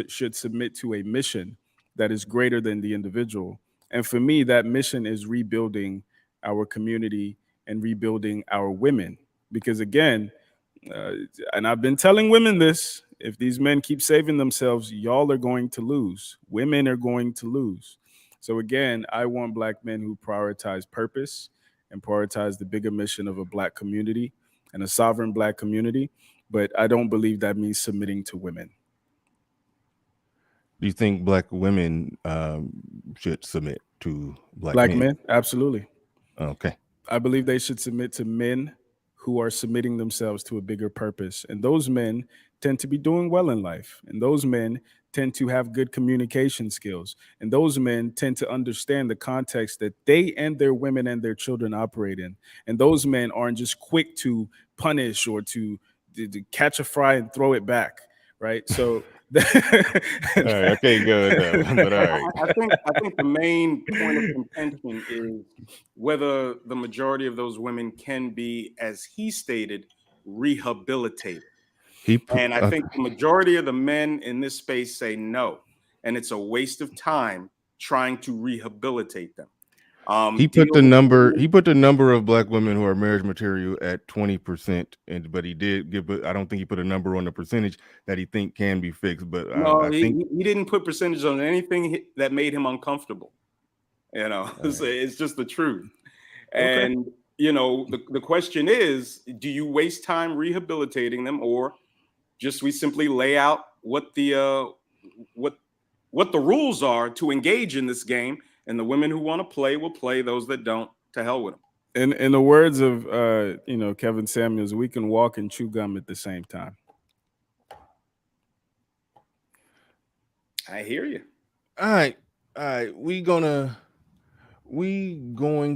[SPEAKER 4] should submit to a mission that is greater than the individual. And for me, that mission is rebuilding our community and rebuilding our women. Because again, uh, and I've been telling women this, if these men keep saving themselves, y'all are going to lose. Women are going to lose. So again, I want black men who prioritize purpose and prioritize the bigger mission of a black community and a sovereign black community. But I don't believe that means submitting to women.
[SPEAKER 1] Do you think black women should submit to black
[SPEAKER 4] Black
[SPEAKER 1] men?
[SPEAKER 4] men, absolutely.
[SPEAKER 1] Okay.
[SPEAKER 4] I believe they should submit to men who are submitting themselves to a bigger purpose. And those men tend to be doing well in life. And those men tend to have good communication skills. And those men tend to understand the context that they and their women and their children operate in. And those men aren't just quick to punish or to catch a fry and throw it back. Right. So
[SPEAKER 1] All right, I can't go with that one, but all right.
[SPEAKER 9] I think the main point of contention is whether the majority of those women can be, as he stated, rehabilitated. And I think the majority of the men in this space say no, and it's a waste of time trying to rehabilitate them.
[SPEAKER 1] He put the number. He put the number of black women who are marriage material at 20%, but he did give. I don't think he put a number on the percentage that he think can be fixed. But
[SPEAKER 9] no,
[SPEAKER 1] I think
[SPEAKER 9] he didn't put percentage on anything that made him uncomfortable. You know, right. It's just the truth. And okay. You know, the question is, do you waste time rehabilitating them, or just we simply lay out what the rules are to engage in this game, and the women who want to play will play, those that don't, to hell with them.
[SPEAKER 4] In the words of Kevin Samuels, we can walk and chew gum at the same time.
[SPEAKER 9] I hear you.
[SPEAKER 1] All right. We going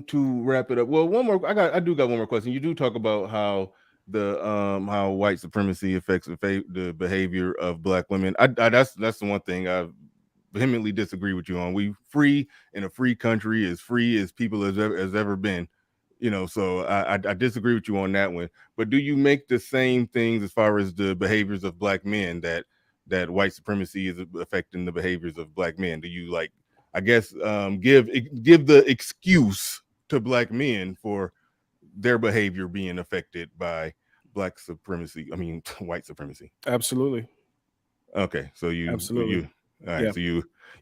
[SPEAKER 1] to wrap it up. Well, one more. I do got one more question. You do talk about how how white supremacy affects the behavior of black women. That's the one thing I vehemently disagree with you on. We free in a free country, as free as people has ever been. So I disagree with you on that one. But do you make the same things as far as the behaviors of black men that white supremacy is affecting the behaviors of black men? Do you give the excuse to black men for their behavior being affected by black supremacy? I mean, white supremacy.
[SPEAKER 4] Absolutely.
[SPEAKER 1] Okay, so
[SPEAKER 4] absolutely.
[SPEAKER 1] All right, yeah. So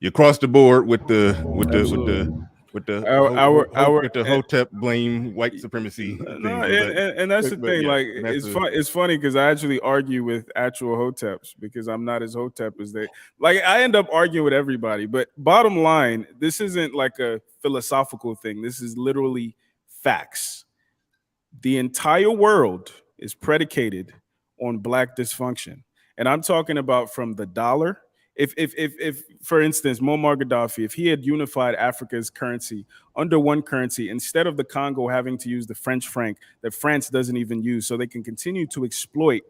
[SPEAKER 1] you cross the board with the Hotep blame white supremacy thing.
[SPEAKER 4] And that's the thing. Like, it's funny because I actually argue with actual Hoteps because I'm not as Hotep as they. Like, I end up arguing with everybody. But bottom line, this isn't like a philosophical thing. This is literally facts. The entire world is predicated on black dysfunction, and I'm talking about from the dollar. If for instance, Muammar Gaddafi, if he had unified Africa's currency under one currency, instead of the Congo having to use the French franc that France doesn't even use, so they can continue to exploit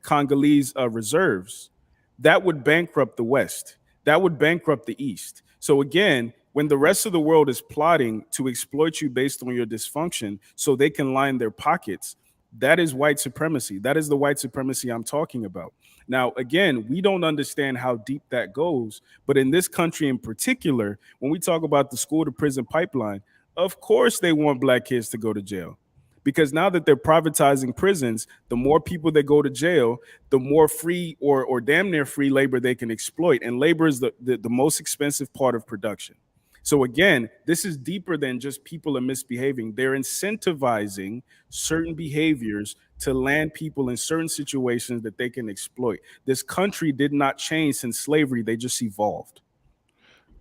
[SPEAKER 4] Congolese reserves, that would bankrupt the West. That would bankrupt the East. So again, when the rest of the world is plotting to exploit you based on your dysfunction so they can line their pockets, that is white supremacy. That is the white supremacy I'm talking about. Now, again, we don't understand how deep that goes, but in this country in particular, when we talk about the school to prison pipeline, Of course, they want black kids to go to jail. Because now that they're privatizing prisons, the more people that go to jail, the more free or damn near free labor they can exploit. And labor is the most expensive part of production. So again, this is deeper than just people are misbehaving. They're incentivizing certain behaviors to land people in certain situations that they can exploit. This country did not change since slavery, they just evolved.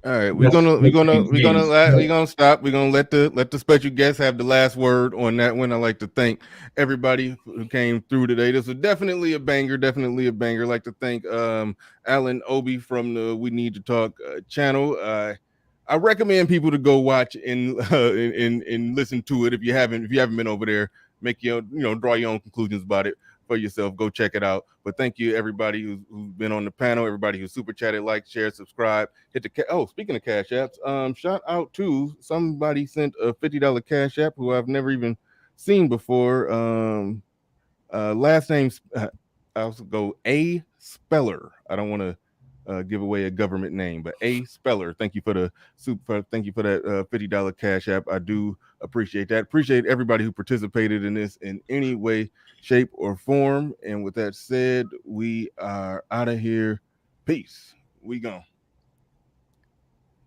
[SPEAKER 1] All right, we're gonna stop. We're gonna let the special guests have the last word on that one. I like to thank everybody who came through today. This was definitely a banger. I'd like to thank Allen Obi from the We Need to Talk channel. I recommend people to go watch and listen to it if you haven't been over there. Make your draw your own conclusions about it for yourself. Go check it out. But thank you everybody who's been on the panel, everybody who super chatted, like, share, subscribe, hit the speaking of cash apps, shout out to somebody sent a $50 cash app who I've never even seen before. Last name's I'll go A Speller. I don't want to give away a government name, but A Speller. Thank you for that $50 cash app. I do appreciate that. Appreciate everybody who participated in this in any way, shape, or form. And with that said, we are out of here. Peace. We gone.